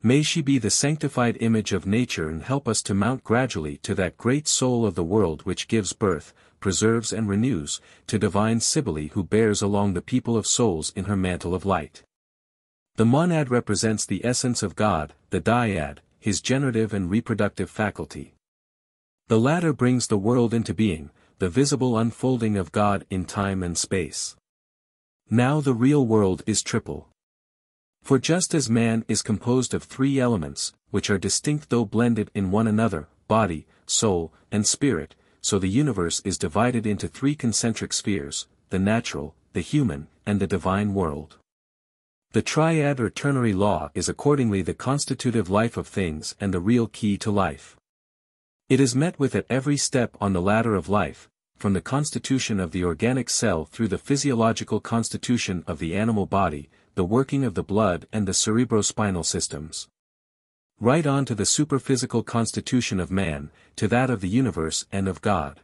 May she be the sanctified image of nature and help us to mount gradually to that great soul of the world which gives birth, preserves and renews, to divine Cybele who bears along the people of souls in her mantle of light. The monad represents the essence of God, the dyad, his generative and reproductive faculty. The latter brings the world into being, the visible unfolding of God in time and space. Now the real world is triple. For just as man is composed of three elements, which are distinct though blended in one another, body, soul, and spirit, so the universe is divided into three concentric spheres, the natural, the human, and the divine world. The triad or ternary law is accordingly the constitutive life of things and the real key to life. It is met with at every step on the ladder of life, from the constitution of the organic cell through the physiological constitution of the animal body, the working of the blood and the cerebrospinal systems. Right on to the superphysical constitution of man, to that of the universe and of God.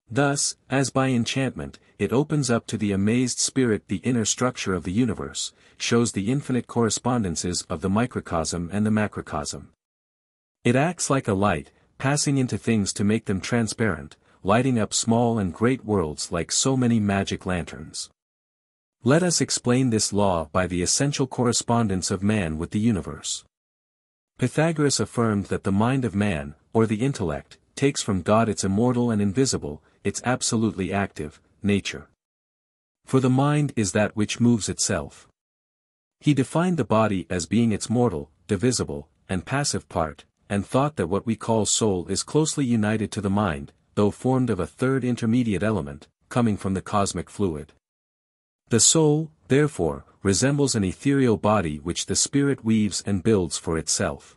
Thus, as by enchantment, it opens up to the amazed spirit the inner structure of the universe, shows the infinite correspondences of the microcosm and the macrocosm. It acts like a light, passing into things to make them transparent, lighting up small and great worlds like so many magic lanterns. Let us explain this law by the essential correspondence of man with the universe. Pythagoras affirmed that the mind of man, or the intellect, takes from God its immortal and invisible, its absolutely active, nature. For the mind is that which moves itself. He defined the body as being its mortal, divisible, and passive part, and thought that what we call soul is closely united to the mind, though formed of a third intermediate element, coming from the cosmic fluid. The soul, therefore, resembles an ethereal body which the spirit weaves and builds for itself.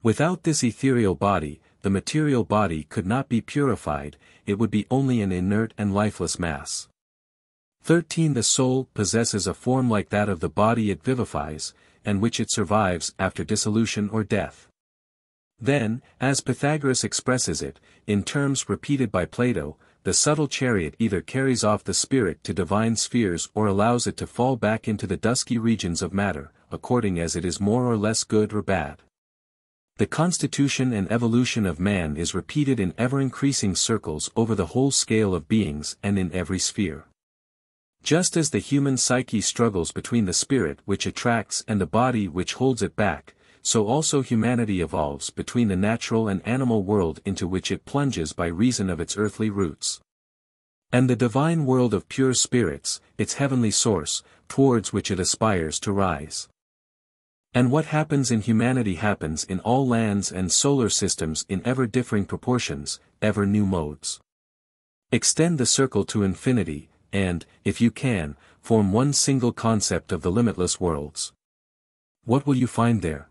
Without this ethereal body, the material body could not be purified, it would be only an inert and lifeless mass. 13. The soul possesses a form like that of the body it vivifies, and which it survives after dissolution or death. Then, as Pythagoras expresses it, in terms repeated by Plato, the subtle chariot either carries off the spirit to divine spheres or allows it to fall back into the dusky regions of matter, according as it is more or less good or bad. The constitution and evolution of man is repeated in ever-increasing circles over the whole scale of beings and in every sphere. Just as the human psyche struggles between the spirit which attracts and the body which holds it back, so also humanity evolves between the natural and animal world into which it plunges by reason of its earthly roots, and the divine world of pure spirits, its heavenly source, towards which it aspires to rise. And what happens in humanity happens in all lands and solar systems in ever-differing proportions, ever new modes. Extend the circle to infinity, and, if you can, form one single concept of the limitless worlds. What will you find there?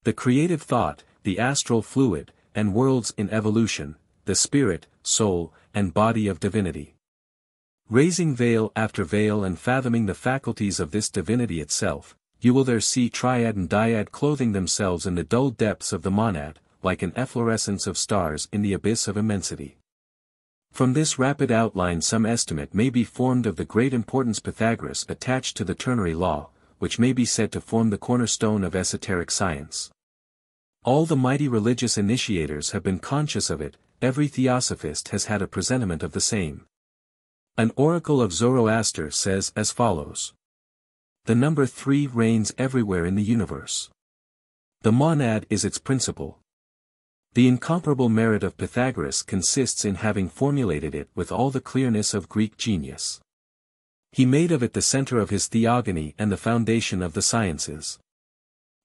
The creative thought, the astral fluid, and worlds in evolution, the spirit, soul, and body of divinity. Raising veil after veil and fathoming the faculties of this divinity itself, you will there see triad and dyad clothing themselves in the dull depths of the monad, like an efflorescence of stars in the abyss of immensity. From this rapid outline some estimate may be formed of the great importance Pythagoras attached to the ternary law, which may be said to form the cornerstone of esoteric science. All the mighty religious initiators have been conscious of it, every theosophist has had a presentiment of the same. An oracle of Zoroaster says as follows. The number 3 reigns everywhere in the universe. The monad is its principle. The incomparable merit of Pythagoras consists in having formulated it with all the clearness of Greek genius. He made of it the center of his theogony and the foundation of the sciences.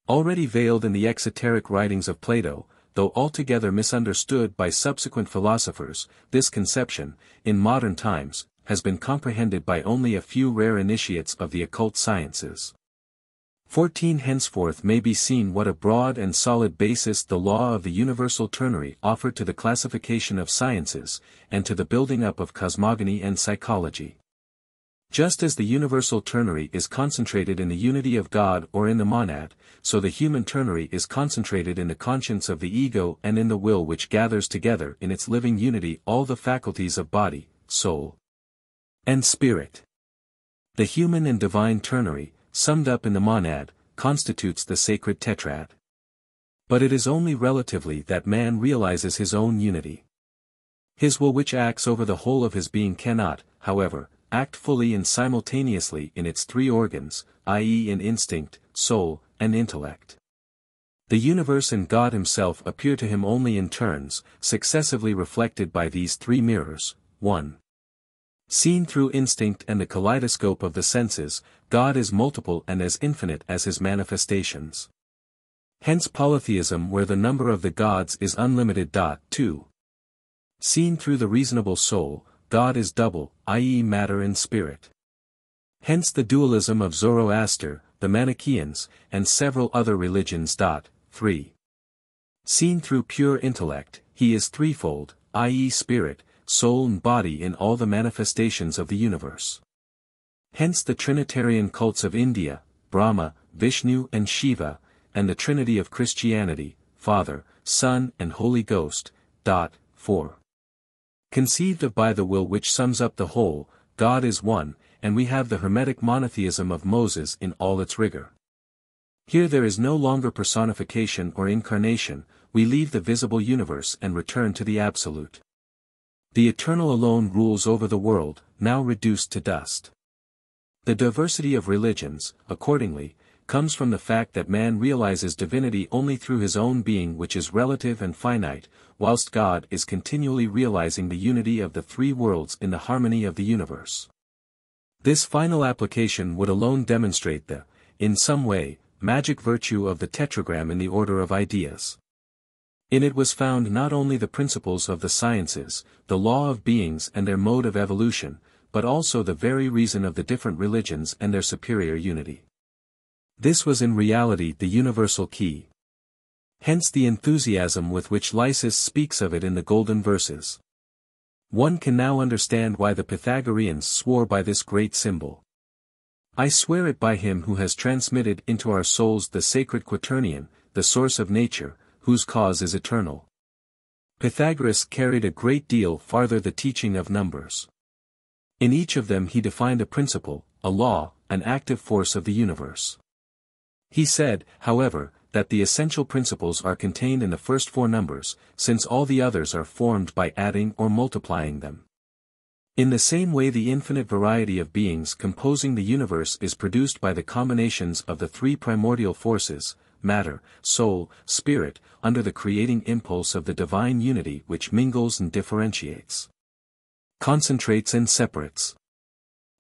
Already veiled in the exoteric writings of Plato, though altogether misunderstood by subsequent philosophers, this conception, in modern times, has been comprehended by only a few rare initiates of the occult sciences. 14 Henceforth may be seen what a broad and solid basis the law of the universal ternary offered to the classification of sciences, and to the building up of cosmogony and psychology. Just as the universal ternary is concentrated in the unity of God or in the monad, so the human ternary is concentrated in the conscience of the ego and in the will which gathers together in its living unity all the faculties of body, soul, and spirit. The human and divine ternary, summed up in the monad, constitutes the sacred tetrad. But it is only relatively that man realizes his own unity. His will which acts over the whole of his being cannot, however, act fully and simultaneously in its 3 organs, i.e. in instinct, soul, and intellect. The universe and God himself appear to him only in turns, successively reflected by these 3 mirrors. 1. Seen through instinct and the kaleidoscope of the senses, God is multiple and as infinite as his manifestations. Hence polytheism where the number of the gods is unlimited. 2. Seen through the reasonable soul, God is double, i.e. matter and spirit. Hence the dualism of Zoroaster, the Manichaeans, and several other religions. 3. Seen through pure intellect, he is threefold, i.e. spirit, soul and body in all the manifestations of the universe. Hence the Trinitarian cults of India, Brahma, Vishnu and Shiva, and the Trinity of Christianity, Father, Son and Holy Ghost. 4. Conceived of by the will which sums up the whole, God is one, and we have the Hermetic monotheism of Moses in all its rigor. Here there is no longer personification or incarnation, we leave the visible universe and return to the Absolute. The Eternal alone rules over the world, now reduced to dust. The diversity of religions, accordingly, comes from the fact that man realizes divinity only through his own being which is relative and finite, whilst God is continually realizing the unity of the 3 worlds in the harmony of the universe. This final application would alone demonstrate the, in some way, magic virtue of the tetragram in the order of ideas. In it was found not only the principles of the sciences, the law of beings and their mode of evolution, but also the very reason of the different religions and their superior unity. This was in reality the universal key. Hence the enthusiasm with which Lysis speaks of it in the Golden Verses. One can now understand why the Pythagoreans swore by this great symbol. I swear it by him who has transmitted into our souls the sacred quaternion, the source of nature, whose cause is eternal. Pythagoras carried a great deal farther the teaching of numbers. In each of them he defined a principle, a law, an active force of the universe. He said, however, that the essential principles are contained in the first 4 numbers, since all the others are formed by adding or multiplying them. In the same way the infinite variety of beings composing the universe is produced by the combinations of the 3 primordial forces, matter, soul, spirit, under the creating impulse of the divine unity which mingles and differentiates, concentrates and separates.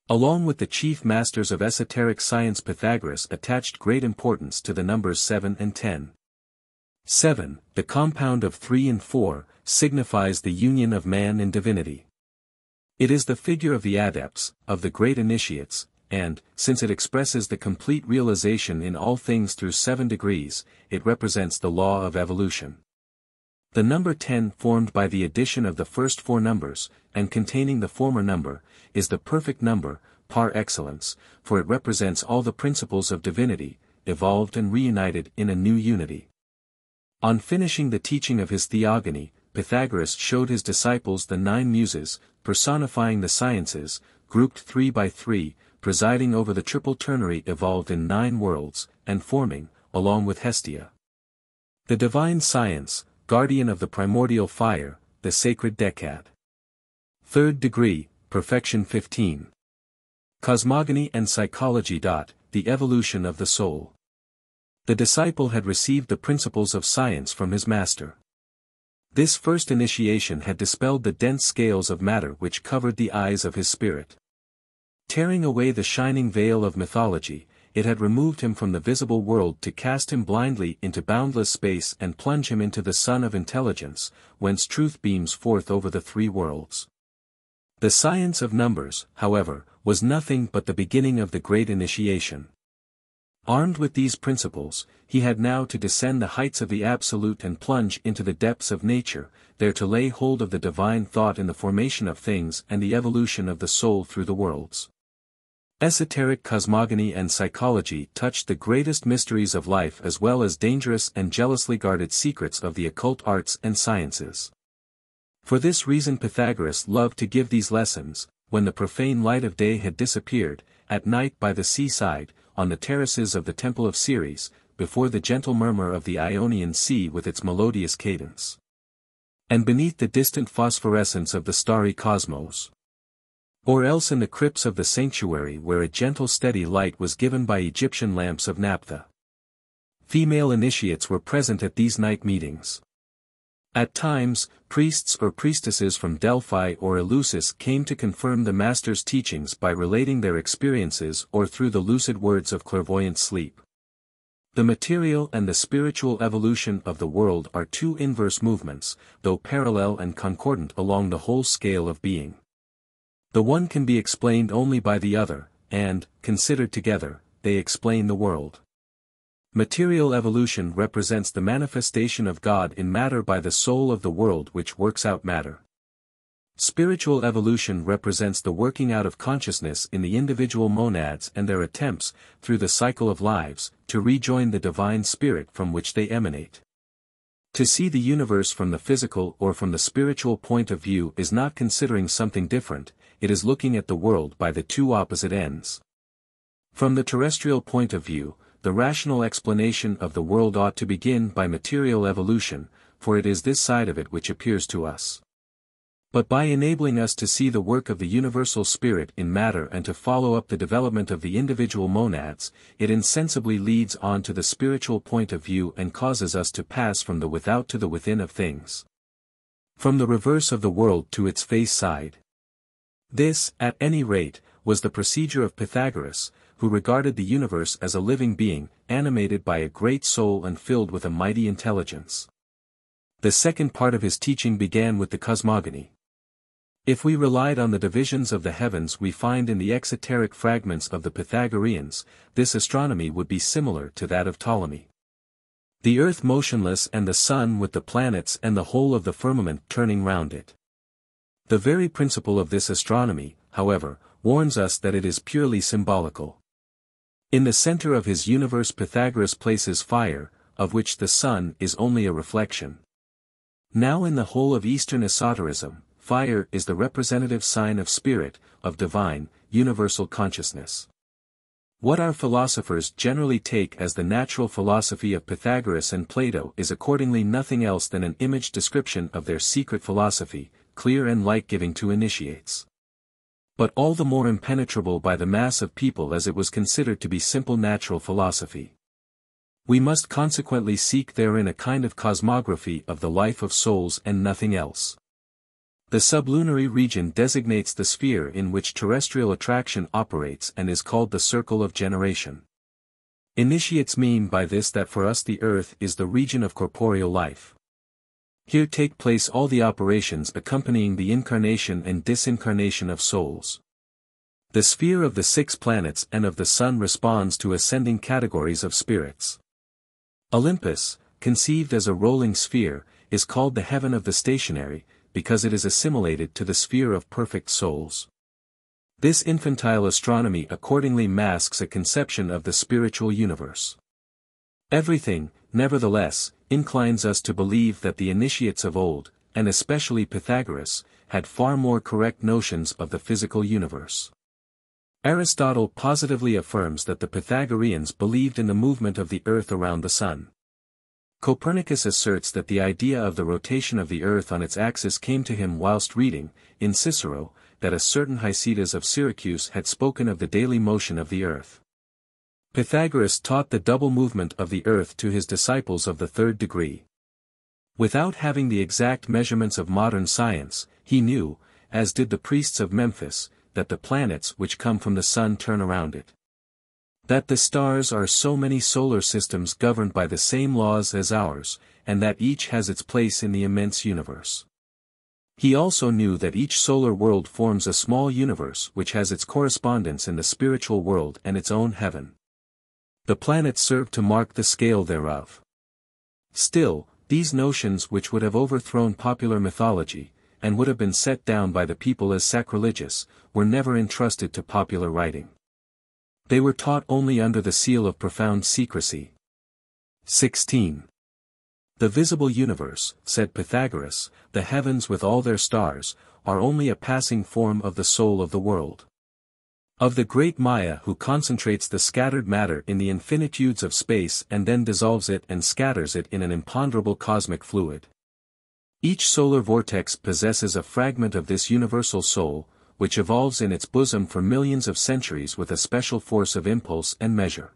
Along with the chief masters of esoteric science, Pythagoras attached great importance to the numbers 7 and 10. 7, the compound of 3 and 4, signifies the union of man and divinity. It is the figure of the adepts, of the great initiates, and, since it expresses the complete realization in all things through 7 degrees, it represents the law of evolution. The number 10, formed by the addition of the first 4 numbers, and containing the former number, is the perfect number, par excellence, for it represents all the principles of divinity, evolved and reunited in a new unity. On finishing the teaching of his theogony, Pythagoras showed his disciples the 9 muses, personifying the sciences, grouped 3 by 3, presiding over the triple ternary evolved in 9 worlds, and forming, along with Hestia, the divine science, guardian of the primordial fire, the sacred decad. 3rd degree, perfection 15. Cosmogony and psychology. The evolution of the soul. The disciple had received the principles of science from his master. This first initiation had dispelled the dense scales of matter which covered the eyes of his spirit. Tearing away the shining veil of mythology, it had removed him from the visible world to cast him blindly into boundless space and plunge him into the sun of intelligence, whence truth beams forth over the 3 worlds. The science of numbers, however, was nothing but the beginning of the great initiation. Armed with these principles, he had now to descend the heights of the absolute and plunge into the depths of nature, there to lay hold of the divine thought in the formation of things and the evolution of the soul through the worlds. Esoteric cosmogony and psychology touched the greatest mysteries of life as well as dangerous and jealously guarded secrets of the occult arts and sciences. For this reason Pythagoras loved to give these lessons, when the profane light of day had disappeared, at night by the seaside, on the terraces of the Temple of Ceres, before the gentle murmur of the Ionian Sea with its melodious cadence, and beneath the distant phosphorescence of the starry cosmos. Or else in the crypts of the sanctuary where a gentle steady light was given by Egyptian lamps of naphtha. Female initiates were present at these night meetings. At times, priests or priestesses from Delphi or Eleusis came to confirm the master's teachings by relating their experiences or through the lucid words of clairvoyant sleep. The material and the spiritual evolution of the world are 2 inverse movements, though parallel and concordant along the whole scale of being. The one can be explained only by the other, and, considered together, they explain the world. Material evolution represents the manifestation of God in matter by the soul of the world which works out matter. Spiritual evolution represents the working out of consciousness in the individual monads and their attempts, through the cycle of lives, to rejoin the divine spirit from which they emanate. To see the universe from the physical or from the spiritual point of view is not considering something different, it is looking at the world by the 2 opposite ends. From the terrestrial point of view, the rational explanation of the world ought to begin by material evolution, for it is this side of it which appears to us. But by enabling us to see the work of the universal spirit in matter and to follow up the development of the individual monads, it insensibly leads on to the spiritual point of view and causes us to pass from the without to the within of things. From the reverse of the world to its face side. This, at any rate, was the procedure of Pythagoras, who regarded the universe as a living being, animated by a great soul and filled with a mighty intelligence. The second part of his teaching began with the cosmogony. If we relied on the divisions of the heavens we find in the exoteric fragments of the Pythagoreans, this astronomy would be similar to that of Ptolemy. The earth motionless and the sun with the planets and the whole of the firmament turning round it. The very principle of this astronomy, however, warns us that it is purely symbolical. In the center of his universe Pythagoras places fire, of which the sun is only a reflection. Now in the whole of Eastern esotericism, fire is the representative sign of spirit, of divine, universal consciousness. What our philosophers generally take as the natural philosophy of Pythagoras and Plato is accordingly nothing else than an image description of their secret philosophy, clear and light-giving to initiates. But all the more impenetrable by the mass of people as it was considered to be simple natural philosophy. We must consequently seek therein a kind of cosmography of the life of souls and nothing else. The sublunary region designates the sphere in which terrestrial attraction operates and is called the circle of generation. Initiates mean by this that for us the earth is the region of corporeal life. Here take place all the operations accompanying the incarnation and disincarnation of souls. The sphere of the 6 planets and of the sun responds to ascending categories of spirits. Olympus, conceived as a rolling sphere, is called the heaven of the stationary, because it is assimilated to the sphere of perfect souls. This infantile astronomy accordingly masks a conception of the spiritual universe. Everything, nevertheless, inclines us to believe that the initiates of old, and especially Pythagoras, had far more correct notions of the physical universe. Aristotle positively affirms that the Pythagoreans believed in the movement of the earth around the sun. Copernicus asserts that the idea of the rotation of the earth on its axis came to him whilst reading, in Cicero, that a certain Hysidas of Syracuse had spoken of the daily motion of the earth. Pythagoras taught the double movement of the earth to his disciples of the 3rd degree. Without having the exact measurements of modern science, he knew, as did the priests of Memphis, that the planets which come from the sun turn around it. That the stars are so many solar systems governed by the same laws as ours, and that each has its place in the immense universe. He also knew that each solar world forms a small universe which has its correspondence in the spiritual world and its own heaven. The planets serve to mark the scale thereof. Still, these notions which would have overthrown popular mythology, and would have been set down by the people as sacrilegious, were never entrusted to popular writing. They were taught only under the seal of profound secrecy. 16. The visible universe, said Pythagoras, the heavens with all their stars, are only a passing form of the soul of the world. Of the great Maya who concentrates the scattered matter in the infinitudes of space and then dissolves it and scatters it in an imponderable cosmic fluid. Each solar vortex possesses a fragment of this universal soul, which evolves in its bosom for millions of centuries with a special force of impulse and measure.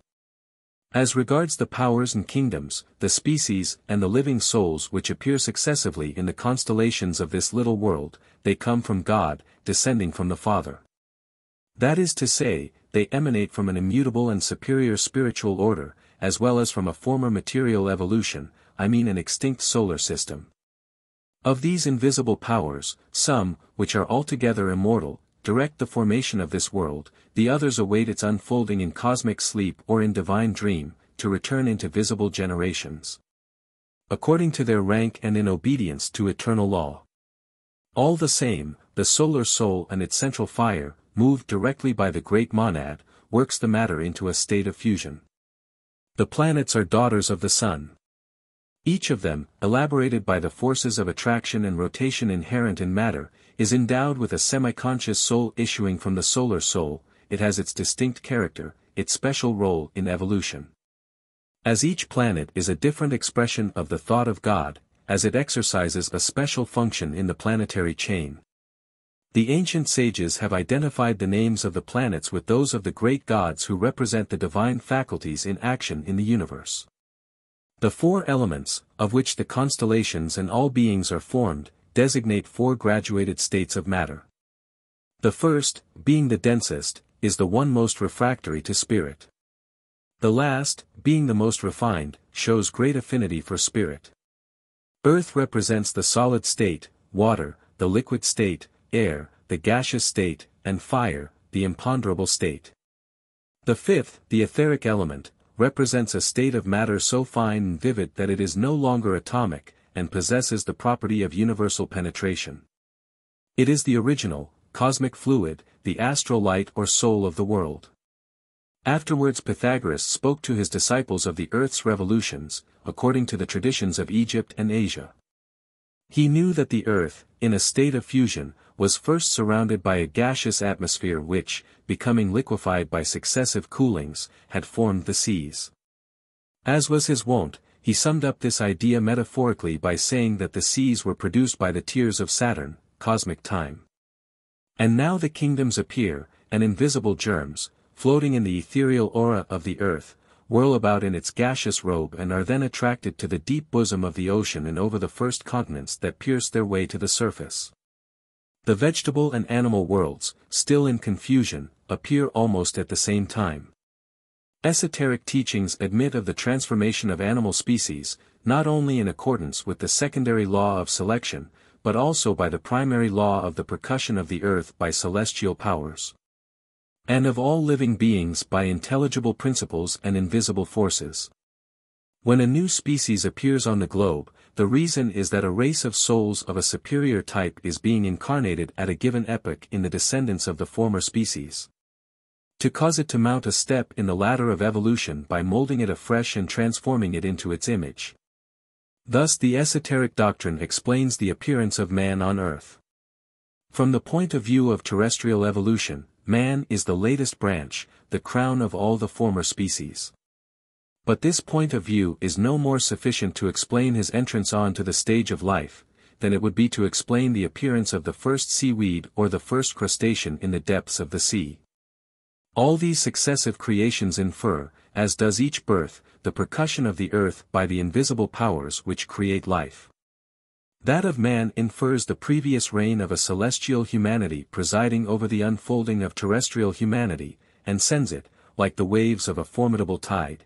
As regards the powers and kingdoms, the species and the living souls which appear successively in the constellations of this little world, they come from God, descending from the Father. That is to say, they emanate from an immutable and superior spiritual order, as well as from a former material evolution, I mean an extinct solar system. Of these invisible powers, some, which are altogether immortal, direct the formation of this world, the others await its unfolding in cosmic sleep or in divine dream, to return into visible generations. According to their rank and in obedience to eternal law. All the same, the solar soul and its central fire, moved directly by the great monad, works the matter into a state of fusion. The planets are daughters of the sun. Each of them, elaborated by the forces of attraction and rotation inherent in matter, is endowed with a semi-conscious soul issuing from the solar soul. It has its distinct character, its special role in evolution. As each planet is a different expression of the thought of God, as it exercises a special function in the planetary chain. The ancient sages have identified the names of the planets with those of the great gods who represent the divine faculties in action in the universe. The 4 elements, of which the constellations and all beings are formed, designate 4 graduated states of matter. The first, being the densest, is the one most refractory to spirit. The last, being the most refined, shows great affinity for spirit. Earth represents the solid state, water, the liquid state, air, the gaseous state, and fire, the imponderable state. The 5th, the etheric element, represents a state of matter so fine and vivid that it is no longer atomic, and possesses the property of universal penetration. It is the original, cosmic fluid, the astral light or soul of the world. Afterwards Pythagoras spoke to his disciples of the earth's revolutions, according to the traditions of Egypt and Asia. He knew that the earth, in a state of fusion, was first surrounded by a gaseous atmosphere which, becoming liquefied by successive coolings, had formed the seas. As was his wont, he summed up this idea metaphorically by saying that the seas were produced by the tears of Saturn, cosmic time. And now the kingdoms appear, and invisible germs, floating in the ethereal aura of the earth, whirl about in its gaseous robe and are then attracted to the deep bosom of the ocean and over the first continents that pierce their way to the surface. The vegetable and animal worlds, still in confusion, appear almost at the same time. Esoteric teachings admit of the transformation of animal species, not only in accordance with the secondary law of selection, but also by the primary law of the percussion of the earth by celestial powers, and of all living beings by intelligible principles and invisible forces. When a new species appears on the globe, the reason is that a race of souls of a superior type is being incarnated at a given epoch in the descendants of the former species, to cause it to mount a step in the ladder of evolution by molding it afresh and transforming it into its image. Thus the esoteric doctrine explains the appearance of man on earth. From the point of view of terrestrial evolution, man is the latest branch, the crown of all the former species. But this point of view is no more sufficient to explain his entrance onto the stage of life, than it would be to explain the appearance of the first seaweed or the first crustacean in the depths of the sea. All these successive creations infer, as does each birth, the percussion of the earth by the invisible powers which create life. That of man infers the previous reign of a celestial humanity presiding over the unfolding of terrestrial humanity, and sends it, like the waves of a formidable tide,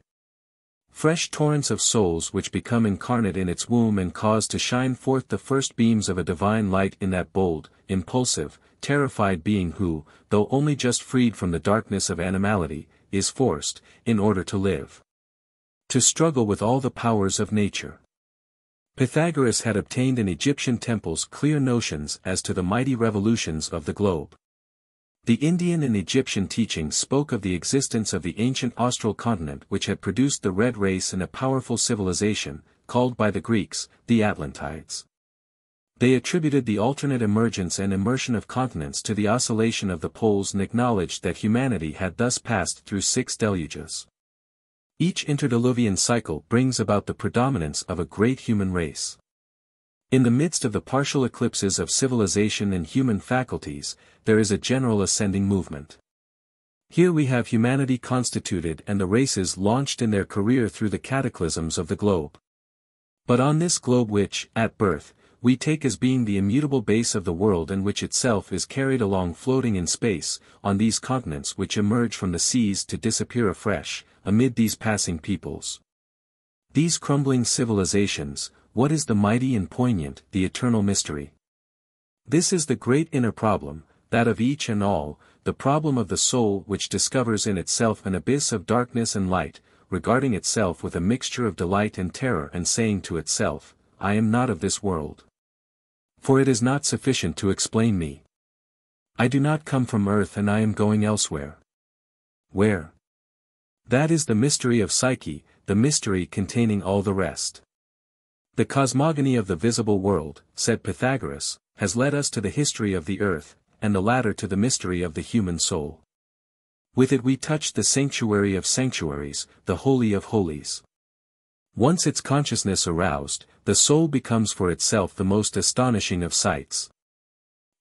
fresh torrents of souls which become incarnate in its womb and cause to shine forth the first beams of a divine light in that bold, impulsive, terrified being who, though only just freed from the darkness of animality, is forced, in order to live, to struggle with all the powers of nature. Pythagoras had obtained in Egyptian temples clear notions as to the mighty revolutions of the globe. The Indian and Egyptian teachings spoke of the existence of the ancient austral continent which had produced the red race and a powerful civilization, called by the Greeks, the Atlantides. They attributed the alternate emergence and immersion of continents to the oscillation of the poles and acknowledged that humanity had thus passed through 6 deluges. Each interdiluvian cycle brings about the predominance of a great human race. In the midst of the partial eclipses of civilization and human faculties, there is a general ascending movement. Here we have humanity constituted and the races launched in their career through the cataclysms of the globe. But on this globe which, at birth, we take as being the immutable base of the world and which itself is carried along floating in space, on these continents which emerge from the seas to disappear afresh, amid these passing peoples, these crumbling civilizations, what is the mighty and poignant, the eternal mystery? This is the great inner problem, that of each and all, the problem of the soul which discovers in itself an abyss of darkness and light, regarding itself with a mixture of delight and terror and saying to itself, I am not of this world. For it is not sufficient to explain me. I do not come from earth and I am going elsewhere. Where? That is the mystery of psyche, the mystery containing all the rest. The cosmogony of the visible world, said Pythagoras, has led us to the history of the earth, and the latter to the mystery of the human soul. With it we touch the sanctuary of sanctuaries, the holy of holies. Once its consciousness aroused, the soul becomes for itself the most astonishing of sights.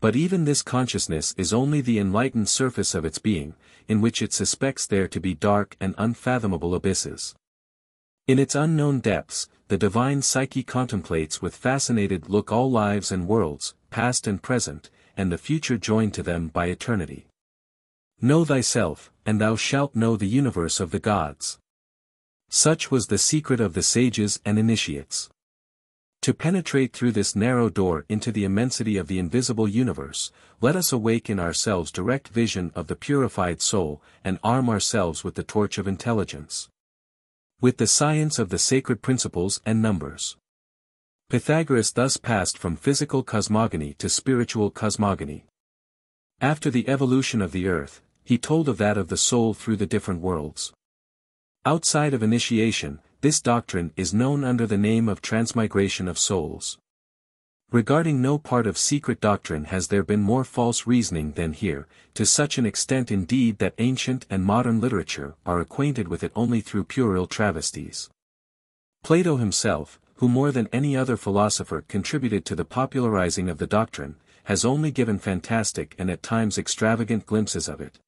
But even this consciousness is only the enlightened surface of its being, in which it suspects there to be dark and unfathomable abysses. In its unknown depths, the divine psyche contemplates with fascinated look all lives and worlds, past and present, and the future joined to them by eternity. Know thyself, and thou shalt know the universe of the gods. Such was the secret of the sages and initiates. To penetrate through this narrow door into the immensity of the invisible universe, let us awake in ourselves direct vision of the purified soul, and arm ourselves with the torch of intelligence, with the science of the sacred principles and numbers. Pythagoras thus passed from physical cosmogony to spiritual cosmogony. After the evolution of the earth, he told of that of the soul through the different worlds. Outside of initiation, this doctrine is known under the name of transmigration of souls. Regarding no part of secret doctrine has there been more false reasoning than here, to such an extent indeed that ancient and modern literature are acquainted with it only through puerile travesties. Plato himself, who more than any other philosopher contributed to the popularizing of the doctrine, has only given fantastic and at times extravagant glimpses of it.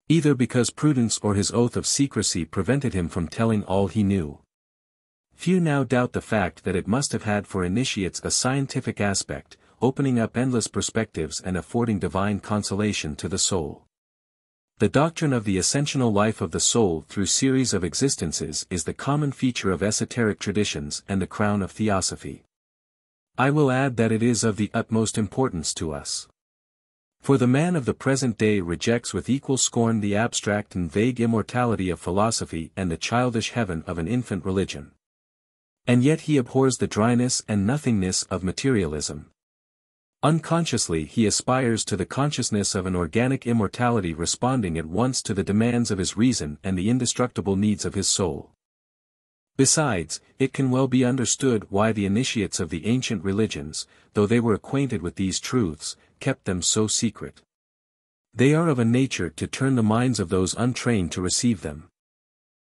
Either because prudence or his oath of secrecy prevented him from telling all he knew. Few now doubt the fact that it must have had for initiates a scientific aspect, opening up endless perspectives and affording divine consolation to the soul. The doctrine of the ascensional life of the soul through series of existences is the common feature of esoteric traditions and the crown of theosophy. I will add that it is of the utmost importance to us. For the man of the present day rejects with equal scorn the abstract and vague immortality of philosophy and the childish heaven of an infant religion. And yet he abhors the dryness and nothingness of materialism. Unconsciously he aspires to the consciousness of an organic immortality responding at once to the demands of his reason and the indestructible needs of his soul. Besides, it can well be understood why the initiates of the ancient religions, though they were acquainted with these truths, kept them so secret. They are of a nature to turn the minds of those untrained to receive them.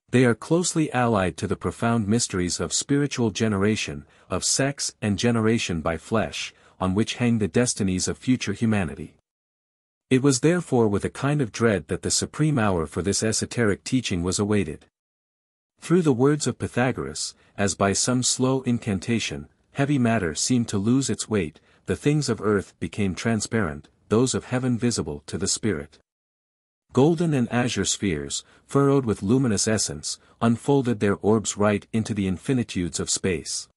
They are closely allied to the profound mysteries of spiritual generation, of sex and generation by flesh, on which hang the destinies of future humanity. It was therefore with a kind of dread that the supreme hour for this esoteric teaching was awaited. Through the words of Pythagoras, as by some slow incantation, heavy matter seemed to lose its weight, the things of earth became transparent, those of heaven visible to the spirit. Golden and azure spheres, furrowed with luminous essence, unfolded their orbs right into the infinitudes of space.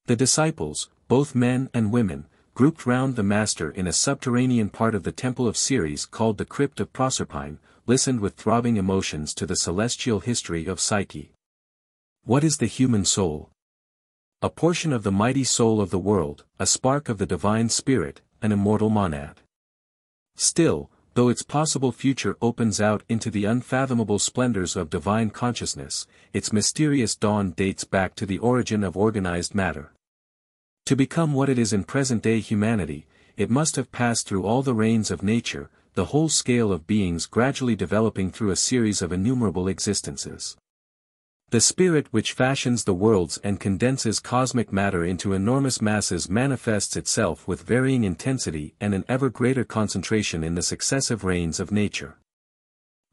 The disciples, both men and women, grouped round the master in a subterranean part of the temple of Ceres called the Crypt of Proserpine, listened with throbbing emotions to the celestial history of Psyche. What is the human soul? A portion of the mighty soul of the world, a spark of the divine spirit, an immortal monad. Still, though its possible future opens out into the unfathomable splendors of divine consciousness, its mysterious dawn dates back to the origin of organized matter. To become what it is in present-day humanity, it must have passed through all the reigns of nature, the whole scale of beings gradually developing through a series of innumerable existences. The spirit which fashions the worlds and condenses cosmic matter into enormous masses manifests itself with varying intensity and an ever greater concentration in the successive reigns of nature.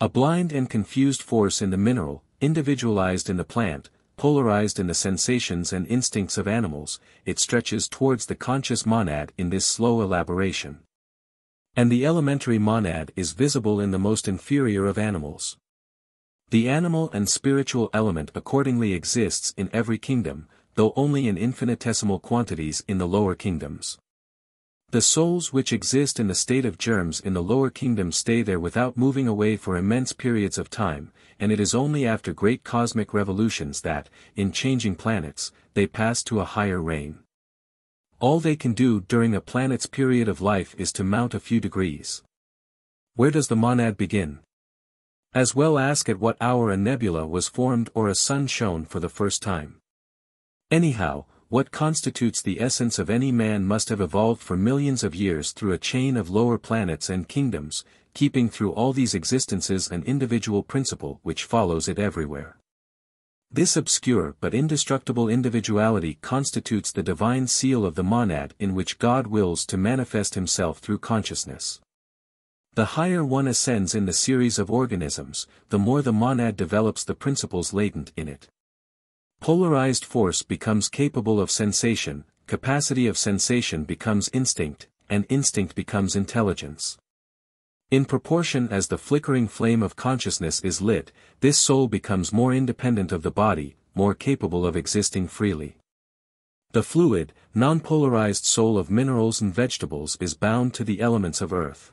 A blind and confused force in the mineral, individualized in the plant, polarized in the sensations and instincts of animals, it stretches towards the conscious monad in this slow elaboration. And the elementary monad is visible in the most inferior of animals. The animal and spiritual element accordingly exists in every kingdom, though only in infinitesimal quantities in the lower kingdoms. The souls which exist in the state of germs in the lower kingdoms stay there without moving away for immense periods of time, and it is only after great cosmic revolutions that, in changing planets, they pass to a higher reign. All they can do during a planet's period of life is to mount a few degrees. Where does the monad begin? As well ask at what hour a nebula was formed or a sun shone for the first time. Anyhow, what constitutes the essence of any man must have evolved for millions of years through a chain of lower planets and kingdoms, keeping through all these existences an individual principle which follows it everywhere. This obscure but indestructible individuality constitutes the divine seal of the monad in which God wills to manifest himself through consciousness. The higher one ascends in the series of organisms, the more the monad develops the principles latent in it. Polarized force becomes capable of sensation, capacity of sensation becomes instinct, and instinct becomes intelligence. In proportion as the flickering flame of consciousness is lit, this soul becomes more independent of the body, more capable of existing freely. The fluid, non-polarized soul of minerals and vegetables is bound to the elements of earth.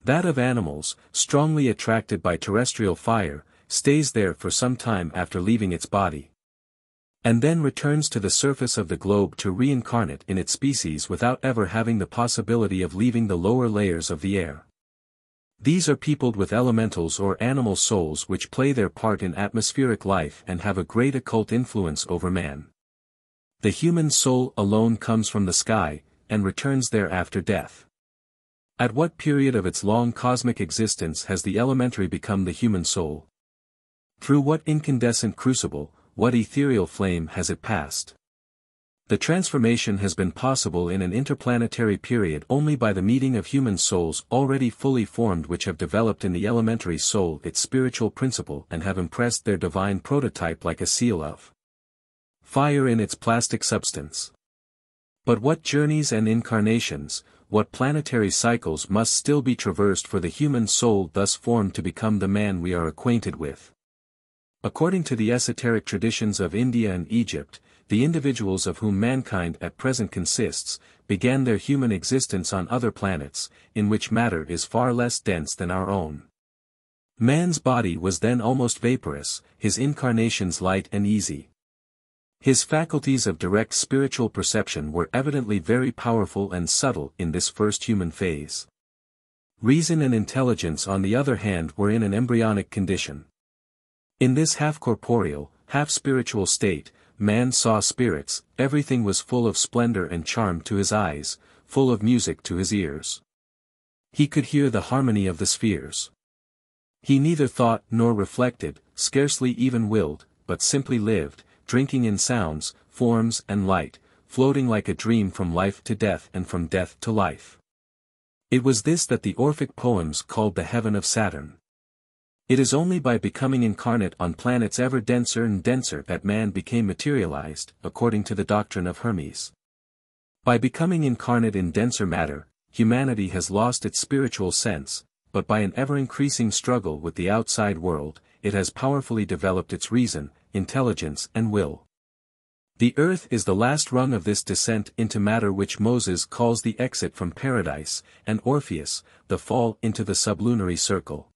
That of animals, strongly attracted by terrestrial fire, stays there for some time after leaving its body, and then returns to the surface of the globe to reincarnate in its species without ever having the possibility of leaving the lower layers of the air. These are peopled with elementals or animal souls which play their part in atmospheric life and have a great occult influence over man. The human soul alone comes from the sky, and returns there after death. At what period of its long cosmic existence has the elementary become the human soul? Through what incandescent crucible, what ethereal flame has it passed? The transformation has been possible in an interplanetary period only by the meeting of human souls already fully formed, which have developed in the elementary soul its spiritual principle and have impressed their divine prototype like a seal of fire in its plastic substance. But what journeys and incarnations, what planetary cycles must still be traversed for the human soul thus formed to become the man we are acquainted with. According to the esoteric traditions of India and Egypt, the individuals of whom mankind at present consists, began their human existence on other planets, in which matter is far less dense than our own. Man's body was then almost vaporous, his incarnations light and easy. His faculties of direct spiritual perception were evidently very powerful and subtle in this first human phase. Reason and intelligence on the other hand were in an embryonic condition. In this half-corporeal, half-spiritual state, man saw spirits, everything was full of splendor and charm to his eyes, full of music to his ears. He could hear the harmony of the spheres. He neither thought nor reflected, scarcely even willed, but simply lived, drinking in sounds, forms and light, floating like a dream from life to death and from death to life. It was this that the Orphic poems called the heaven of Saturn. It is only by becoming incarnate on planets ever denser and denser that man became materialized, according to the doctrine of Hermes. By becoming incarnate in denser matter, humanity has lost its spiritual sense, but by an ever-increasing struggle with the outside world, it has powerfully developed its reason, intelligence and will. The earth is the last rung of this descent into matter, which Moses calls the exit from paradise, and Orpheus, the fall into the sublunary circle.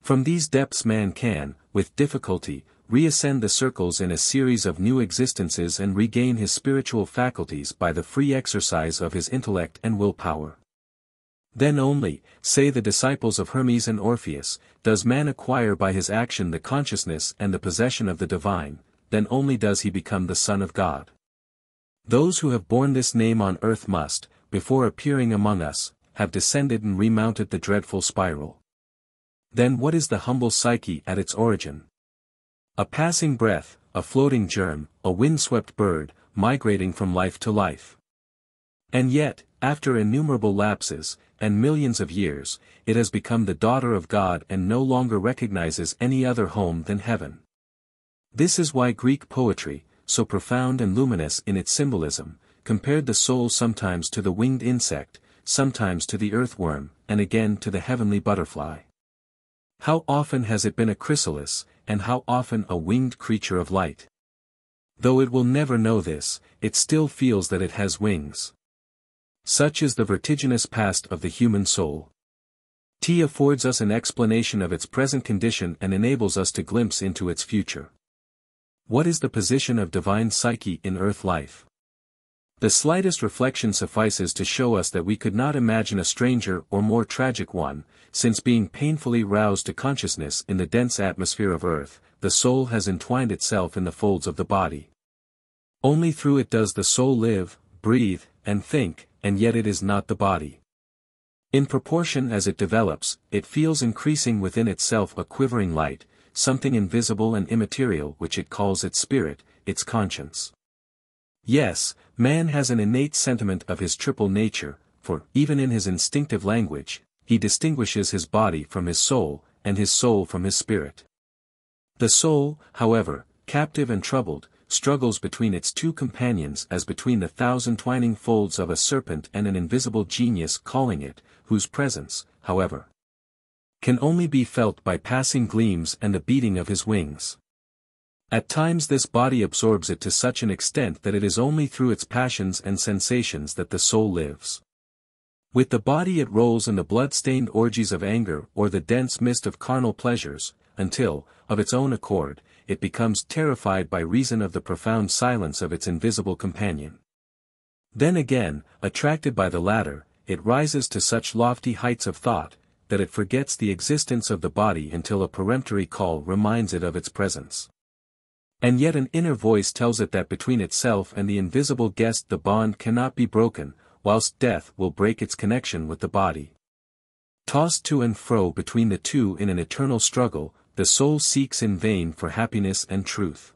From these depths man can, with difficulty, reascend the circles in a series of new existences and regain his spiritual faculties by the free exercise of his intellect and willpower. Then only, say the disciples of Hermes and Orpheus, does man acquire by his action the consciousness and the possession of the divine, then only does he become the Son of God. Those who have borne this name on earth must, before appearing among us, have descended and remounted the dreadful spiral. Then what is the humble psyche at its origin? A passing breath, a floating germ, a wind-swept bird, migrating from life to life. And yet, after innumerable lapses, and millions of years, it has become the daughter of God and no longer recognizes any other home than heaven. This is why Greek poetry, so profound and luminous in its symbolism, compared the soul sometimes to the winged insect, sometimes to the earthworm, and again to the heavenly butterfly. How often has it been a chrysalis, and how often a winged creature of light? Though it will never know this, it still feels that it has wings. Such is the vertiginous past of the human soul. T affords us an explanation of its present condition and enables us to glimpse into its future. What is the position of divine psyche in earth life? The slightest reflection suffices to show us that we could not imagine a stranger or more tragic one, since being painfully roused to consciousness in the dense atmosphere of earth, the soul has entwined itself in the folds of the body. Only through it does the soul live, breathe, and think, and yet it is not the body. In proportion as it develops, it feels increasing within itself a quivering light, something invisible and immaterial which it calls its spirit, its conscience. Yes, man has an innate sentiment of his triple nature, for, even in his instinctive language, he distinguishes his body from his soul, and his soul from his spirit. The soul, however, captive and troubled, struggles between its two companions as between the thousand twining folds of a serpent and an invisible genius calling it, whose presence, however, can only be felt by passing gleams and the beating of his wings. At times this body absorbs it to such an extent that it is only through its passions and sensations that the soul lives. With the body it rolls in the blood-stained orgies of anger or the dense mist of carnal pleasures, until, of its own accord, it becomes terrified by reason of the profound silence of its invisible companion. Then again, attracted by the latter, it rises to such lofty heights of thought, that it forgets the existence of the body until a peremptory call reminds it of its presence. And yet an inner voice tells it that between itself and the invisible guest the bond cannot be broken, whilst death will break its connection with the body. Tossed to and fro between the two in an eternal struggle, the soul seeks in vain for happiness and truth.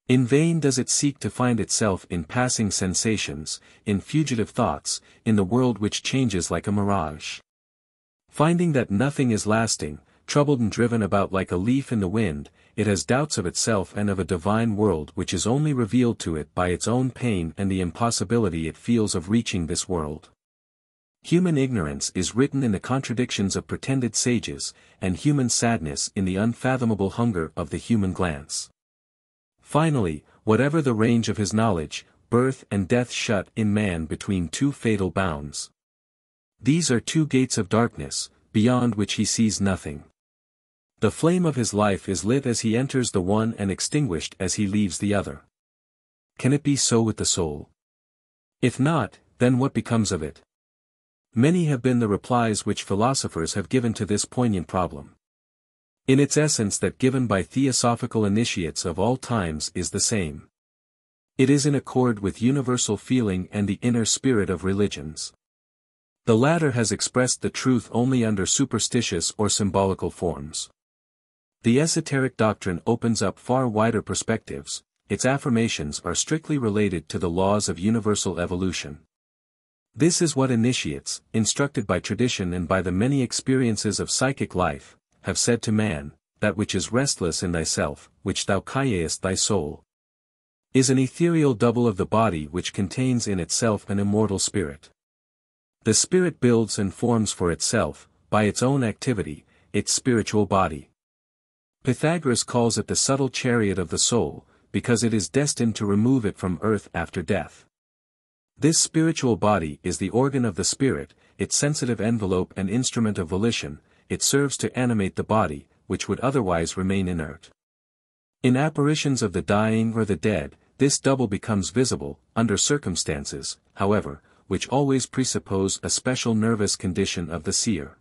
In vain does it seek to find itself in passing sensations, in fugitive thoughts, in the world which changes like a mirage. Finding that nothing is lasting, troubled and driven about like a leaf in the wind, it has doubts of itself and of a divine world which is only revealed to it by its own pain and the impossibility it feels of reaching this world. Human ignorance is written in the contradictions of pretended sages, and human sadness in the unfathomable hunger of the human glance. Finally, whatever the range of his knowledge, birth and death shut in man between two fatal bounds. These are two gates of darkness, beyond which he sees nothing. The flame of his life is lit as he enters the one and extinguished as he leaves the other. Can it be so with the soul? If not, then what becomes of it? Many have been the replies which philosophers have given to this poignant problem. In its essence that given by theosophical initiates of all times is the same. It is in accord with universal feeling and the inner spirit of religions. The latter has expressed the truth only under superstitious or symbolical forms. The esoteric doctrine opens up far wider perspectives, its affirmations are strictly related to the laws of universal evolution. This is what initiates, instructed by tradition and by the many experiences of psychic life, have said to man, that which is restless in thyself, which thou callest thy soul, is an ethereal double of the body which contains in itself an immortal spirit. The spirit builds and forms for itself, by its own activity, its spiritual body. Pythagoras calls it the subtle chariot of the soul, because it is destined to remove it from earth after death. This spiritual body is the organ of the spirit, its sensitive envelope and instrument of volition, it serves to animate the body, which would otherwise remain inert. In apparitions of the dying or the dead, this double becomes visible, under circumstances, however, which always presuppose a special nervous condition of the seer.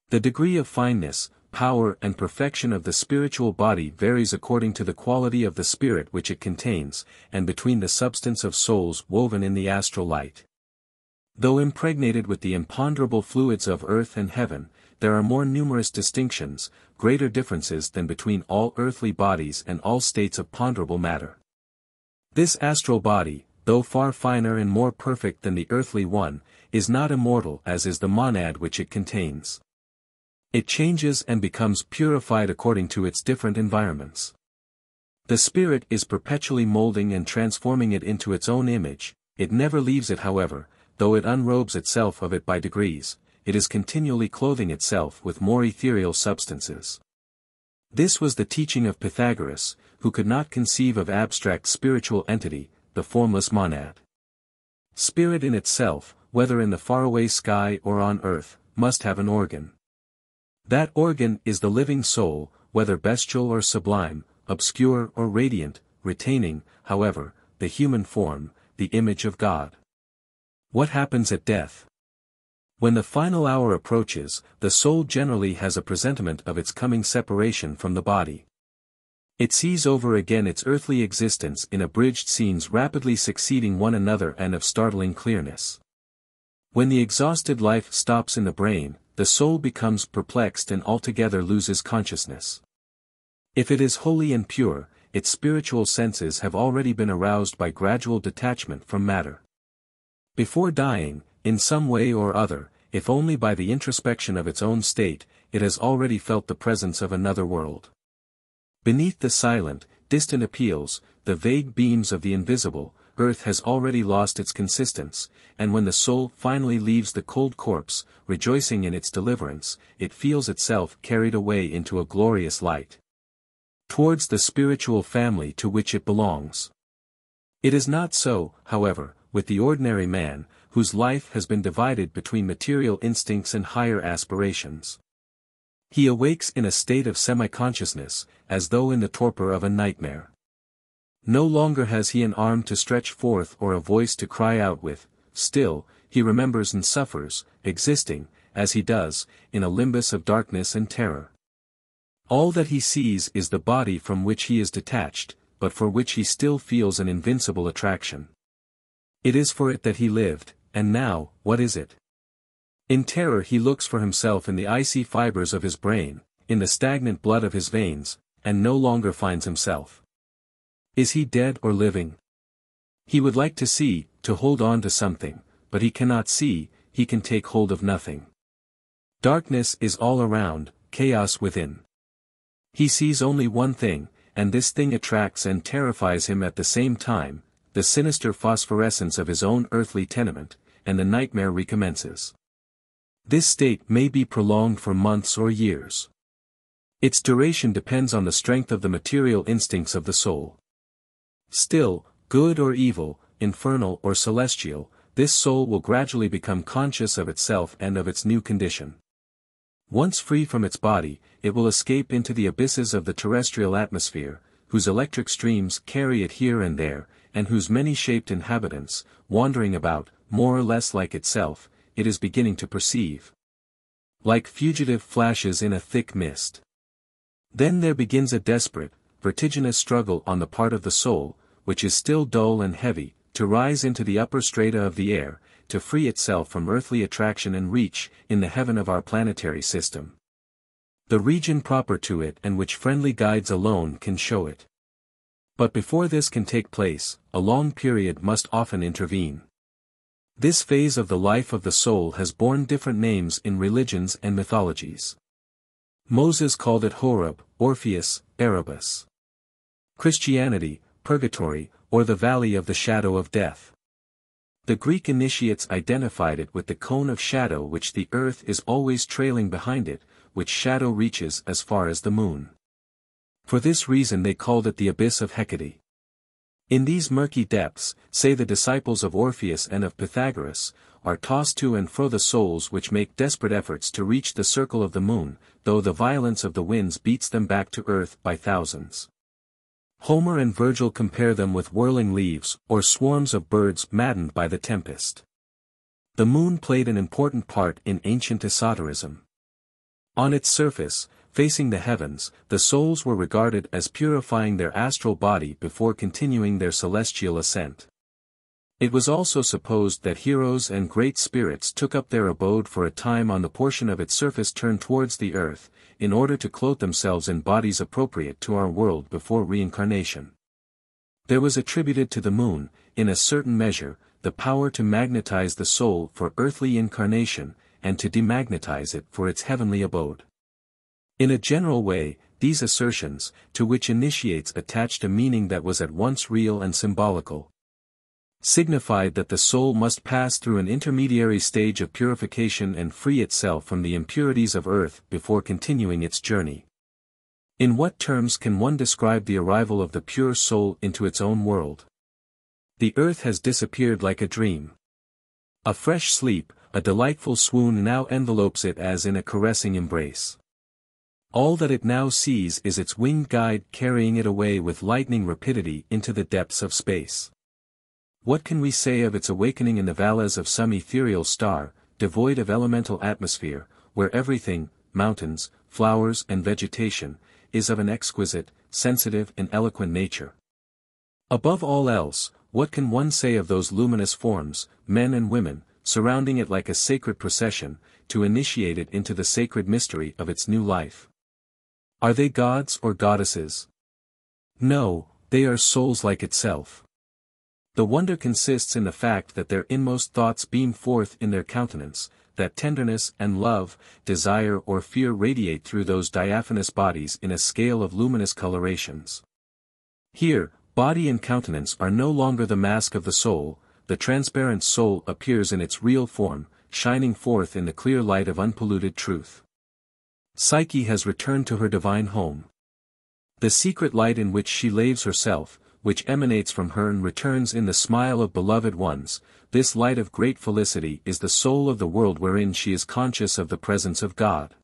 The degree of fineness, power and perfection of the spiritual body varies according to the quality of the spirit which it contains, and between the substance of souls woven in the astral light. Though impregnated with the imponderable fluids of earth and heaven, there are more numerous distinctions, greater differences than between all earthly bodies and all states of ponderable matter. This astral body, though far finer and more perfect than the earthly one, is not immortal as is the monad which it contains. It changes and becomes purified according to its different environments. The spirit is perpetually molding and transforming it into its own image, it never leaves it however, though it unrobes itself of it by degrees, it is continually clothing itself with more ethereal substances. This was the teaching of Pythagoras, who could not conceive of abstract spiritual entity, the formless monad. Spirit in itself, whether in the faraway sky or on earth, must have an organ. That organ is the living soul, whether bestial or sublime, obscure or radiant, retaining, however, the human form, the image of God. What happens at death? When the final hour approaches, the soul generally has a presentiment of its coming separation from the body. It sees over again its earthly existence in abridged scenes rapidly succeeding one another and of startling clearness. When the exhausted life stops in the brain, the soul becomes perplexed and altogether loses consciousness. If it is holy and pure, its spiritual senses have already been aroused by gradual detachment from matter. Before dying, in some way or other, if only by the introspection of its own state, it has already felt the presence of another world. Beneath the silent, distant appeals, the vague beams of the invisible, earth has already lost its consistence, and when the soul finally leaves the cold corpse, rejoicing in its deliverance, it feels itself carried away into a glorious light, towards the spiritual family to which it belongs. It is not so, however, with the ordinary man, whose life has been divided between material instincts and higher aspirations. He awakes in a state of semi-consciousness, as though in the torpor of a nightmare. No longer has he an arm to stretch forth or a voice to cry out with, still, he remembers and suffers, existing, as he does, in a limbus of darkness and terror. All that he sees is the body from which he is detached, but for which he still feels an invincible attraction. It is for it that he lived, and now, what is it? In terror he looks for himself in the icy fibers of his brain, in the stagnant blood of his veins, and no longer finds himself. Is he dead or living? He would like to see, to hold on to something, but he cannot see, he can take hold of nothing. Darkness is all around, chaos within. He sees only one thing, and this thing attracts and terrifies him at the same time, the sinister phosphorescence of his own earthly tenement, and the nightmare recommences. This state may be prolonged for months or years. Its duration depends on the strength of the material instincts of the soul. Still, good or evil, infernal or celestial, this soul will gradually become conscious of itself and of its new condition. Once free from its body, it will escape into the abysses of the terrestrial atmosphere, whose electric streams carry it here and there, and whose many-shaped inhabitants, wandering about, more or less like itself, it is beginning to perceive. Like fugitive flashes in a thick mist. Then there begins a desperate, vertiginous struggle on the part of the soul, which is still dull and heavy, to rise into the upper strata of the air, to free itself from earthly attraction and reach, in the heaven of our planetary system, the region proper to it and which friendly guides alone can show it. But before this can take place, a long period must often intervene. This phase of the life of the soul has borne different names in religions and mythologies. Moses called it Horeb, Orpheus, Erebus. Christianity, Purgatory, or the Valley of the Shadow of Death. The Greek initiates identified it with the cone of shadow which the earth is always trailing behind it, which shadow reaches as far as the moon. For this reason they called it the abyss of Hecate. In these murky depths, say the disciples of Orpheus and of Pythagoras, are tossed to and fro the souls which make desperate efforts to reach the circle of the moon, though the violence of the winds beats them back to earth by thousands. Homer and Virgil compare them with whirling leaves, or swarms of birds maddened by the tempest. The moon played an important part in ancient esotericism. On its surface, facing the heavens, the souls were regarded as purifying their astral body before continuing their celestial ascent. It was also supposed that heroes and great spirits took up their abode for a time on the portion of its surface turned towards the earth, in order to clothe themselves in bodies appropriate to our world before reincarnation. There was attributed to the moon, in a certain measure, the power to magnetize the soul for earthly incarnation, and to demagnetize it for its heavenly abode. In a general way, these assertions, to which initiates attached a meaning that was at once real and symbolical, signified that the soul must pass through an intermediary stage of purification and free itself from the impurities of earth before continuing its journey. In what terms can one describe the arrival of the pure soul into its own world? The earth has disappeared like a dream. A fresh sleep, a delightful swoon now envelopes it as in a caressing embrace. All that it now sees is its winged guide carrying it away with lightning rapidity into the depths of space. What can we say of its awakening in the valleys of some ethereal star, devoid of elemental atmosphere, where everything, mountains, flowers and vegetation, is of an exquisite, sensitive and eloquent nature? Above all else, what can one say of those luminous forms, men and women, surrounding it like a sacred procession, to initiate it into the sacred mystery of its new life? Are they gods or goddesses? No, they are souls like itself. The wonder consists in the fact that their inmost thoughts beam forth in their countenance, that tenderness and love, desire or fear radiate through those diaphanous bodies in a scale of luminous colorations. Here, body and countenance are no longer the mask of the soul, the transparent soul appears in its real form, shining forth in the clear light of unpolluted truth. Psyche has returned to her divine home. The secret light in which she laves herself, which emanates from her and returns in the smile of beloved ones, this light of great felicity is the soul of the world wherein she is conscious of the presence of God.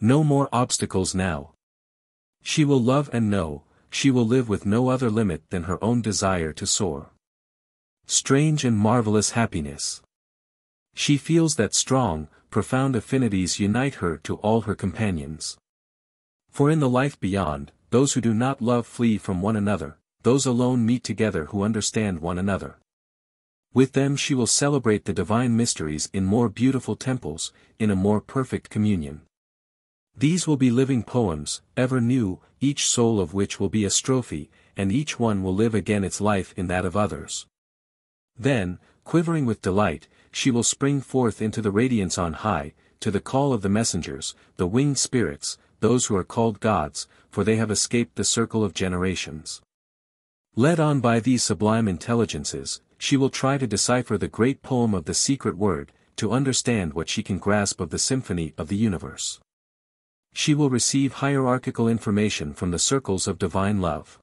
No more obstacles now. She will love and know, she will live with no other limit than her own desire to soar. Strange and marvelous happiness. She feels that strong, profound affinities unite her to all her companions. For in the life beyond, those who do not love flee from one another, those alone meet together who understand one another. With them she will celebrate the divine mysteries in more beautiful temples, in a more perfect communion. These will be living poems, ever new, each soul of which will be a strophe, and each one will live again its life in that of others. Then, quivering with delight, she will spring forth into the radiance on high, to the call of the messengers, the winged spirits, those who are called gods, for they have escaped the circle of generations. Led on by these sublime intelligences, she will try to decipher the great poem of the secret word, to understand what she can grasp of the symphony of the universe. She will receive hierarchical information from the circles of divine love.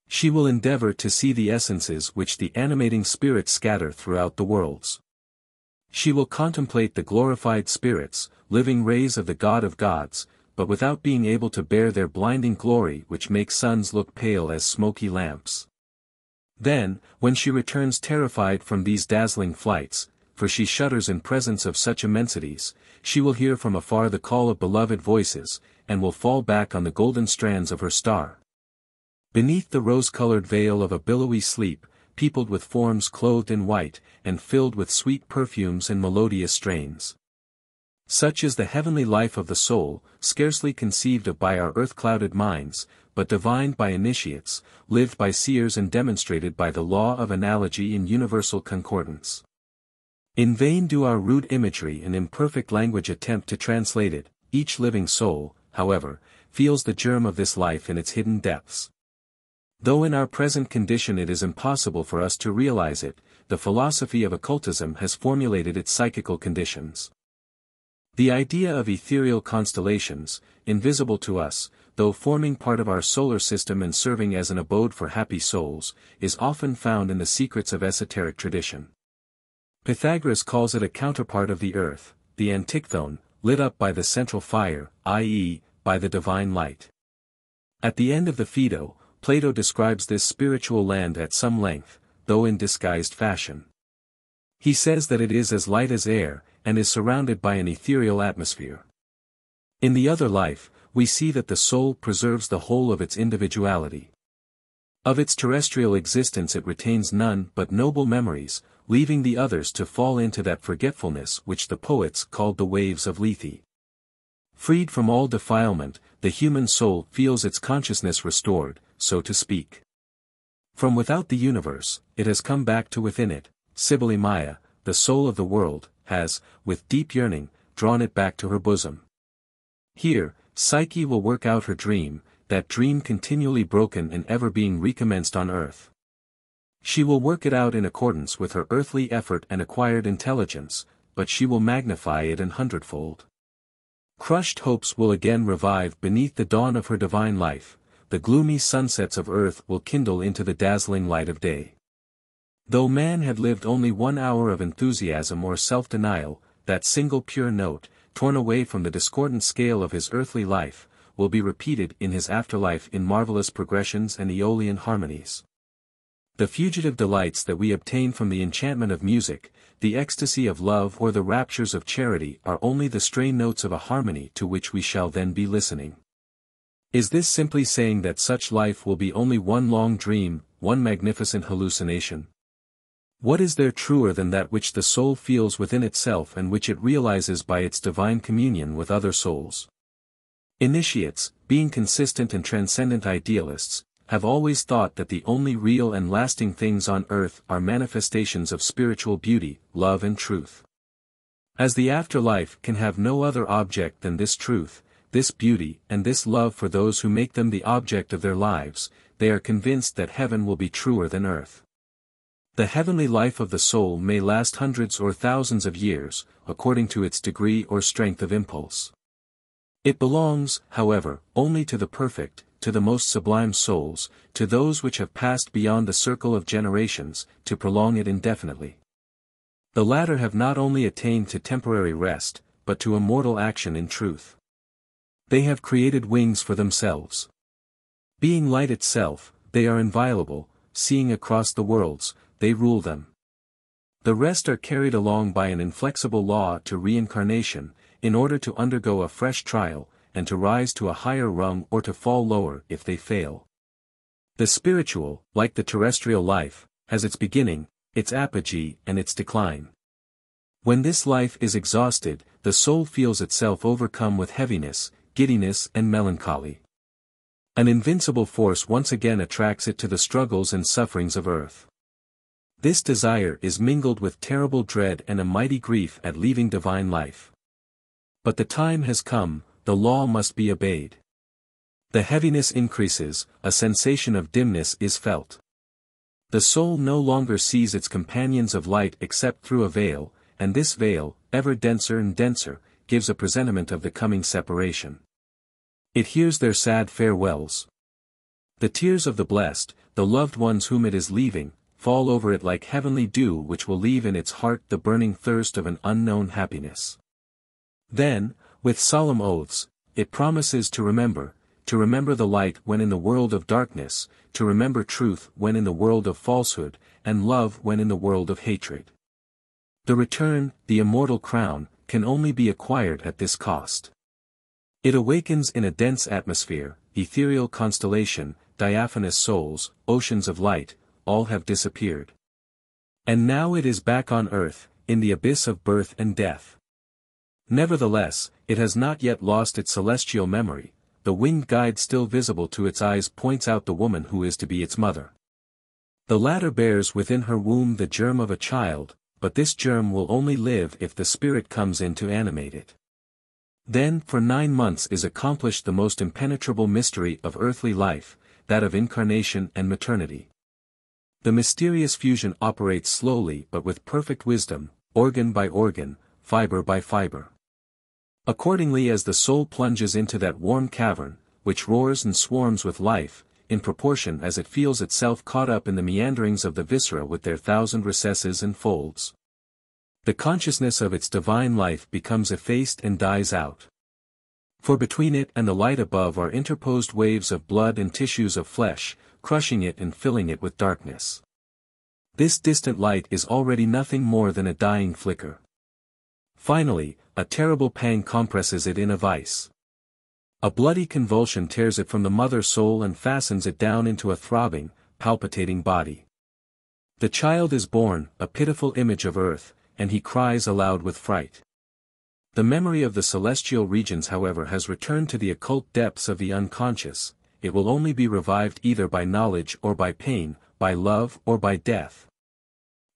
She will endeavor to see the essences which the animating spirits scatter throughout the worlds. She will contemplate the glorified spirits, living rays of the God of gods, but without being able to bear their blinding glory which makes suns look pale as smoky lamps. Then, when she returns terrified from these dazzling flights, for she shudders in presence of such immensities, she will hear from afar the call of beloved voices, and will fall back on the golden strands of her star. Beneath the rose-colored veil of a billowy sleep, peopled with forms clothed in white, and filled with sweet perfumes and melodious strains. Such is the heavenly life of the soul, scarcely conceived of by our earth-clouded minds, but divined by initiates, lived by seers and demonstrated by the law of analogy in universal concordance. In vain do our rude imagery and imperfect language attempt to translate it. Each living soul, however, feels the germ of this life in its hidden depths. Though in our present condition it is impossible for us to realize it, the philosophy of occultism has formulated its psychical conditions. The idea of ethereal constellations, invisible to us, though forming part of our solar system and serving as an abode for happy souls, is often found in the secrets of esoteric tradition. Pythagoras calls it a counterpart of the earth, the antichthon, lit up by the central fire, i.e., by the divine light. At the end of the Phaedo, Plato describes this spiritual land at some length, though in disguised fashion. He says that it is as light as air, and is surrounded by an ethereal atmosphere. In the other life, we see that the soul preserves the whole of its individuality. Of its terrestrial existence it retains none but noble memories, leaving the others to fall into that forgetfulness which the poets called the waves of Lethe. Freed from all defilement, the human soul feels its consciousness restored, so to speak. From without the universe, it has come back to within it. Cybele Maya, the soul of the world, has, with deep yearning, drawn it back to her bosom. Here, Psyche will work out her dream, that dream continually broken and ever being recommenced on earth. She will work it out in accordance with her earthly effort and acquired intelligence, but she will magnify it an hundredfold. Crushed hopes will again revive beneath the dawn of her divine life, the gloomy sunsets of earth will kindle into the dazzling light of day. Though man had lived only 1 hour of enthusiasm or self-denial, that single pure note, torn away from the discordant scale of his earthly life, will be repeated in his afterlife in marvelous progressions and Aeolian harmonies. The fugitive delights that we obtain from the enchantment of music, the ecstasy of love or the raptures of charity are only the stray notes of a harmony to which we shall then be listening. Is this simply saying that such life will be only one long dream, one magnificent hallucination? What is there truer than that which the soul feels within itself and which it realizes by its divine communion with other souls? Initiates, being consistent and transcendent idealists, have always thought that the only real and lasting things on earth are manifestations of spiritual beauty, love and truth. As the afterlife can have no other object than this truth, this beauty and this love for those who make them the object of their lives, they are convinced that heaven will be truer than earth. The heavenly life of the soul may last hundreds or thousands of years, according to its degree or strength of impulse. It belongs, however, only to the perfect, to the most sublime souls, to those which have passed beyond the circle of generations, to prolong it indefinitely. The latter have not only attained to temporary rest, but to immortal action in truth. They have created wings for themselves. Being light itself, they are inviolable, seeing across the worlds, they rule them. The rest are carried along by an inflexible law to reincarnation, in order to undergo a fresh trial, and to rise to a higher rung or to fall lower if they fail. The spiritual, like the terrestrial life, has its beginning, its apogee and its decline. When this life is exhausted, the soul feels itself overcome with heaviness, giddiness and melancholy. An invincible force once again attracts it to the struggles and sufferings of earth. This desire is mingled with terrible dread and a mighty grief at leaving divine life. But the time has come, the law must be obeyed. The heaviness increases, a sensation of dimness is felt. The soul no longer sees its companions of light except through a veil, and this veil, ever denser and denser, gives a presentiment of the coming separation. It hears their sad farewells. The tears of the blessed, the loved ones whom it is leaving, fall over it like heavenly dew which will leave in its heart the burning thirst of an unknown happiness. Then, with solemn oaths, it promises to remember the light when in the world of darkness, to remember truth when in the world of falsehood, and love when in the world of hatred. The return, the immortal crown, can only be acquired at this cost. It awakens in a dense atmosphere, ethereal constellation, diaphanous souls, oceans of light, all have disappeared. And now it is back on earth, in the abyss of birth and death. Nevertheless, it has not yet lost its celestial memory. The winged guide still visible to its eyes points out the woman who is to be its mother. The latter bears within her womb the germ of a child, but this germ will only live if the spirit comes in to animate it. Then for 9 months is accomplished the most impenetrable mystery of earthly life, that of incarnation and maternity. The mysterious fusion operates slowly but with perfect wisdom, organ by organ, fiber by fiber. Accordingly, as the soul plunges into that warm cavern, which roars and swarms with life, in proportion as it feels itself caught up in the meanderings of the viscera with their 1,000 recesses and folds, the consciousness of its divine life becomes effaced and dies out. For between it and the light above are interposed waves of blood and tissues of flesh, crushing it and filling it with darkness. This distant light is already nothing more than a dying flicker. Finally, a terrible pang compresses it in a vice. A bloody convulsion tears it from the mother soul and fastens it down into a throbbing, palpitating body. The child is born, a pitiful image of earth, and he cries aloud with fright. The memory of the celestial regions, however, has returned to the occult depths of the unconscious. It will only be revived either by knowledge or by pain, by love or by death.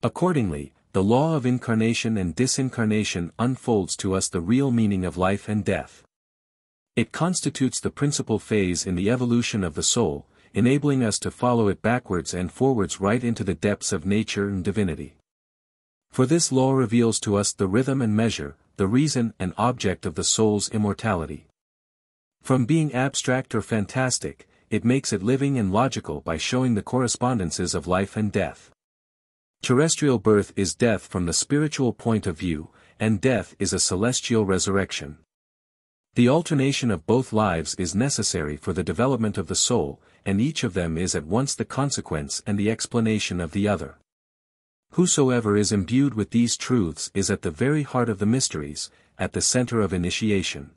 Accordingly, the law of incarnation and disincarnation unfolds to us the real meaning of life and death. It constitutes the principal phase in the evolution of the soul, enabling us to follow it backwards and forwards right into the depths of nature and divinity. For this law reveals to us the rhythm and measure, the reason and object of the soul's immortality. From being abstract or fantastic, it makes it living and logical by showing the correspondences of life and death. Terrestrial birth is death from the spiritual point of view, and death is a celestial resurrection. The alternation of both lives is necessary for the development of the soul, and each of them is at once the consequence and the explanation of the other. Whosoever is imbued with these truths is at the very heart of the mysteries, at the center of initiation.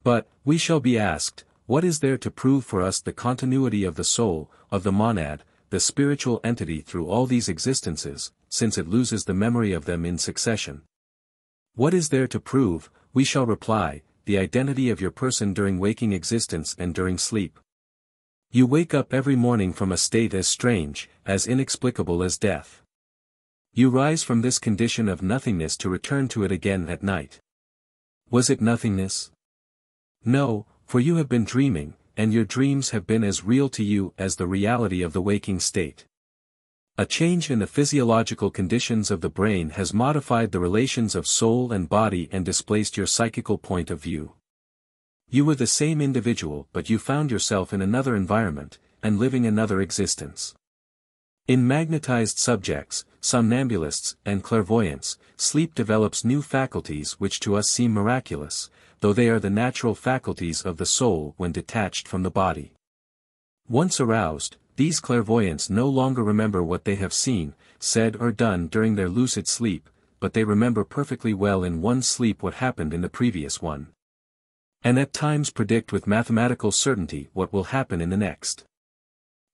But, we shall be asked, what is there to prove for us the continuity of the soul, of the monad, the spiritual entity through all these existences, since it loses the memory of them in succession? What is there to prove, we shall reply, the identity of your person during waking existence and during sleep. You wake up every morning from a state as strange, as inexplicable as death. You rise from this condition of nothingness to return to it again at night. Was it nothingness? No, for you have been dreaming, and your dreams have been as real to you as the reality of the waking state. A change in the physiological conditions of the brain has modified the relations of soul and body and displaced your psychical point of view. You were the same individual, but you found yourself in another environment, and living another existence. In magnetized subjects, somnambulists, and clairvoyants, sleep develops new faculties which to us seem miraculous, though they are the natural faculties of the soul when detached from the body. Once aroused, these clairvoyants no longer remember what they have seen, said or done during their lucid sleep, but they remember perfectly well in one sleep what happened in the previous one. And at times predict with mathematical certainty what will happen in the next.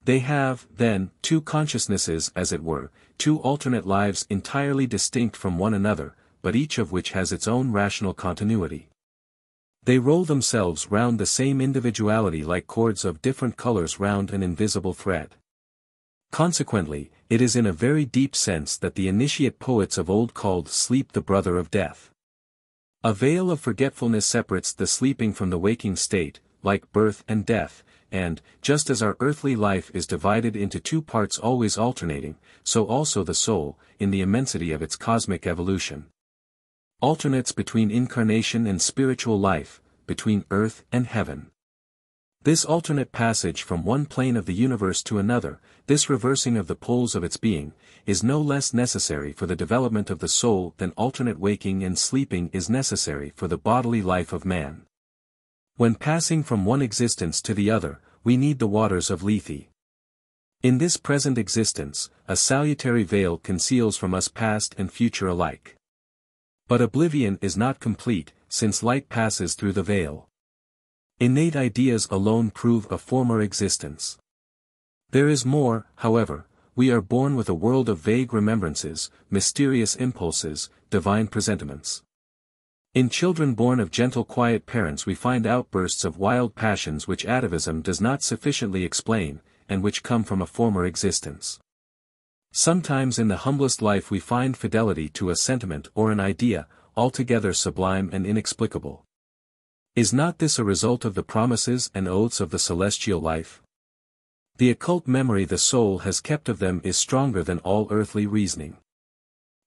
They have, then, two consciousnesses as it were, two alternate lives entirely distinct from one another, but each of which has its own rational continuity. They roll themselves round the same individuality like cords of different colors round an invisible thread. Consequently, it is in a very deep sense that the initiate poets of old called sleep the brother of death. A veil of forgetfulness separates the sleeping from the waking state, like birth and death, and, just as our earthly life is divided into two parts always alternating, so also the soul, in the immensity of its cosmic evolution, alternates between incarnation and spiritual life, between earth and heaven. This alternate passage from one plane of the universe to another, this reversing of the poles of its being, is no less necessary for the development of the soul than alternate waking and sleeping is necessary for the bodily life of man. When passing from one existence to the other, we need the waters of Lethe. In this present existence, a salutary veil conceals from us past and future alike. But oblivion is not complete, since light passes through the veil. Innate ideas alone prove a former existence. There is more, however. We are born with a world of vague remembrances, mysterious impulses, divine presentiments. In children born of gentle quiet parents we find outbursts of wild passions which atavism does not sufficiently explain, and which come from a former existence. Sometimes in the humblest life we find fidelity to a sentiment or an idea, altogether sublime and inexplicable. Is not this a result of the promises and oaths of the celestial life? The occult memory the soul has kept of them is stronger than all earthly reasoning.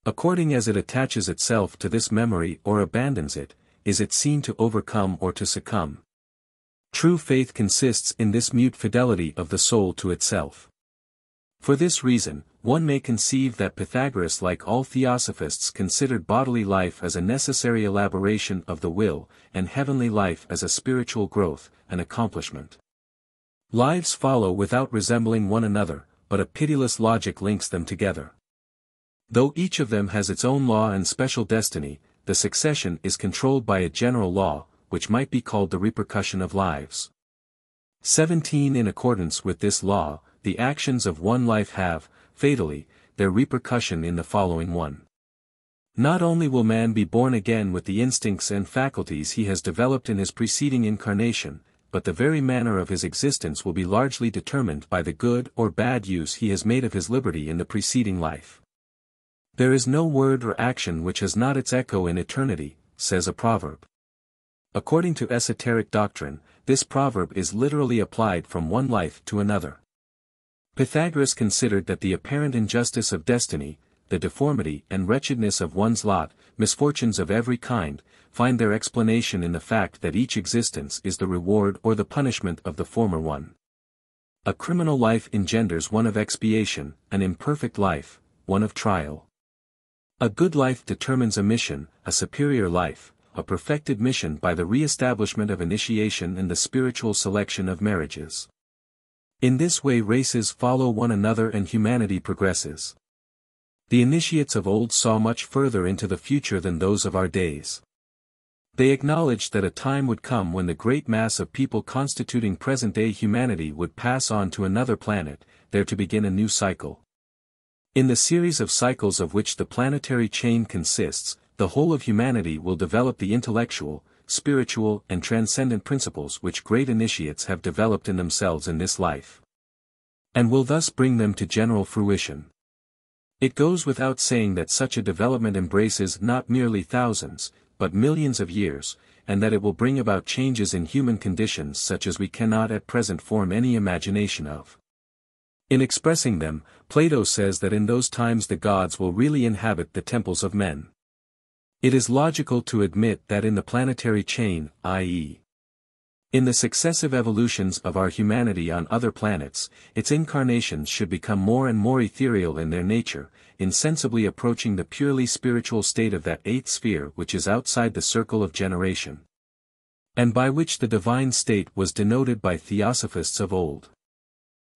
According as it attaches itself to this memory or abandons it, is it seen to overcome or to succumb. True faith consists in this mute fidelity of the soul to itself. For this reason, one may conceive that Pythagoras like all Theosophists considered bodily life as a necessary elaboration of the will, and heavenly life as a spiritual growth, an accomplishment. Lives follow without resembling one another, but a pitiless logic links them together. Though each of them has its own law and special destiny, the succession is controlled by a general law, which might be called the repercussion of lives. 17 In accordance with this law, the actions of one life have, fatally, their repercussion in the following one. Not only will man be born again with the instincts and faculties he has developed in his preceding incarnation, but the very manner of his existence will be largely determined by the good or bad use he has made of his liberty in the preceding life. There is no word or action which has not its echo in eternity, says a proverb. According to esoteric doctrine, this proverb is literally applied from one life to another. Pythagoras considered that the apparent injustice of destiny, the deformity and wretchedness of one's lot, misfortunes of every kind, find their explanation in the fact that each existence is the reward or the punishment of the former one. A criminal life engenders one of expiation, an imperfect life, one of trial. A good life determines a mission, a superior life, a perfected mission by the re-establishment of initiation and the spiritual selection of marriages. In this way races follow one another and humanity progresses. The initiates of old saw much further into the future than those of our days. They acknowledged that a time would come when the great mass of people constituting present-day humanity would pass on to another planet, there to begin a new cycle. In the series of cycles of which the planetary chain consists, the whole of humanity will develop the intellectual, spiritual and transcendent principles which great initiates have developed in themselves in this life, and will thus bring them to general fruition. It goes without saying that such a development embraces not merely thousands, but millions of years, and that it will bring about changes in human conditions such as we cannot at present form any imagination of. In expressing them, Plato says that in those times the gods will really inhabit the temples of men. It is logical to admit that in the planetary chain, i.e., in the successive evolutions of our humanity on other planets, its incarnations should become more and more ethereal in their nature, insensibly approaching the purely spiritual state of that eighth sphere which is outside the circle of generation, and by which the divine state was denoted by Theosophists of old.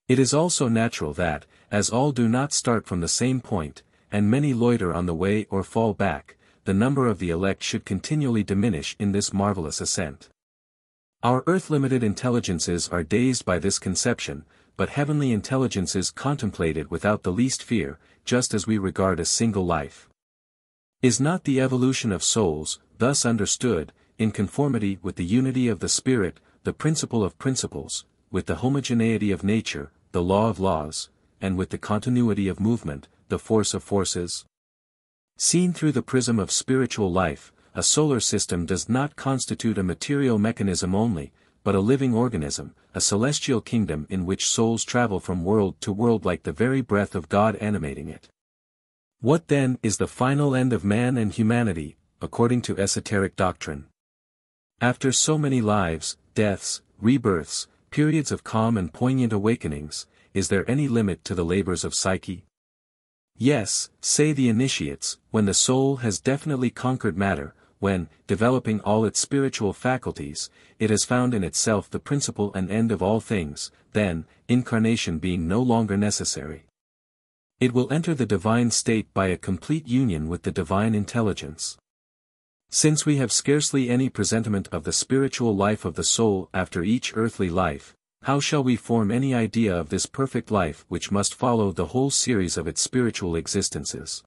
It is also natural that, as all do not start from the same point, and many loiter on the way or fall back, the number of the elect should continually diminish in this marvelous ascent. Our earth-limited intelligences are dazed by this conception, but heavenly intelligences contemplate it without the least fear, just as we regard a single life. Is not the evolution of souls, thus understood, in conformity with the unity of the spirit, the principle of principles, with the homogeneity of nature, the law of laws, and with the continuity of movement, the force of forces? Seen through the prism of spiritual life, a solar system does not constitute a material mechanism only, but a living organism, a celestial kingdom in which souls travel from world to world like the very breath of God animating it. What then is the final end of man and humanity, according to esoteric doctrine? After so many lives, deaths, rebirths, periods of calm and poignant awakenings, is there any limit to the labors of psyche? Yes, say the initiates, when the soul has definitely conquered matter, when, developing all its spiritual faculties, it has found in itself the principle and end of all things, then, incarnation being no longer necessary, it will enter the divine state by a complete union with the divine intelligence. Since we have scarcely any presentiment of the spiritual life of the soul after each earthly life, how shall we form any idea of this perfect life which must follow the whole series of its spiritual existences?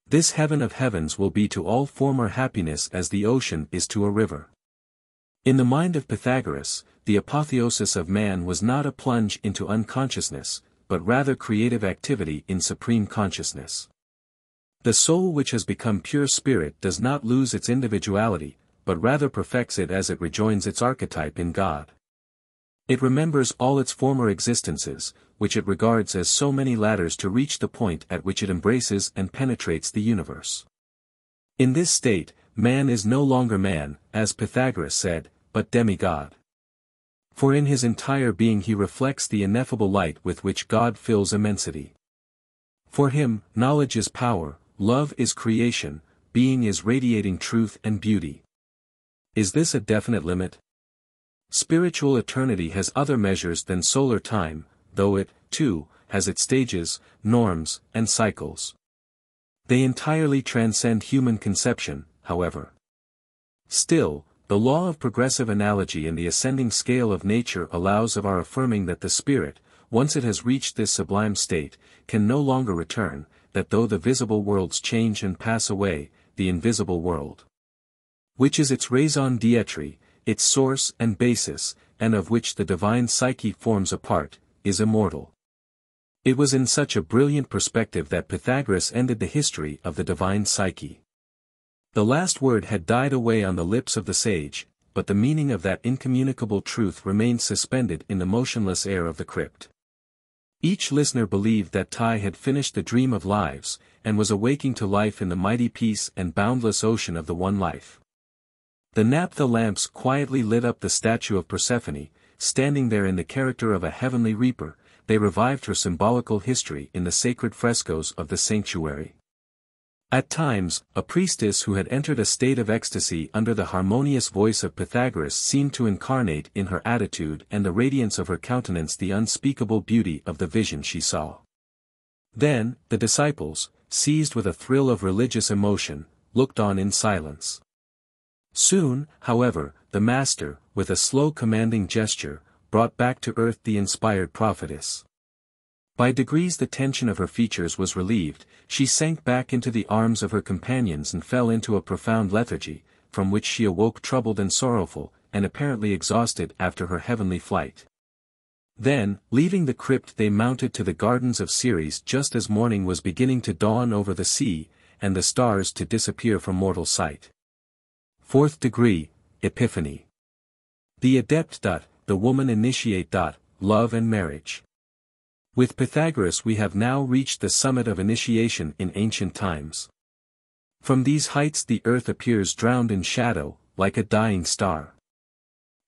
This heaven of heavens will be to all former happiness as the ocean is to a river. In the mind of Pythagoras, the apotheosis of man was not a plunge into unconsciousness, but rather creative activity in supreme consciousness. The soul which has become pure spirit does not lose its individuality, but rather perfects it as it rejoins its archetype in God. It remembers all its former existences, which it regards as so many ladders to reach the point at which it embraces and penetrates the universe. In this state, man is no longer man, as Pythagoras said, but demigod. For in his entire being he reflects the ineffable light with which God fills immensity. For him, knowledge is power, love is creation, being is radiating truth and beauty. Is this a definite limit? Spiritual eternity has other measures than solar time, though it, too, has its stages, norms, and cycles. They entirely transcend human conception, however. Still, the law of progressive analogy in the ascending scale of nature allows of our affirming that the spirit, once it has reached this sublime state, can no longer return, that though the visible worlds change and pass away, the invisible world, which is its raison d'etre, its source and basis, and of which the divine psyche forms a part, is immortal. It was in such a brilliant perspective that Pythagoras ended the history of the divine psyche. The last word had died away on the lips of the sage, but the meaning of that incommunicable truth remained suspended in the motionless air of the crypt. Each listener believed that Tai had finished the dream of lives, and was awaking to life in the mighty peace and boundless ocean of the one life. The naphtha lamps quietly lit up the statue of Persephone, standing there in the character of a heavenly reaper. They revived her symbolical history in the sacred frescoes of the sanctuary. At times, a priestess who had entered a state of ecstasy under the harmonious voice of Pythagoras seemed to incarnate in her attitude and the radiance of her countenance the unspeakable beauty of the vision she saw. Then, the disciples, seized with a thrill of religious emotion, looked on in silence. Soon, however, the master, with a slow commanding gesture, brought back to earth the inspired prophetess. By degrees the tension of her features was relieved, she sank back into the arms of her companions and fell into a profound lethargy, from which she awoke troubled and sorrowful, and apparently exhausted after her heavenly flight. Then, leaving the crypt they mounted to the gardens of Ceres just as morning was beginning to dawn over the sea, and the stars to disappear from mortal sight. Fourth degree, Epiphany. The adept. The woman initiate. Love and marriage. With Pythagoras we have now reached the summit of initiation in ancient times. From these heights the earth appears drowned in shadow, like a dying star.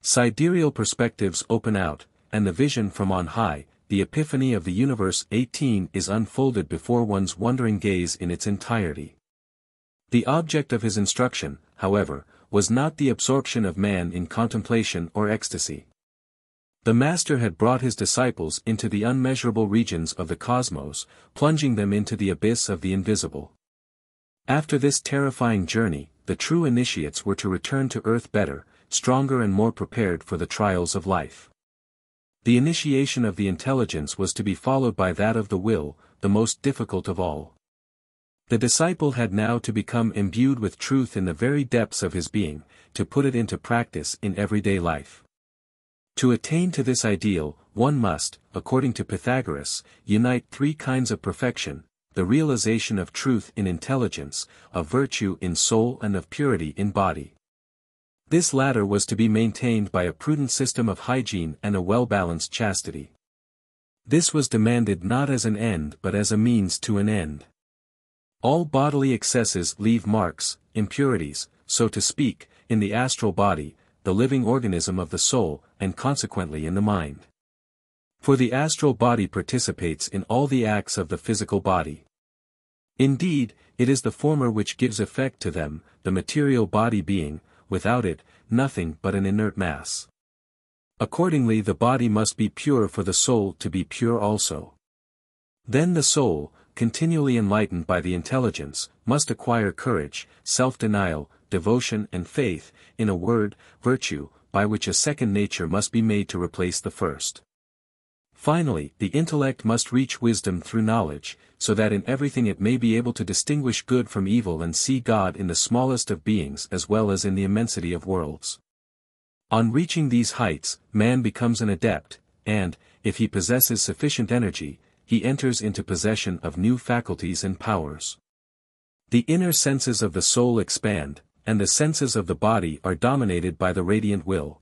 Sidereal perspectives open out, and the vision from on high, the epiphany of the universe 18 is unfolded before one's wondering gaze in its entirety. The object of his instruction, however, was not the absorption of man in contemplation or ecstasy. The Master had brought his disciples into the unmeasurable regions of the cosmos, plunging them into the abyss of the invisible. After this terrifying journey, the true initiates were to return to earth better, stronger and more prepared for the trials of life. The initiation of the intelligence was to be followed by that of the will, the most difficult of all. The disciple had now to become imbued with truth in the very depths of his being, to put it into practice in everyday life. To attain to this ideal, one must, according to Pythagoras, unite three kinds of perfection: the realization of truth in intelligence, of virtue in soul, and of purity in body. This latter was to be maintained by a prudent system of hygiene and a well-balanced chastity. This was demanded not as an end but as a means to an end. All bodily excesses leave marks, impurities, so to speak, in the astral body, the living organism of the soul, and consequently in the mind. For the astral body participates in all the acts of the physical body. Indeed, it is the former which gives effect to them, the material body being, without it, nothing but an inert mass. Accordingly the body must be pure for the soul to be pure also. Then the soul, continually enlightened by the intelligence, must acquire courage, self-denial, devotion and faith, in a word, virtue, by which a second nature must be made to replace the first. Finally, the intellect must reach wisdom through knowledge, so that in everything it may be able to distinguish good from evil and see God in the smallest of beings as well as in the immensity of worlds. On reaching these heights, man becomes an adept, and, if he possesses sufficient energy, he enters into possession of new faculties and powers. The inner senses of the soul expand, and the senses of the body are dominated by the radiant will.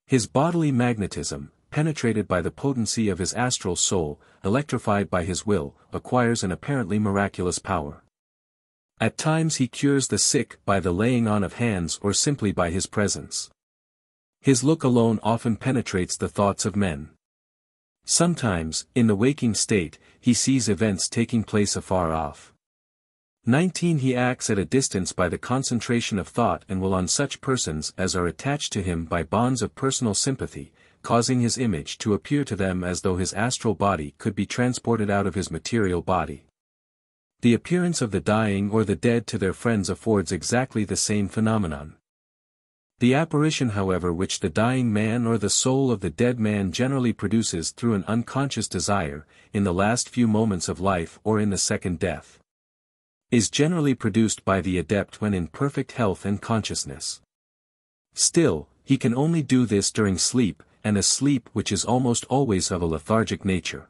His bodily magnetism, penetrated by the potency of his astral soul, electrified by his will, acquires an apparently miraculous power. At times he cures the sick by the laying on of hands or simply by his presence. His look alone often penetrates the thoughts of men. Sometimes, in the waking state, he sees events taking place afar off. 19 He acts at a distance by the concentration of thought and will on such persons as are attached to him by bonds of personal sympathy, causing his image to appear to them as though his astral body could be transported out of his material body. The appearance of the dying or the dead to their friends affords exactly the same phenomenon. The apparition however which the dying man or the soul of the dead man generally produces through an unconscious desire, in the last few moments of life or in the second death, is generally produced by the adept when in perfect health and consciousness. Still, he can only do this during sleep, and a sleep which is almost always of a lethargic nature.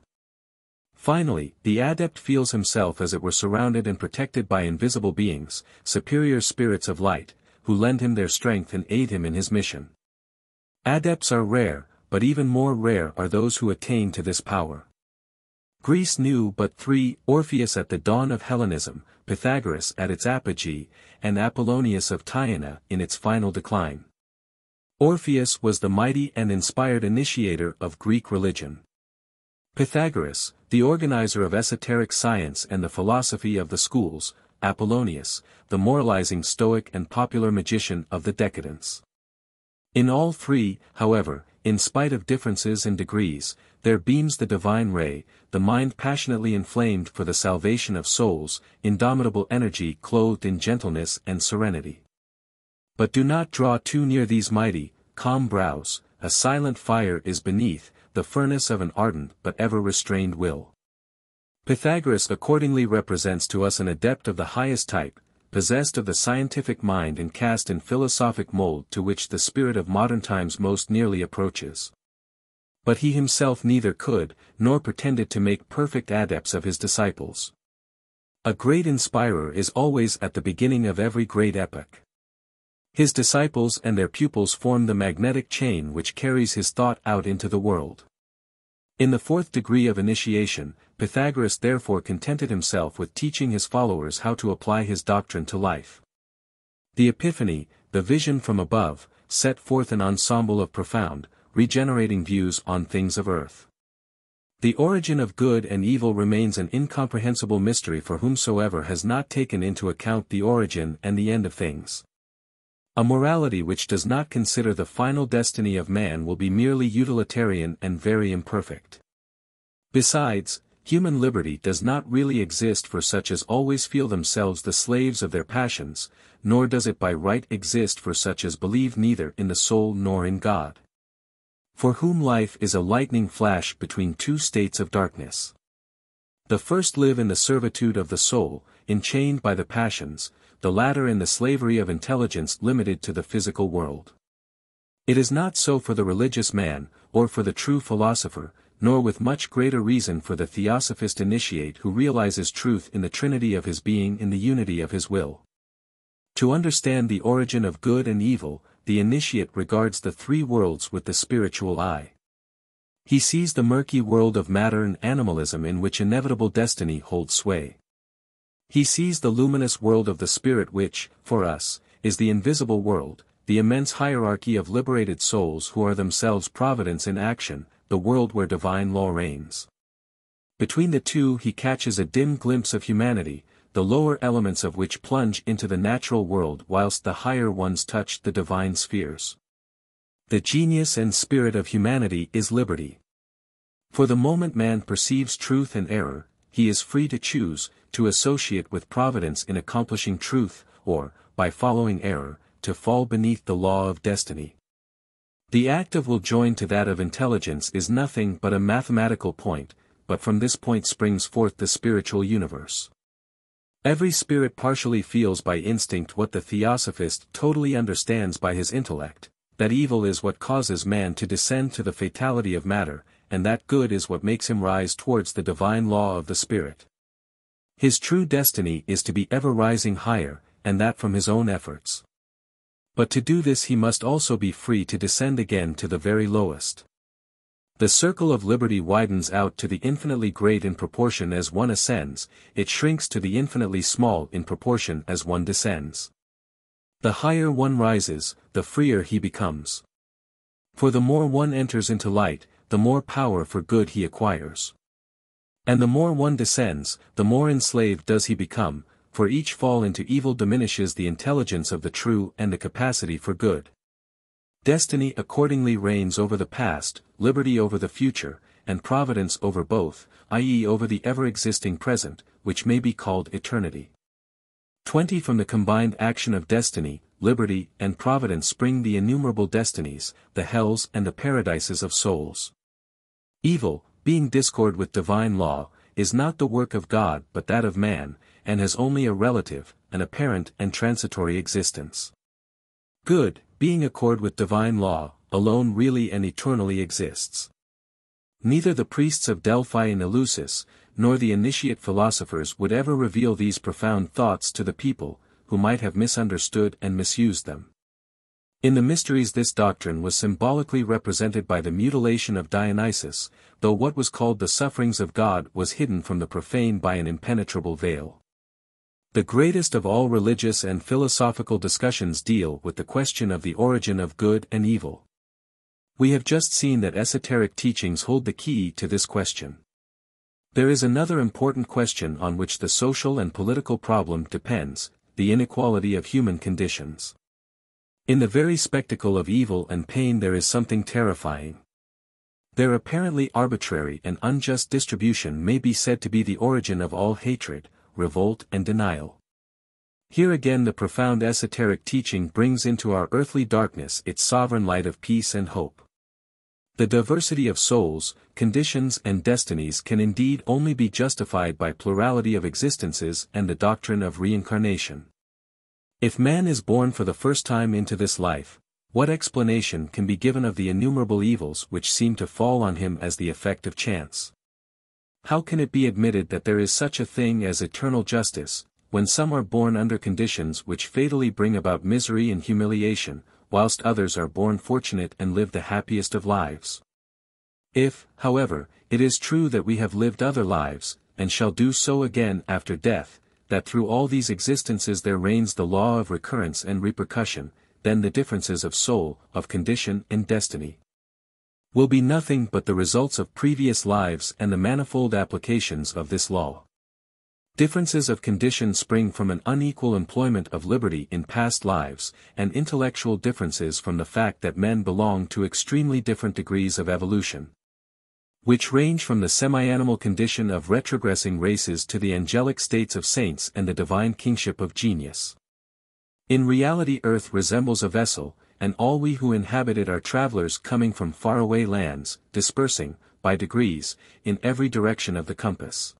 Finally, the adept feels himself as it were surrounded and protected by invisible beings, superior spirits of light, who lend him their strength and aid him in his mission. Adepts are rare, but even more rare are those who attain to this power. Greece knew but three: Orpheus at the dawn of Hellenism, Pythagoras at its apogee, and Apollonius of Tyana in its final decline. Orpheus was the mighty and inspired initiator of Greek religion. Pythagoras, the organizer of esoteric science and the philosophy of the schools; Apollonius, the moralizing Stoic and popular magician of the decadence. In all three, however, in spite of differences in degrees, there beams the divine ray, the mind passionately inflamed for the salvation of souls, indomitable energy clothed in gentleness and serenity. But do not draw too near these mighty, calm brows, a silent fire is beneath, the furnace of an ardent but ever-restrained will. Pythagoras accordingly represents to us an adept of the highest type, possessed of the scientific mind and cast in philosophic mold to which the spirit of modern times most nearly approaches. But he himself neither could, nor pretended to make perfect adepts of his disciples. A great inspirer is always at the beginning of every great epoch. His disciples and their pupils form the magnetic chain which carries his thought out into the world. In the fourth degree of initiation, Pythagoras therefore contented himself with teaching his followers how to apply his doctrine to life. The Epiphany, the vision from above, set forth an ensemble of profound, regenerating views on things of earth. The origin of good and evil remains an incomprehensible mystery for whomsoever has not taken into account the origin and the end of things. A morality which does not consider the final destiny of man will be merely utilitarian and very imperfect. Besides, human liberty does not really exist for such as always feel themselves the slaves of their passions, nor does it by right exist for such as believe neither in the soul nor in God. For whom life is a lightning flash between two states of darkness. The first live in the servitude of the soul, enchained by the passions, the latter in the slavery of intelligence limited to the physical world. It is not so for the religious man, or for the true philosopher, nor with much greater reason for the Theosophist initiate who realizes truth in the trinity of his being in the unity of his will. To understand the origin of good and evil, the initiate regards the three worlds with the spiritual eye. He sees the murky world of matter and animalism in which inevitable destiny holds sway. He sees the luminous world of the spirit which, for us, is the invisible world, the immense hierarchy of liberated souls who are themselves providence in action, the world where divine law reigns. Between the two he catches a dim glimpse of humanity, the lower elements of which plunge into the natural world whilst the higher ones touch the divine spheres. The genius and spirit of humanity is liberty. For the moment man perceives truth and error, he is free to choose, to associate with providence in accomplishing truth, or, by following error, to fall beneath the law of destiny. The act of will joined to that of intelligence is nothing but a mathematical point, but from this point springs forth the spiritual universe. Every spirit partially feels by instinct what the Theosophist totally understands by his intellect, that evil is what causes man to descend to the fatality of matter, and that good is what makes him rise towards the divine law of the spirit. His true destiny is to be ever rising higher, and that from his own efforts. But to do this he must also be free to descend again to the very lowest. The circle of liberty widens out to the infinitely great in proportion as one ascends, it shrinks to the infinitely small in proportion as one descends. The higher one rises, the freer he becomes. For the more one enters into light, the more power for good he acquires. And the more one descends, the more enslaved does he become, for each fall into evil diminishes the intelligence of the true and the capacity for good. Destiny accordingly reigns over the past, liberty over the future, and providence over both, i.e. over the ever-existing present, which may be called eternity. 20 From the combined action of destiny, liberty, and providence spring the innumerable destinies, the hells and the paradises of souls. Evil, being discord with divine law, is not the work of God but that of man, and has only a relative, an apparent and transitory existence. Good, being accord with divine law, alone really and eternally exists. Neither the priests of Delphi and Eleusis, nor the initiate philosophers would ever reveal these profound thoughts to the people, who might have misunderstood and misused them. In the mysteries this doctrine was symbolically represented by the mutilation of Dionysus, though what was called the sufferings of God was hidden from the profane by an impenetrable veil. The greatest of all religious and philosophical discussions deal with the question of the origin of good and evil. We have just seen that esoteric teachings hold the key to this question. There is another important question on which the social and political problem depends, the inequality of human conditions. In the very spectacle of evil and pain there is something terrifying. Their apparently arbitrary and unjust distribution may be said to be the origin of all hatred, revolt and denial. Here again the profound esoteric teaching brings into our earthly darkness its sovereign light of peace and hope. The diversity of souls, conditions and destinies can indeed only be justified by plurality of existences and the doctrine of reincarnation. If man is born for the first time into this life, what explanation can be given of the innumerable evils which seem to fall on him as the effect of chance? How can it be admitted that there is such a thing as eternal justice, when some are born under conditions which fatally bring about misery and humiliation, whilst others are born fortunate and live the happiest of lives? If, however, it is true that we have lived other lives, and shall do so again after death, that through all these existences there reigns the law of recurrence and repercussion, then the differences of soul, of condition and destiny will be nothing but the results of previous lives and the manifold applications of this law. Differences of condition spring from an unequal employment of liberty in past lives, and intellectual differences from the fact that men belong to extremely different degrees of evolution, which range from the semi-animal condition of retrogressing races to the angelic states of saints and the divine kingship of genius. In reality earth resembles a vessel, and all we who inhabit it are travelers coming from faraway lands, dispersing, by degrees, in every direction of the compass.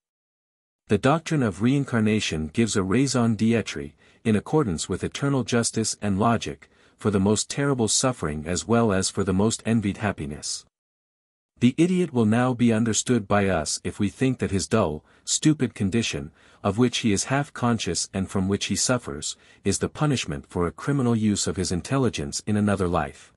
The doctrine of reincarnation gives a raison d'être, in accordance with eternal justice and logic, for the most terrible suffering as well as for the most envied happiness. The idiot will now be understood by us if we think that his dull, stupid condition, of which he is half conscious and from which he suffers, is the punishment for a criminal use of his intelligence in another life.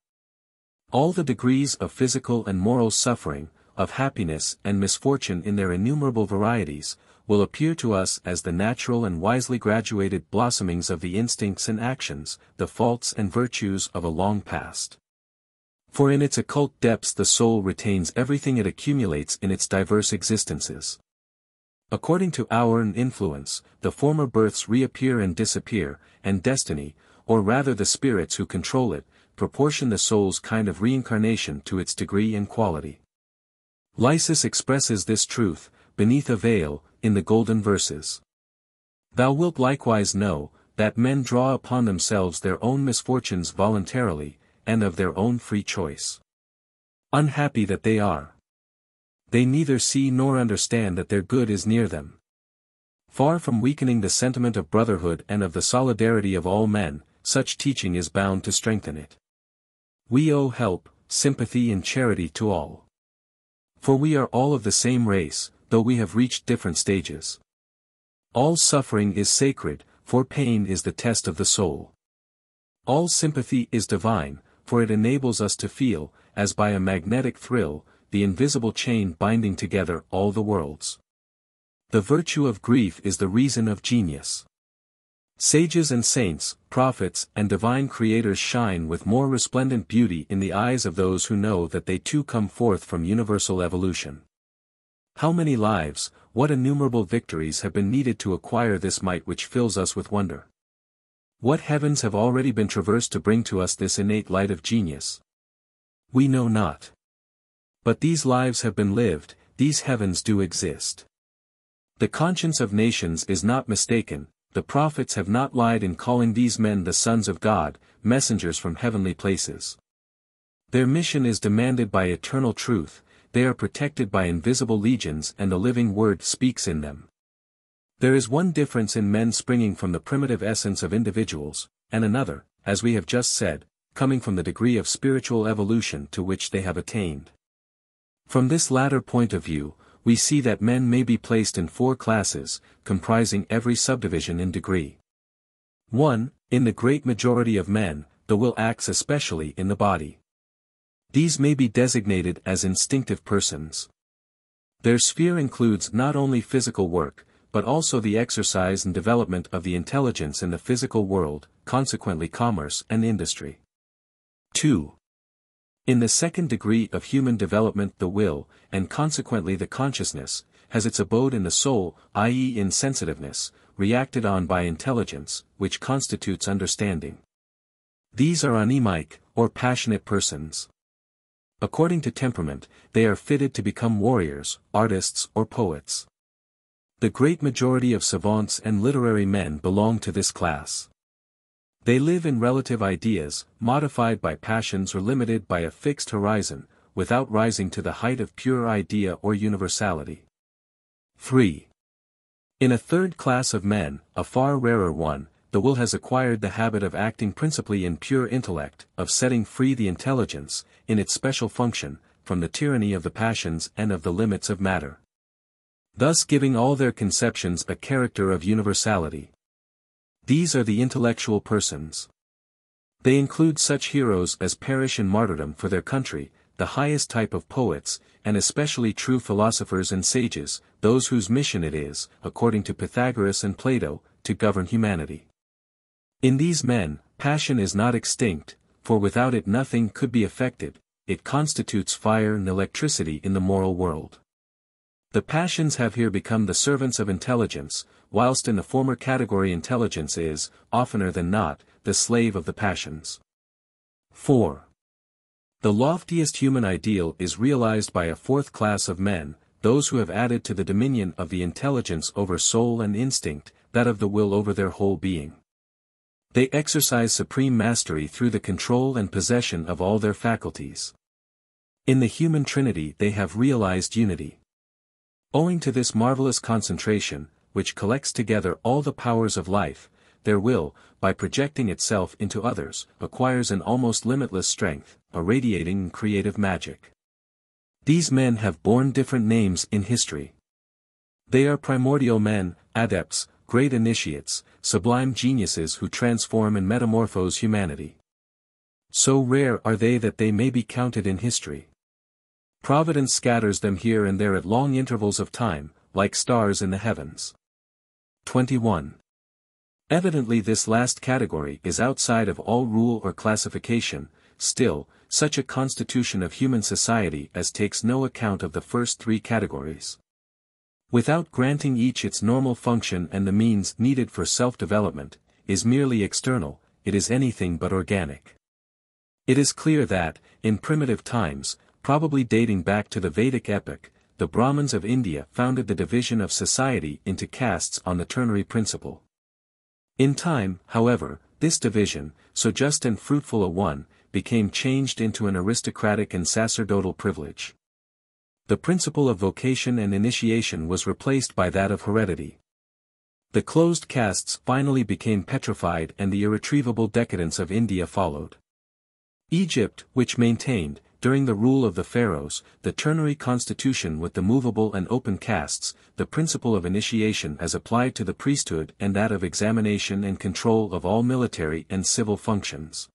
All the degrees of physical and moral suffering, of happiness and misfortune in their innumerable varieties, will appear to us as the natural and wisely graduated blossomings of the instincts and actions, the faults and virtues of a long past. For in its occult depths the soul retains everything it accumulates in its diverse existences. According to hour and influence, the former births reappear and disappear, and destiny, or rather the spirits who control it, proportion the soul's kind of reincarnation to its degree and quality. Lysis expresses this truth, beneath a veil, in the golden verses. Thou wilt likewise know, that men draw upon themselves their own misfortunes voluntarily, and of their own free choice. Unhappy that they are. They neither see nor understand that their good is near them. Far from weakening the sentiment of brotherhood and of the solidarity of all men, such teaching is bound to strengthen it. We owe help, sympathy and charity to all. For we are all of the same race, though we have reached different stages. All suffering is sacred, for pain is the test of the soul. All sympathy is divine, for it enables us to feel, as by a magnetic thrill, the invisible chain binding together all the worlds. The virtue of grief is the reason of genius. Sages and saints, prophets and divine creators shine with more resplendent beauty in the eyes of those who know that they too come forth from universal evolution. How many lives, what innumerable victories have been needed to acquire this might which fills us with wonder? What heavens have already been traversed to bring to us this innate light of genius? We know not. But these lives have been lived, these heavens do exist. The conscience of nations is not mistaken, the prophets have not lied in calling these men the sons of God, messengers from heavenly places. Their mission is demanded by eternal truth, they are protected by invisible legions and the living word speaks in them. There is one difference in men springing from the primitive essence of individuals, and another, as we have just said, coming from the degree of spiritual evolution to which they have attained. From this latter point of view, we see that men may be placed in 4 classes, comprising every subdivision in degree. 1. In the great majority of men, the will acts especially in the body. These may be designated as instinctive persons. Their sphere includes not only physical work, but also the exercise and development of the intelligence in the physical world, consequently commerce and industry. 2. In the second degree of human development the will, and consequently the consciousness, has its abode in the soul, i.e. in sensitiveness, reacted on by intelligence, which constitutes understanding. These are anemic, or passionate persons. According to temperament, they are fitted to become warriors, artists or poets. The great majority of savants and literary men belong to this class. They live in relative ideas, modified by passions or limited by a fixed horizon, without rising to the height of pure idea or universality. 3. In a third class of men, a far rarer one, the will has acquired the habit of acting principally in pure intellect, of setting free the intelligence, in its special function, from the tyranny of the passions and of the limits of matter. Thus giving all their conceptions a character of universality. These are the intellectual persons. They include such heroes as perish in martyrdom for their country, the highest type of poets, and especially true philosophers and sages, those whose mission it is, according to Pythagoras and Plato, to govern humanity. In these men, passion is not extinct, for without it nothing could be effected, it constitutes fire and electricity in the moral world. The passions have here become the servants of intelligence, whilst in the former category intelligence is, oftener than not, the slave of the passions. 4. The loftiest human ideal is realized by a 4th class of men, those who have added to the dominion of the intelligence over soul and instinct, that of the will over their whole being. They exercise supreme mastery through the control and possession of all their faculties. In the human trinity they have realized unity. Owing to this marvelous concentration, which collects together all the powers of life, their will, by projecting itself into others, acquires an almost limitless strength, a radiating creative magic. These men have borne different names in history. They are primordial men, adepts, great initiates, sublime geniuses who transform and metamorphose humanity. So rare are they that they may be counted in history. Providence scatters them here and there at long intervals of time, like stars in the heavens. 21. Evidently this last category is outside of all rule or classification, still, such a constitution of human society as takes no account of the first three categories. Without granting each its normal function and the means needed for self-development, is merely external, it is anything but organic. It is clear that, in primitive times, probably dating back to the Vedic epoch, the Brahmins of India founded the division of society into castes on the ternary principle. In time, however, this division, so just and fruitful a one, became changed into an aristocratic and sacerdotal privilege. The principle of vocation and initiation was replaced by that of heredity. The closed castes finally became petrified and the irretrievable decadence of India followed. Egypt, which maintained, during the rule of the pharaohs, the ternary constitution with the movable and open castes, the principle of initiation as applied to the priesthood and that of examination and control of all military and civil functions,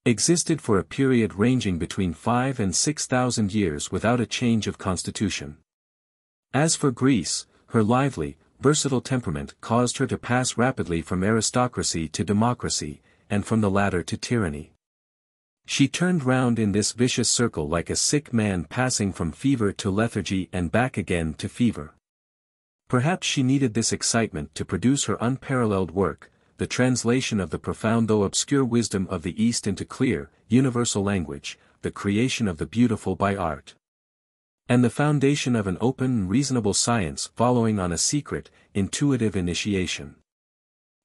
existed for a period ranging between 5,000 and 6,000 years without a change of constitution. As for Greece, her lively, versatile temperament caused her to pass rapidly from aristocracy to democracy, and from the latter to tyranny. She turned round in this vicious circle like a sick man passing from fever to lethargy and back again to fever. Perhaps she needed this excitement to produce her unparalleled work, the translation of the profound though obscure wisdom of the East into clear, universal language, the creation of the beautiful by art, and the foundation of an open and reasonable science following on a secret, intuitive initiation.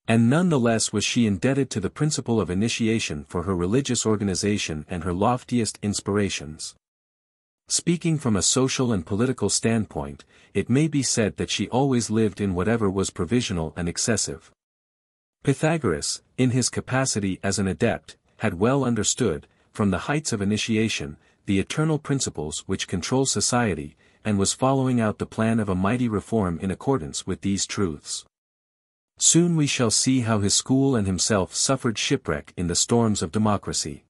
And none the less was she indebted to the principle of initiation for her religious organization and her loftiest inspirations. Speaking from a social and political standpoint, it may be said that she always lived in whatever was provisional and excessive. Pythagoras, in his capacity as an adept, had well understood, from the heights of initiation, the eternal principles which control society, and was following out the plan of a mighty reform in accordance with these truths. Soon we shall see how his school and himself suffered shipwreck in the storms of democracy.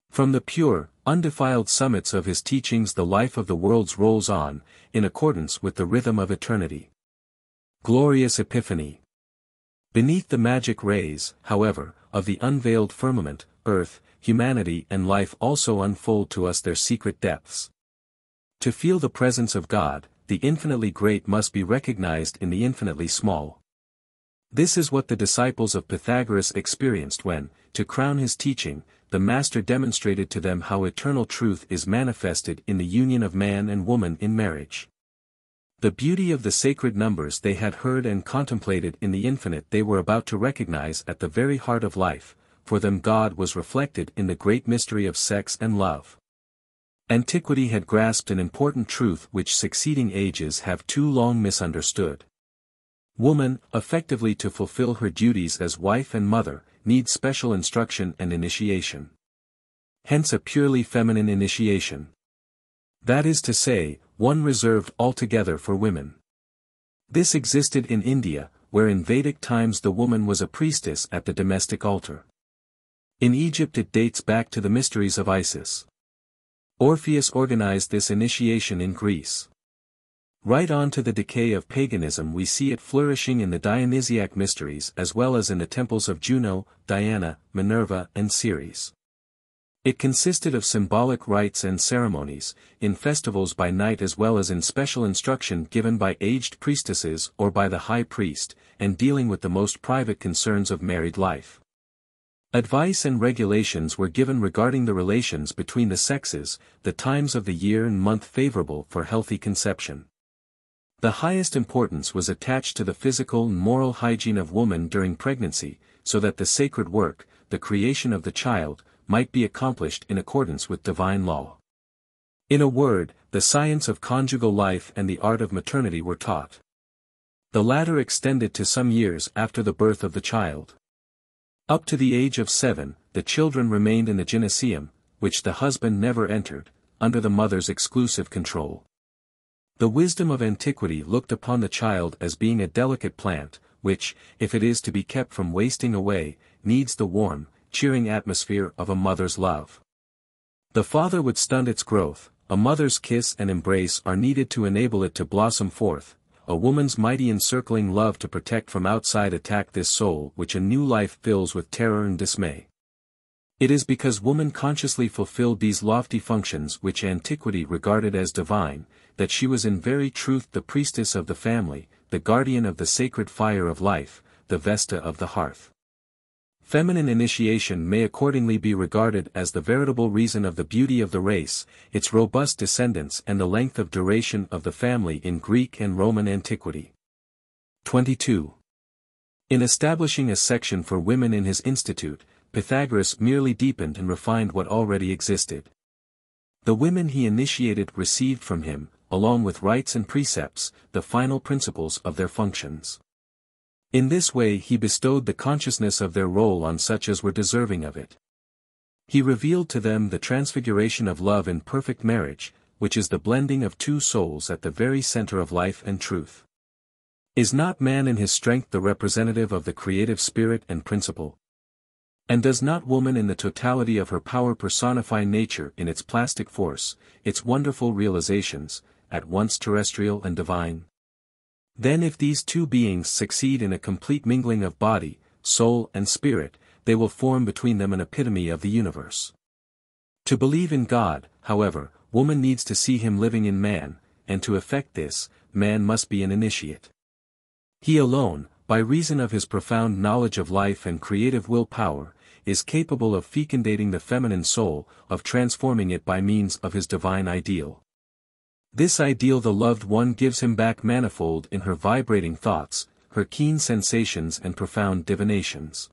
From the pure, undefiled summits of his teachings the life of the worlds rolls on, in accordance with the rhythm of eternity. Glorious Epiphany! Beneath the magic rays, however, of the unveiled firmament, earth, humanity and life also unfold to us their secret depths. To feel the presence of God, the infinitely great must be recognized in the infinitely small. This is what the disciples of Pythagoras experienced when, to crown his teaching, the Master demonstrated to them how eternal truth is manifested in the union of man and woman in marriage. The beauty of the sacred numbers they had heard and contemplated in the infinite they were about to recognize at the very heart of life, for them God was reflected in the great mystery of sex and love. Antiquity had grasped an important truth which succeeding ages have too long misunderstood. Woman, effectively to fulfill her duties as wife and mother, needs special instruction and initiation. Hence a purely feminine initiation. That is to say, one reserved altogether for women. This existed in India, where in Vedic times the woman was a priestess at the domestic altar. In Egypt it dates back to the mysteries of Isis. Orpheus organized this initiation in Greece. Right on to the decay of paganism we see it flourishing in the Dionysiac mysteries as well as in the temples of Juno, Diana, Minerva and Ceres. It consisted of symbolic rites and ceremonies, in festivals by night as well as in special instruction given by aged priestesses or by the high priest, and dealing with the most private concerns of married life. Advice and regulations were given regarding the relations between the sexes, the times of the year and month favorable for healthy conception. The highest importance was attached to the physical and moral hygiene of woman during pregnancy, so that the sacred work, the creation of the child, might be accomplished in accordance with divine law. In a word, the science of conjugal life and the art of maternity were taught. The latter extended to some years after the birth of the child. Up to the age of 7, the children remained in the gynecium, which the husband never entered, under the mother's exclusive control. The wisdom of antiquity looked upon the child as being a delicate plant, which, if it is to be kept from wasting away, needs the warm, cheering atmosphere of a mother's love. The father would stunt its growth, a mother's kiss and embrace are needed to enable it to blossom forth, a woman's mighty encircling love to protect from outside attack this soul which a new life fills with terror and dismay. It is because woman consciously fulfilled these lofty functions which antiquity regarded as divine, that she was in very truth the priestess of the family, the guardian of the sacred fire of life, the Vesta of the hearth. Feminine initiation may accordingly be regarded as the veritable reason of the beauty of the race, its robust descendants and the length of duration of the family in Greek and Roman antiquity. 22. In establishing a section for women in his institute, Pythagoras merely deepened and refined what already existed. The women he initiated received from him, along with rites and precepts, the final principles of their functions. In this way he bestowed the consciousness of their role on such as were deserving of it. He revealed to them the transfiguration of love in perfect marriage, which is the blending of two souls at the very center of life and truth. Is not man in his strength the representative of the creative spirit and principle? And does not woman in the totality of her power personify nature in its plastic force, its wonderful realizations, at once terrestrial and divine? Then if these two beings succeed in a complete mingling of body, soul and spirit, they will form between them an epitome of the universe. To believe in God, however, woman needs to see him living in man, and to effect this, man must be an initiate. He alone, by reason of his profound knowledge of life and creative will power, is capable of fecundating the feminine soul, of transforming it by means of his divine ideal. This ideal the loved one gives him back manifold in her vibrating thoughts, her keen sensations and profound divinations.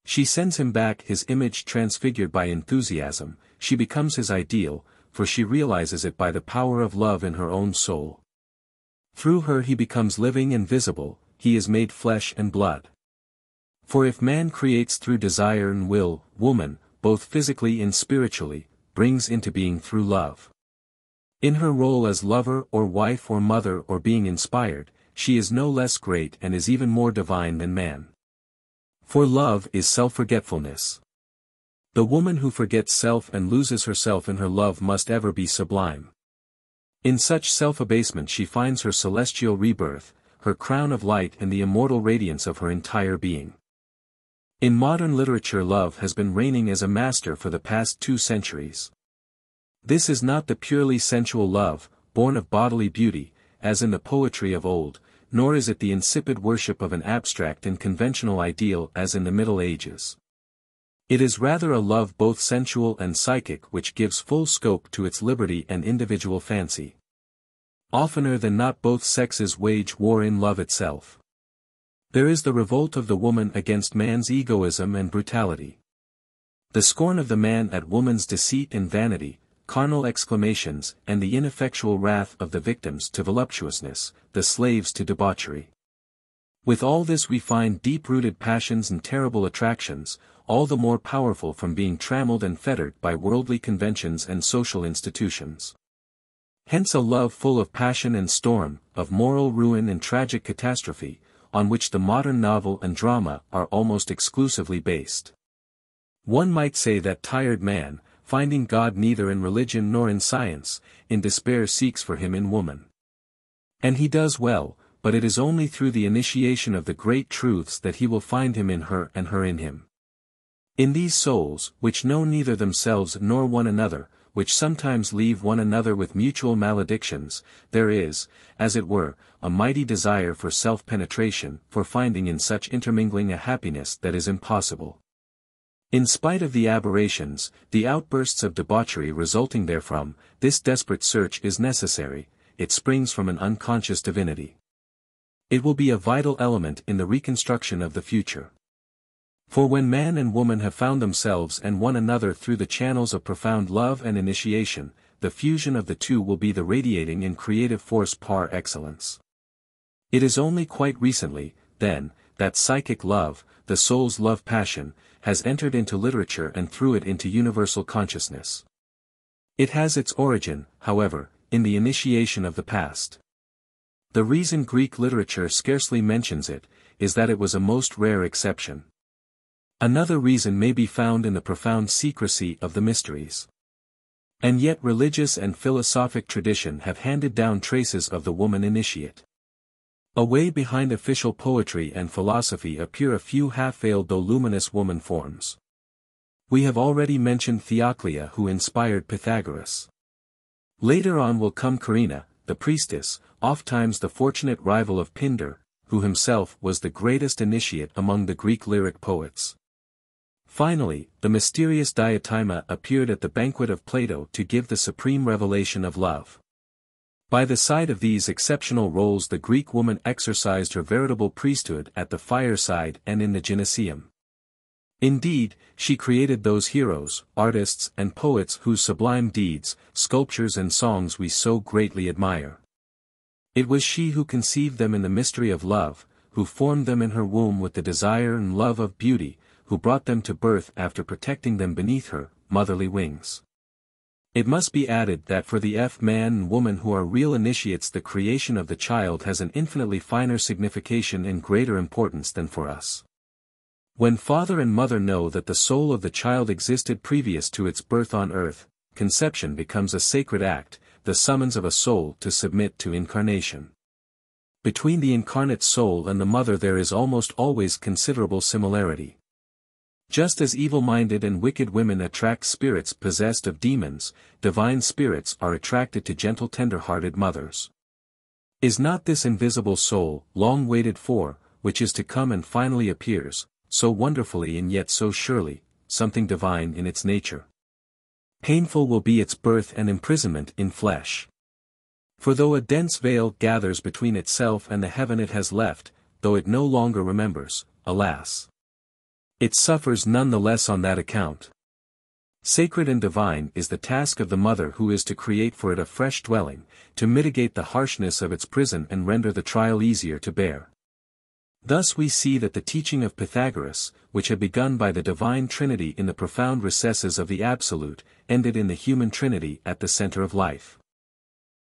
She sends him back his image transfigured by enthusiasm, she becomes his ideal, for she realizes it by the power of love in her own soul. Through her he becomes living and visible, he is made flesh and blood. For if man creates through desire and will, woman, both physically and spiritually, brings into being through love. In her role as lover or wife or mother or being inspired, she is no less great and is even more divine than man. For love is self-forgetfulness. The woman who forgets self and loses herself in her love must ever be sublime. In such self-abasement she finds her celestial rebirth, her crown of light and the immortal radiance of her entire being. In modern literature love has been reigning as a master for the past 2 centuries. This is not the purely sensual love, born of bodily beauty, as in the poetry of old, nor is it the insipid worship of an abstract and conventional ideal as in the Middle Ages. It is rather a love both sensual and psychic which gives full scope to its liberty and individual fancy. Oftener than not both sexes wage war in love itself. There is the revolt of the woman against man's egoism and brutality. The scorn of the man at woman's deceit and vanity, carnal exclamations and the ineffectual wrath of the victims to voluptuousness, the slaves to debauchery. With all this we find deep-rooted passions and terrible attractions, all the more powerful from being trammeled and fettered by worldly conventions and social institutions. Hence a love full of passion and storm, of moral ruin and tragic catastrophe, on which the modern novel and drama are almost exclusively based. One might say that tired man, finding God neither in religion nor in science, in despair seeks for him in woman. And he does well, but it is only through the initiation of the great truths that he will find him in her and her in him. In these souls, which know neither themselves nor one another, which sometimes leave one another with mutual maledictions, there is, as it were, a mighty desire for self-penetration, for finding in such intermingling a happiness that is impossible. In spite of the aberrations, the outbursts of debauchery resulting therefrom, this desperate search is necessary, it springs from an unconscious divinity. It will be a vital element in the reconstruction of the future. For when man and woman have found themselves and one another through the channels of profound love and initiation, the fusion of the two will be the radiating and creative force par excellence. It is only quite recently, then, that psychic love, the soul's love passion, has entered into literature and through it into universal consciousness. It has its origin, however, in the initiation of the past. The reason Greek literature scarcely mentions it, is that it was a most rare exception. Another reason may be found in the profound secrecy of the mysteries. And yet religious and philosophic tradition have handed down traces of the woman initiate. Away behind official poetry and philosophy appear a few half-veiled though luminous woman forms. We have already mentioned Theoclea, who inspired Pythagoras. Later on will come Carina, the priestess, ofttimes the fortunate rival of Pindar, who himself was the greatest initiate among the Greek lyric poets. Finally, the mysterious Diotima appeared at the banquet of Plato to give the supreme revelation of love. By the side of these exceptional roles, the Greek woman exercised her veritable priesthood at the fireside and in the gymnasium. Indeed, she created those heroes, artists and poets whose sublime deeds, sculptures and songs we so greatly admire. It was she who conceived them in the mystery of love, who formed them in her womb with the desire and love of beauty, who brought them to birth after protecting them beneath her motherly wings. It must be added that for the man and woman who are real initiates, the creation of the child has an infinitely finer signification and greater importance than for us. When father and mother know that the soul of the child existed previous to its birth on earth, conception becomes a sacred act, the summons of a soul to submit to incarnation. Between the incarnate soul and the mother there is almost always considerable similarity. Just as evil-minded and wicked women attract spirits possessed of demons, divine spirits are attracted to gentle tender-hearted mothers. Is not this invisible soul, long waited for, which is to come and finally appears, so wonderfully and yet so surely, something divine in its nature? Painful will be its birth and imprisonment in flesh. For though a dense veil gathers between itself and the heaven it has left, though it no longer remembers, alas! It suffers none the less on that account. Sacred and divine is the task of the mother who is to create for it a fresh dwelling, to mitigate the harshness of its prison and render the trial easier to bear. Thus we see that the teaching of Pythagoras, which had begun by the divine Trinity in the profound recesses of the Absolute, ended in the human Trinity at the center of life.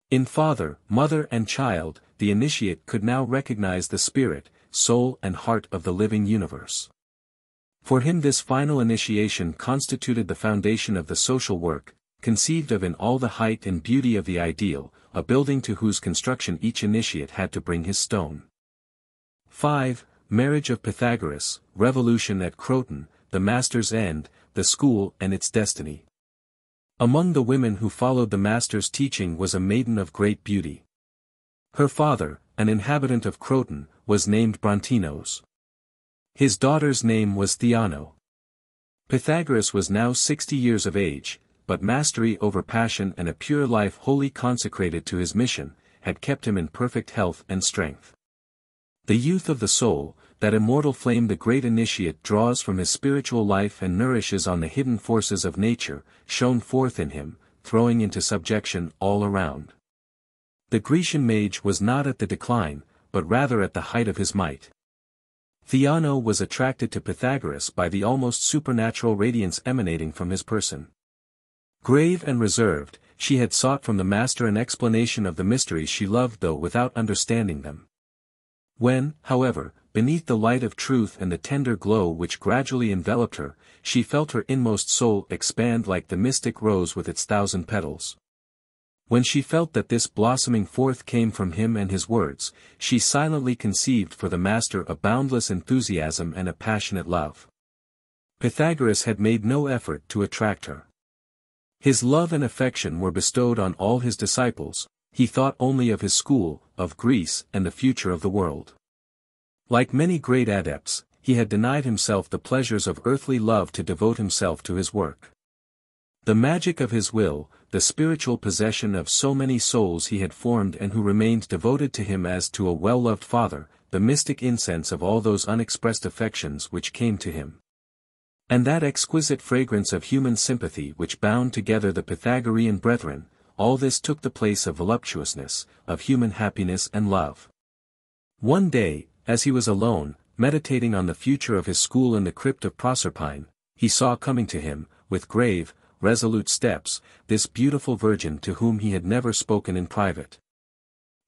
In father, mother and child, the initiate could now recognize the spirit, soul and heart of the living universe. For him this final initiation constituted the foundation of the social work, conceived of in all the height and beauty of the ideal, a building to whose construction each initiate had to bring his stone. 5. Marriage of Pythagoras, revolution at Croton, the master's end, the school and its destiny. Among the women who followed the master's teaching was a maiden of great beauty. Her father, an inhabitant of Croton, was named Brontinos. His daughter's name was Theano. Pythagoras was now 60 years of age, but mastery over passion and a pure life wholly consecrated to his mission, had kept him in perfect health and strength. The youth of the soul, that immortal flame the great initiate draws from his spiritual life and nourishes on the hidden forces of nature, shone forth in him, throwing into subjection all around. The Grecian mage was not at the decline, but rather at the height of his might. Theano was attracted to Pythagoras by the almost supernatural radiance emanating from his person. Grave and reserved, she had sought from the master an explanation of the mysteries she loved though without understanding them. When, however, beneath the light of truth and the tender glow which gradually enveloped her, she felt her inmost soul expand like the mystic rose with its 1,000 petals. When she felt that this blossoming forth came from him and his words, she silently conceived for the master a boundless enthusiasm and a passionate love. Pythagoras had made no effort to attract her. His love and affection were bestowed on all his disciples, he thought only of his school, of Greece and the future of the world. Like many great adepts, he had denied himself the pleasures of earthly love to devote himself to his work. The magic of his will, the spiritual possession of so many souls he had formed and who remained devoted to him as to a well-loved father, the mystic incense of all those unexpressed affections which came to him. And that exquisite fragrance of human sympathy which bound together the Pythagorean brethren, all this took the place of voluptuousness, of human happiness and love. One day, as he was alone, meditating on the future of his school in the crypt of Proserpine, he saw coming to him, with grave, resolute steps, this beautiful virgin to whom he had never spoken in private.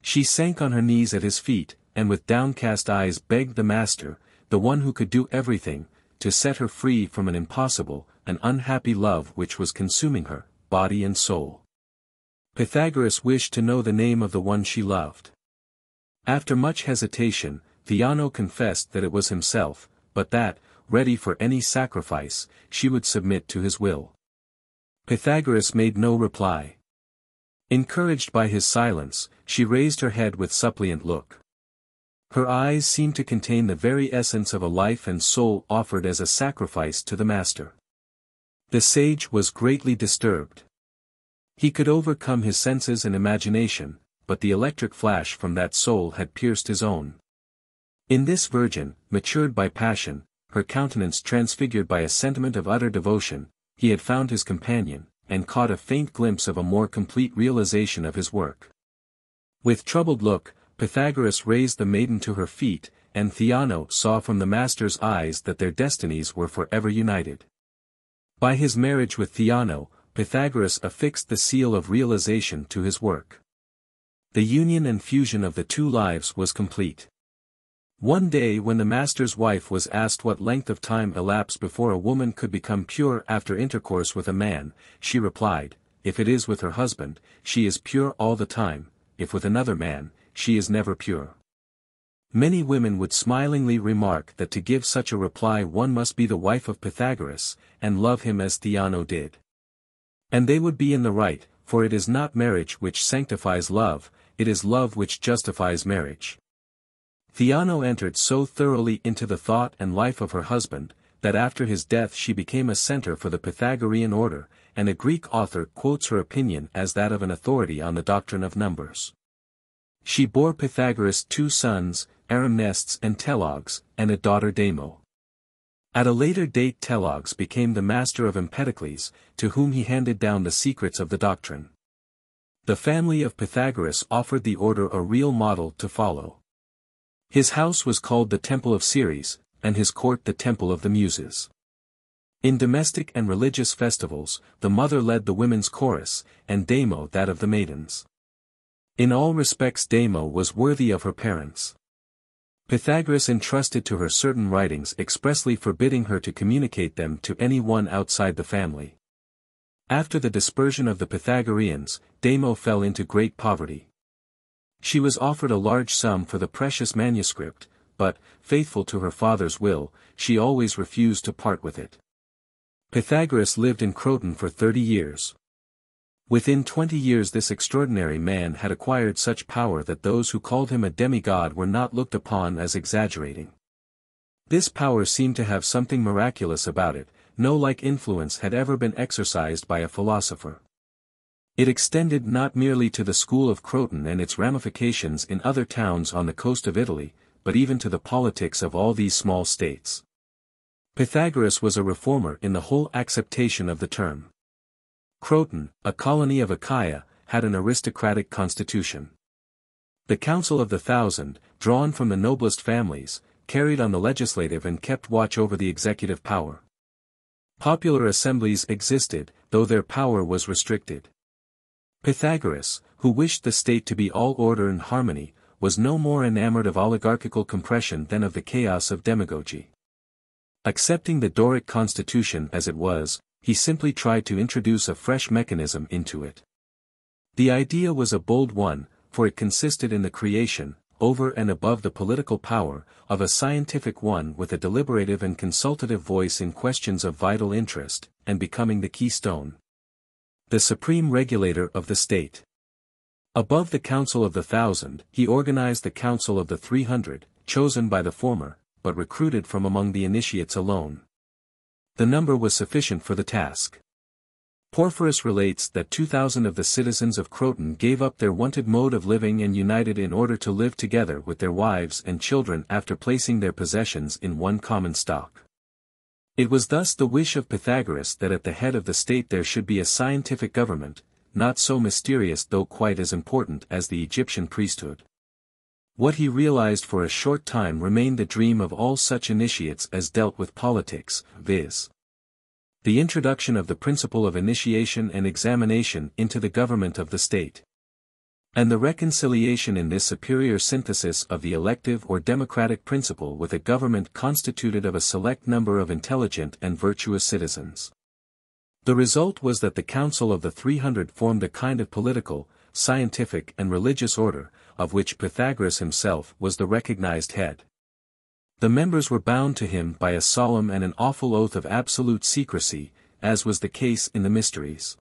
She sank on her knees at his feet, and with downcast eyes begged the master, the one who could do everything, to set her free from an impossible, an unhappy love which was consuming her, body and soul. Pythagoras wished to know the name of the one she loved. After much hesitation, Theano confessed that it was himself, but that, ready for any sacrifice, she would submit to his will. Pythagoras made no reply. Encouraged by his silence, she raised her head with suppliant look. Her eyes seemed to contain the very essence of a life and soul offered as a sacrifice to the master. The sage was greatly disturbed. He could overcome his senses and imagination, but the electric flash from that soul had pierced his own. In this virgin, matured by passion, her countenance transfigured by a sentiment of utter devotion, he had found his companion, and caught a faint glimpse of a more complete realization of his work. With troubled look, Pythagoras raised the maiden to her feet, and Theano saw from the master's eyes that their destinies were forever united. By his marriage with Theano, Pythagoras affixed the seal of realization to his work. The union and fusion of the two lives was complete. One day when the master's wife was asked what length of time elapsed before a woman could become pure after intercourse with a man, she replied, "If it is with her husband, she is pure all the time, if with another man, she is never pure." Many women would smilingly remark that to give such a reply one must be the wife of Pythagoras, and love him as Theano did. And they would be in the right, for it is not marriage which sanctifies love, it is love which justifies marriage. Theano entered so thoroughly into the thought and life of her husband, that after his death she became a center for the Pythagorean order, and a Greek author quotes her opinion as that of an authority on the doctrine of numbers. She bore Pythagoras 2 sons, Arimnestes and Telogs, and a daughter Demo. At a later date Telogs became the master of Empedocles, to whom he handed down the secrets of the doctrine. The family of Pythagoras offered the order a real model to follow. His house was called the Temple of Ceres, and his court the Temple of the Muses. In domestic and religious festivals, the mother led the women's chorus, and Demo that of the maidens. In all respects Demo was worthy of her parents. Pythagoras entrusted to her certain writings expressly forbidding her to communicate them to any one outside the family. After the dispersion of the Pythagoreans, Demo fell into great poverty. She was offered a large sum for the precious manuscript, but, faithful to her father's will, she always refused to part with it. Pythagoras lived in Croton for 30 years. Within 20 years this extraordinary man had acquired such power that those who called him a demigod were not looked upon as exaggerating. This power seemed to have something miraculous about it, no like influence had ever been exercised by a philosopher. It extended not merely to the school of Croton and its ramifications in other towns on the coast of Italy, but even to the politics of all these small states. Pythagoras was a reformer in the whole acceptation of the term. Croton, a colony of Achaia, had an aristocratic constitution. The Council of the Thousand, drawn from the noblest families, carried on the legislative and kept watch over the executive power. Popular assemblies existed, though their power was restricted. Pythagoras, who wished the state to be all order and harmony, was no more enamored of oligarchical compression than of the chaos of demagogy. Accepting the Doric constitution as it was, he simply tried to introduce a fresh mechanism into it. The idea was a bold one, for it consisted in the creation, over and above the political power, of a scientific one with a deliberative and consultative voice in questions of vital interest, and becoming the keystone. The supreme regulator of the state. Above the Council of the Thousand, he organized the Council of the 300, chosen by the former, but recruited from among the initiates alone. The number was sufficient for the task. Porphyros relates that 2,000 of the citizens of Croton gave up their wonted mode of living and united in order to live together with their wives and children after placing their possessions in one common stock. It was thus the wish of Pythagoras that at the head of the state there should be a scientific government, not so mysterious though quite as important as the Egyptian priesthood. What he realized for a short time remained the dream of all such initiates as dealt with politics, viz. the introduction of the principle of initiation and examination into the government of the state. And the reconciliation in this superior synthesis of the elective or democratic principle with a government constituted of a select number of intelligent and virtuous citizens. The result was that the Council of the 300 formed a kind of political, scientific and religious order, of which Pythagoras himself was the recognized head. The members were bound to him by a solemn and an awful oath of absolute secrecy, as was the case in the Mysteries.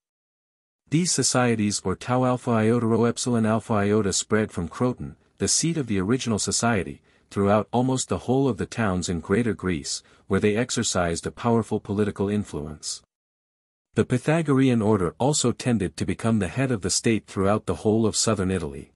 These societies or tau alpha iota rho epsilon alpha iota spread from Croton, the seat of the original society, throughout almost the whole of the towns in Greater Greece, where they exercised a powerful political influence. The Pythagorean order also tended to become the head of the state throughout the whole of southern Italy.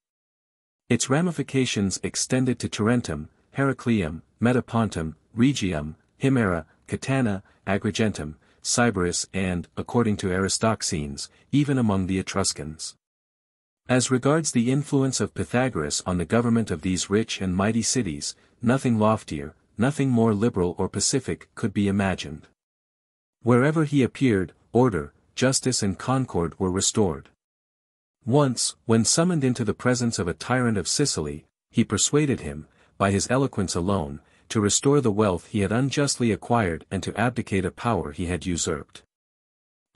Its ramifications extended to Tarentum, Heracleum, Metapontum, Rhegium, Himera, Catana, Agrigentum, Sybaris and, according to Aristoxenes, even among the Etruscans. As regards the influence of Pythagoras on the government of these rich and mighty cities, nothing loftier, nothing more liberal or pacific could be imagined. Wherever he appeared, order, justice and concord were restored. Once, when summoned into the presence of a tyrant of Sicily, he persuaded him, by his eloquence alone, to restore the wealth he had unjustly acquired and to abdicate a power he had usurped.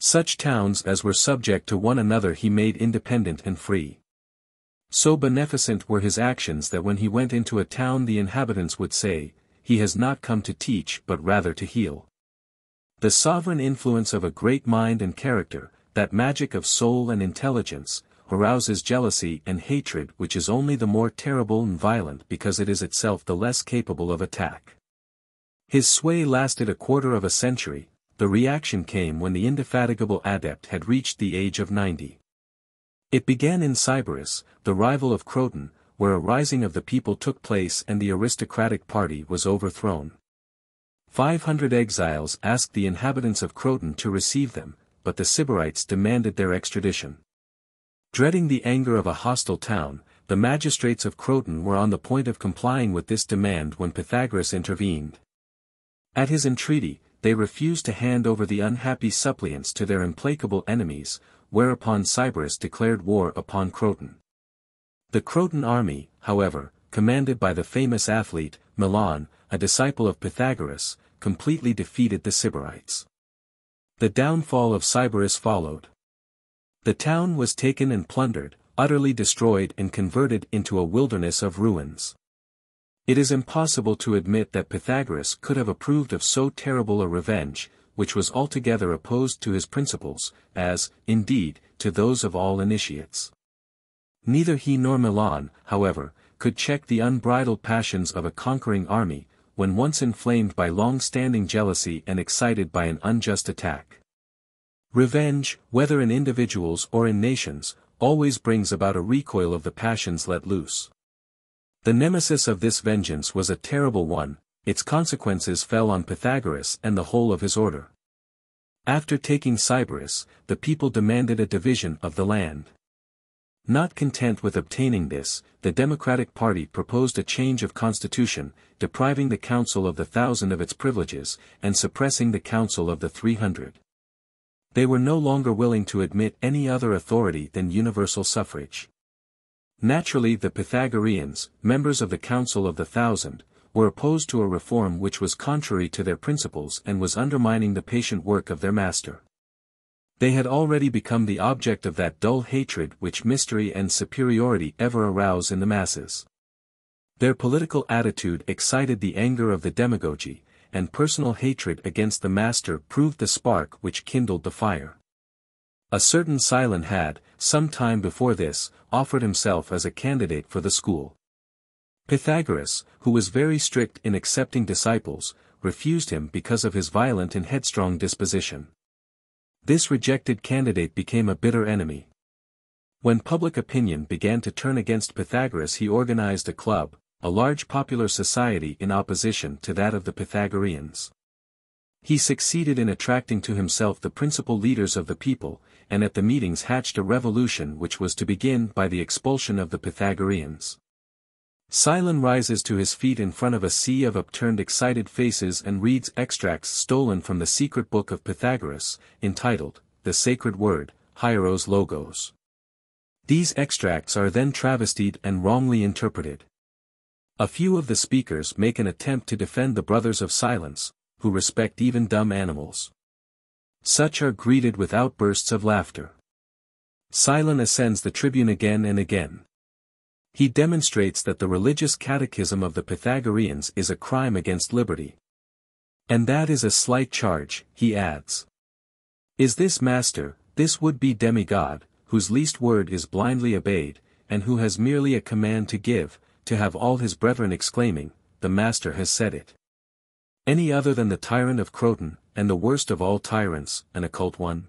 Such towns as were subject to one another he made independent and free. So beneficent were his actions that when he went into a town the inhabitants would say, "He has not come to teach but rather to heal." The sovereign influence of a great mind and character, that magic of soul and intelligence, arouses jealousy and hatred which is only the more terrible and violent because it is itself the less capable of attack. His sway lasted a quarter of a century, the reaction came when the indefatigable adept had reached the age of 90. It began in Sybaris, the rival of Croton, where a rising of the people took place and the aristocratic party was overthrown. 500 exiles asked the inhabitants of Croton to receive them, but the Sybarites demanded their extradition. Dreading the anger of a hostile town, the magistrates of Croton were on the point of complying with this demand when Pythagoras intervened. At his entreaty, they refused to hand over the unhappy suppliants to their implacable enemies, whereupon Sybaris declared war upon Croton. The Croton army, however, commanded by the famous athlete, Milon, a disciple of Pythagoras, completely defeated the Sybarites. The downfall of Sybaris followed. The town was taken and plundered, utterly destroyed and converted into a wilderness of ruins. It is impossible to admit that Pythagoras could have approved of so terrible a revenge, which was altogether opposed to his principles, as, indeed, to those of all initiates. Neither he nor Milon, however, could check the unbridled passions of a conquering army, when once inflamed by long-standing jealousy and excited by an unjust attack. Revenge, whether in individuals or in nations, always brings about a recoil of the passions let loose. The nemesis of this vengeance was a terrible one, its consequences fell on Pythagoras and the whole of his order. After taking Sybaris, the people demanded a division of the land. Not content with obtaining this, the Democratic Party proposed a change of constitution, depriving the Council of the 1,000 of its privileges, and suppressing the Council of the 300. They were no longer willing to admit any other authority than universal suffrage. Naturally the Pythagoreans, members of the Council of the 1,000, were opposed to a reform which was contrary to their principles and was undermining the patient work of their master. They had already become the object of that dull hatred which mystery and superiority ever arouse in the masses. Their political attitude excited the anger of the demagogy, and personal hatred against the master proved the spark which kindled the fire. A certain Cylon had, some time before this, offered himself as a candidate for the school. Pythagoras, who was very strict in accepting disciples, refused him because of his violent and headstrong disposition. This rejected candidate became a bitter enemy. When public opinion began to turn against Pythagoras, he organized a club, a large popular society in opposition to that of the Pythagoreans. He succeeded in attracting to himself the principal leaders of the people, and at the meetings hatched a revolution which was to begin by the expulsion of the Pythagoreans. Cylon rises to his feet in front of a sea of upturned excited faces and reads extracts stolen from the secret book of Pythagoras, entitled, The Sacred Word, Hieros Logos. These extracts are then travestied and wrongly interpreted. A few of the speakers make an attempt to defend the brothers of silence, who respect even dumb animals. Such are greeted with outbursts of laughter. Cylon ascends the tribune again and again. He demonstrates that the religious catechism of the Pythagoreans is a crime against liberty. And that is a slight charge, he adds. Is this master, this would-be demigod, whose least word is blindly obeyed, and who has merely a command to give, to have all his brethren exclaiming, the master has said it. Any other than the tyrant of Croton, and the worst of all tyrants, an occult one?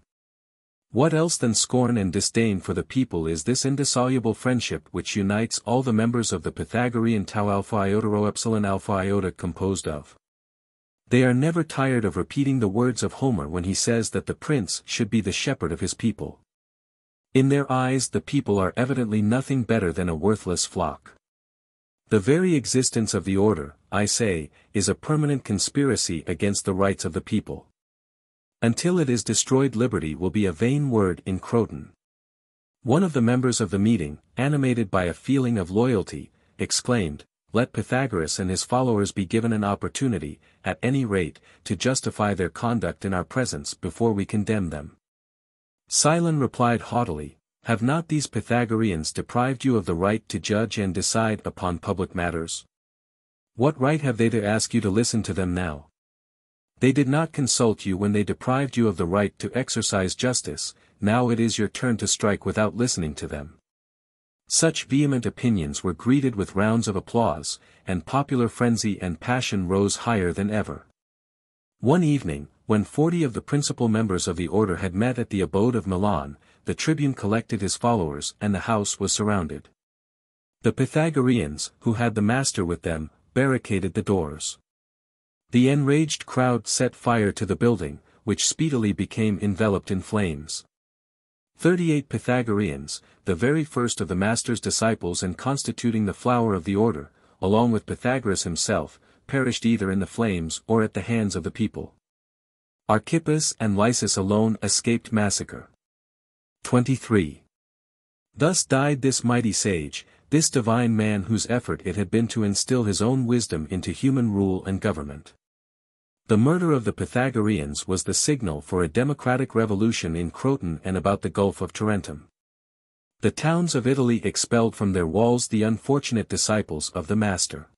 What else than scorn and disdain for the people is this indissoluble friendship which unites all the members of the Pythagorean tau alpha iota rho epsilon alpha iota composed of? They are never tired of repeating the words of Homer when he says that the prince should be the shepherd of his people. In their eyes the people are evidently nothing better than a worthless flock. The very existence of the order, I say, is a permanent conspiracy against the rights of the people. Until it is destroyed, liberty will be a vain word in Croton. One of the members of the meeting, animated by a feeling of loyalty, exclaimed, let Pythagoras and his followers be given an opportunity, at any rate, to justify their conduct in our presence before we condemn them. Cylon replied haughtily, have not these Pythagoreans deprived you of the right to judge and decide upon public matters? What right have they to ask you to listen to them now? They did not consult you when they deprived you of the right to exercise justice, now it is your turn to strike without listening to them. Such vehement opinions were greeted with rounds of applause, and popular frenzy and passion rose higher than ever. One evening, when 40 of the principal members of the order had met at the abode of Milan, the tribune collected his followers and the house was surrounded. The Pythagoreans, who had the master with them, barricaded the doors. The enraged crowd set fire to the building, which speedily became enveloped in flames. 38 Pythagoreans, the very first of the master's disciples and constituting the flower of the order, along with Pythagoras himself, perished either in the flames or at the hands of the people. Archippus and Lysis alone escaped massacre. 23. Thus died this mighty sage, this divine man whose effort it had been to instill his own wisdom into human rule and government. The murder of the Pythagoreans was the signal for a democratic revolution in Croton and about the Gulf of Tarentum. The towns of Italy expelled from their walls the unfortunate disciples of the master.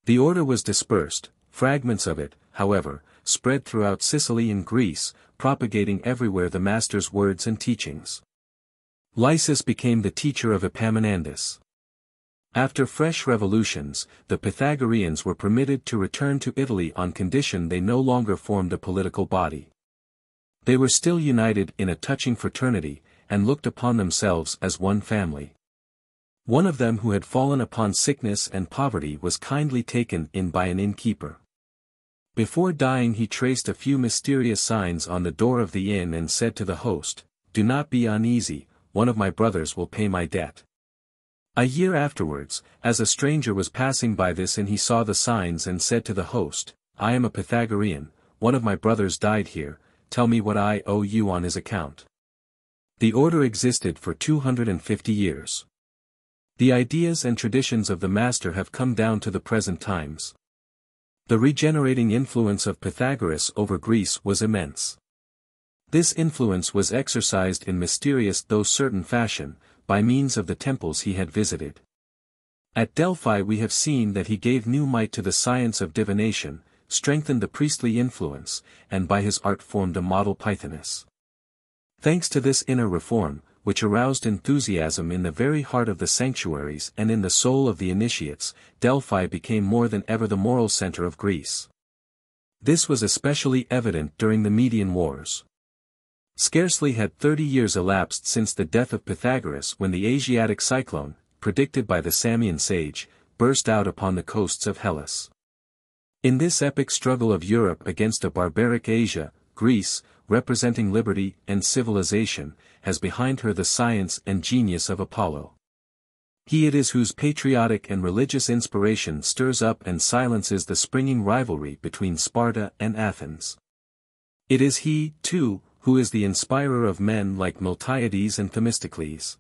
The order was dispersed, fragments of it, however, spread throughout Sicily and Greece, propagating everywhere the master's words and teachings. Lysis became the teacher of Epaminondas. After fresh revolutions, the Pythagoreans were permitted to return to Italy on condition they no longer formed a political body. They were still united in a touching fraternity, and looked upon themselves as one family. One of them who had fallen upon sickness and poverty was kindly taken in by an innkeeper. Before dying he traced a few mysterious signs on the door of the inn and said to the host, "Do not be uneasy, one of my brothers will pay my debt." A year afterwards, as a stranger was passing by this inn he saw the signs and said to the host, "I am a Pythagorean, one of my brothers died here, tell me what I owe you on his account." The order existed for 250 years. The ideas and traditions of the master have come down to the present times. The regenerating influence of Pythagoras over Greece was immense. This influence was exercised in mysterious though certain fashion, by means of the temples he had visited. At Delphi we have seen that he gave new might to the science of divination, strengthened the priestly influence, and by his art formed a model Pythoness. Thanks to this inner reform, which aroused enthusiasm in the very heart of the sanctuaries and in the soul of the initiates, Delphi became more than ever the moral center of Greece. This was especially evident during the Median Wars. Scarcely had 30 years elapsed since the death of Pythagoras when the Asiatic cyclone, predicted by the Samian sage, burst out upon the coasts of Hellas. In this epic struggle of Europe against a barbaric Asia, Greece, representing liberty and civilization, has behind her the science and genius of Apollo. He it is whose patriotic and religious inspiration stirs up and silences the springing rivalry between Sparta and Athens. It is he, too, who is the inspirer of men like Miltiades and Themistocles.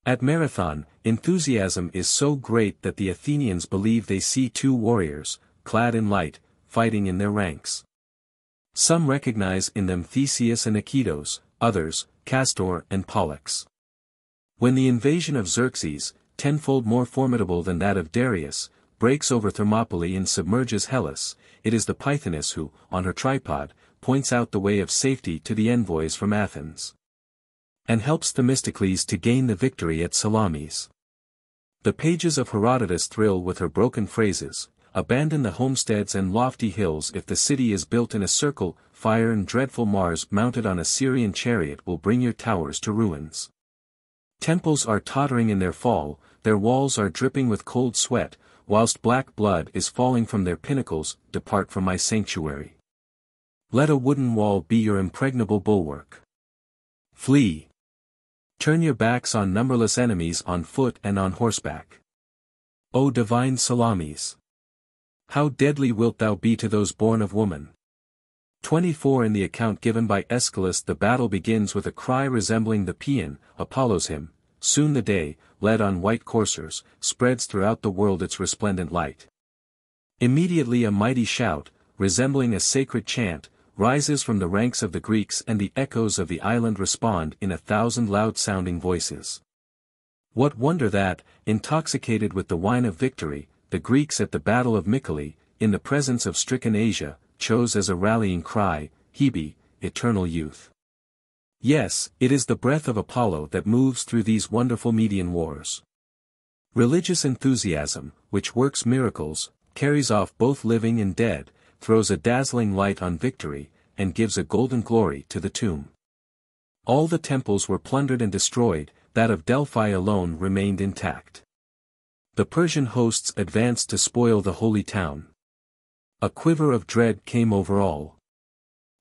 At Marathon, enthusiasm is so great that the Athenians believe they see two warriors, clad in light, fighting in their ranks. Some recognize in them Theseus and Akitos, others, Castor and Pollux. When the invasion of Xerxes, tenfold more formidable than that of Darius, breaks over Thermopylae and submerges Hellas, it is the Pythoness who, on her tripod, points out the way of safety to the envoys from Athens, and helps Themistocles to gain the victory at Salamis. The pages of Herodotus thrill with her broken phrases: abandon the homesteads and lofty hills if the city is built in a circle, fire and dreadful Mars mounted on a Syrian chariot will bring your towers to ruins. Temples are tottering in their fall, their walls are dripping with cold sweat, whilst black blood is falling from their pinnacles. Depart from my sanctuary. Let a wooden wall be your impregnable bulwark. Flee. Turn your backs on numberless enemies on foot and on horseback. O divine Salamis! How deadly wilt thou be to those born of woman! 24 In the account given by Aeschylus, the battle begins with a cry resembling the paean, Apollo's hymn. Soon the day, led on white coursers, spreads throughout the world its resplendent light. Immediately a mighty shout, resembling a sacred chant, rises from the ranks of the Greeks, and the echoes of the island respond in 1,000 loud-sounding voices. What wonder that, intoxicated with the wine of victory, the Greeks at the Battle of Mycale, in the presence of stricken Asia, chose as a rallying cry, Hebe, eternal youth. Yes, it is the breath of Apollo that moves through these wonderful Median wars. Religious enthusiasm, which works miracles, carries off both living and dead, throws a dazzling light on victory, and gives a golden glory to the tomb. All the temples were plundered and destroyed, that of Delphi alone remained intact. The Persian hosts advanced to spoil the holy town. A quiver of dread came over all.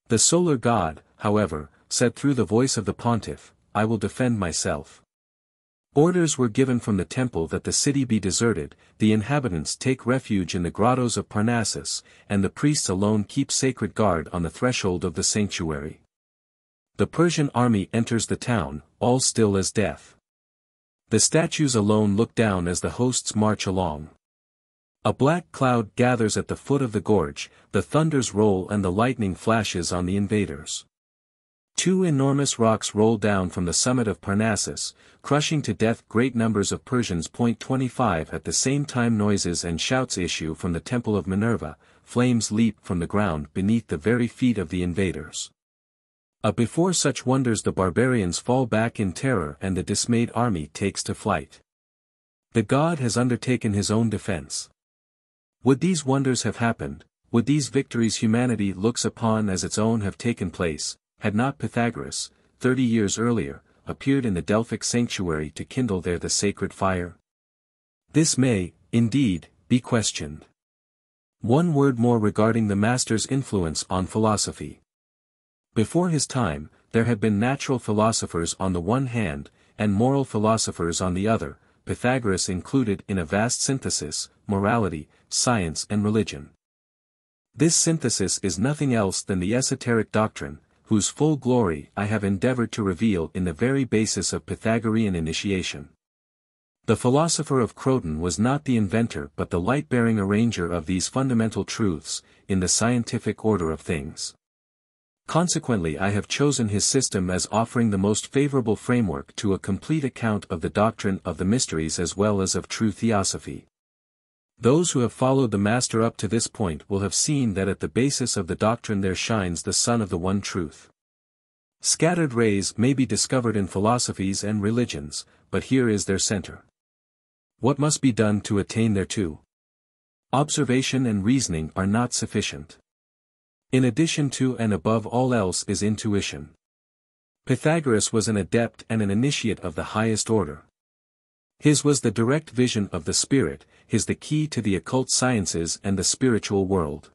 The solar god, however, said through the voice of the pontiff, I will defend myself. Orders were given from the temple that the city be deserted, the inhabitants take refuge in the grottos of Parnassus, and the priests alone keep sacred guard on the threshold of the sanctuary. The Persian army enters the town, all still as death. The statues alone look down as the hosts march along. A black cloud gathers at the foot of the gorge, the thunders roll and the lightning flashes on the invaders. Two enormous rocks roll down from the summit of Parnassus, crushing to death great numbers of Persians. 25 At the same time noises and shouts issue from the temple of Minerva, flames leap from the ground beneath the very feet of the invaders. Before such wonders the barbarians fall back in terror and the dismayed army takes to flight. The god has undertaken his own defense. Would these wonders have happened, would these victories humanity looks upon as its own have taken place, had not Pythagoras, 30 years earlier, appeared in the Delphic sanctuary to kindle there the sacred fire? This may, indeed, be questioned. One word more regarding the master's influence on philosophy. Before his time, there had been natural philosophers on the one hand, and moral philosophers on the other, Pythagoras included in a vast synthesis, morality, science and religion. This synthesis is nothing else than the esoteric doctrine, whose full glory I have endeavored to reveal in the very basis of Pythagorean initiation. The philosopher of Croton was not the inventor but the light-bearing arranger of these fundamental truths, in the scientific order of things. Consequently I have chosen his system as offering the most favorable framework to a complete account of the doctrine of the mysteries as well as of true theosophy. Those who have followed the master up to this point will have seen that at the basis of the doctrine there shines the sun of the one truth. Scattered rays may be discovered in philosophies and religions, but here is their center. What must be done to attain thereto? Observation and reasoning are not sufficient. In addition to and above all else is intuition. Pythagoras was an adept and an initiate of the highest order. His was the direct vision of the spirit, his the key to the occult sciences and the spiritual world.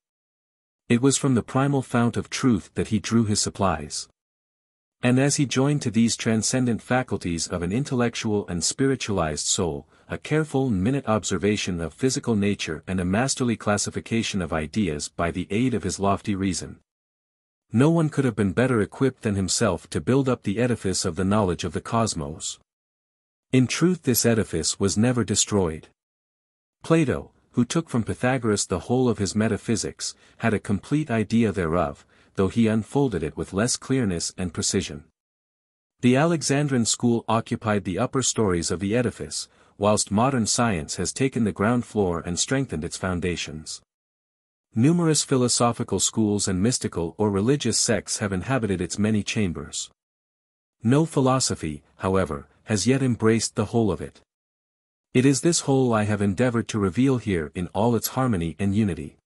It was from the primal fount of truth that he drew his supplies. And as he joined to these transcendent faculties of an intellectual and spiritualized soul, a careful and minute observation of physical nature and a masterly classification of ideas by the aid of his lofty reason. No one could have been better equipped than himself to build up the edifice of the knowledge of the cosmos. In truth, this edifice was never destroyed. Plato, who took from Pythagoras the whole of his metaphysics, had a complete idea thereof, though he unfolded it with less clearness and precision. The Alexandrine school occupied the upper stories of the edifice, whilst modern science has taken the ground floor and strengthened its foundations. Numerous philosophical schools and mystical or religious sects have inhabited its many chambers. No philosophy, however, has yet embraced the whole of it. It is this whole I have endeavored to reveal here in all its harmony and unity.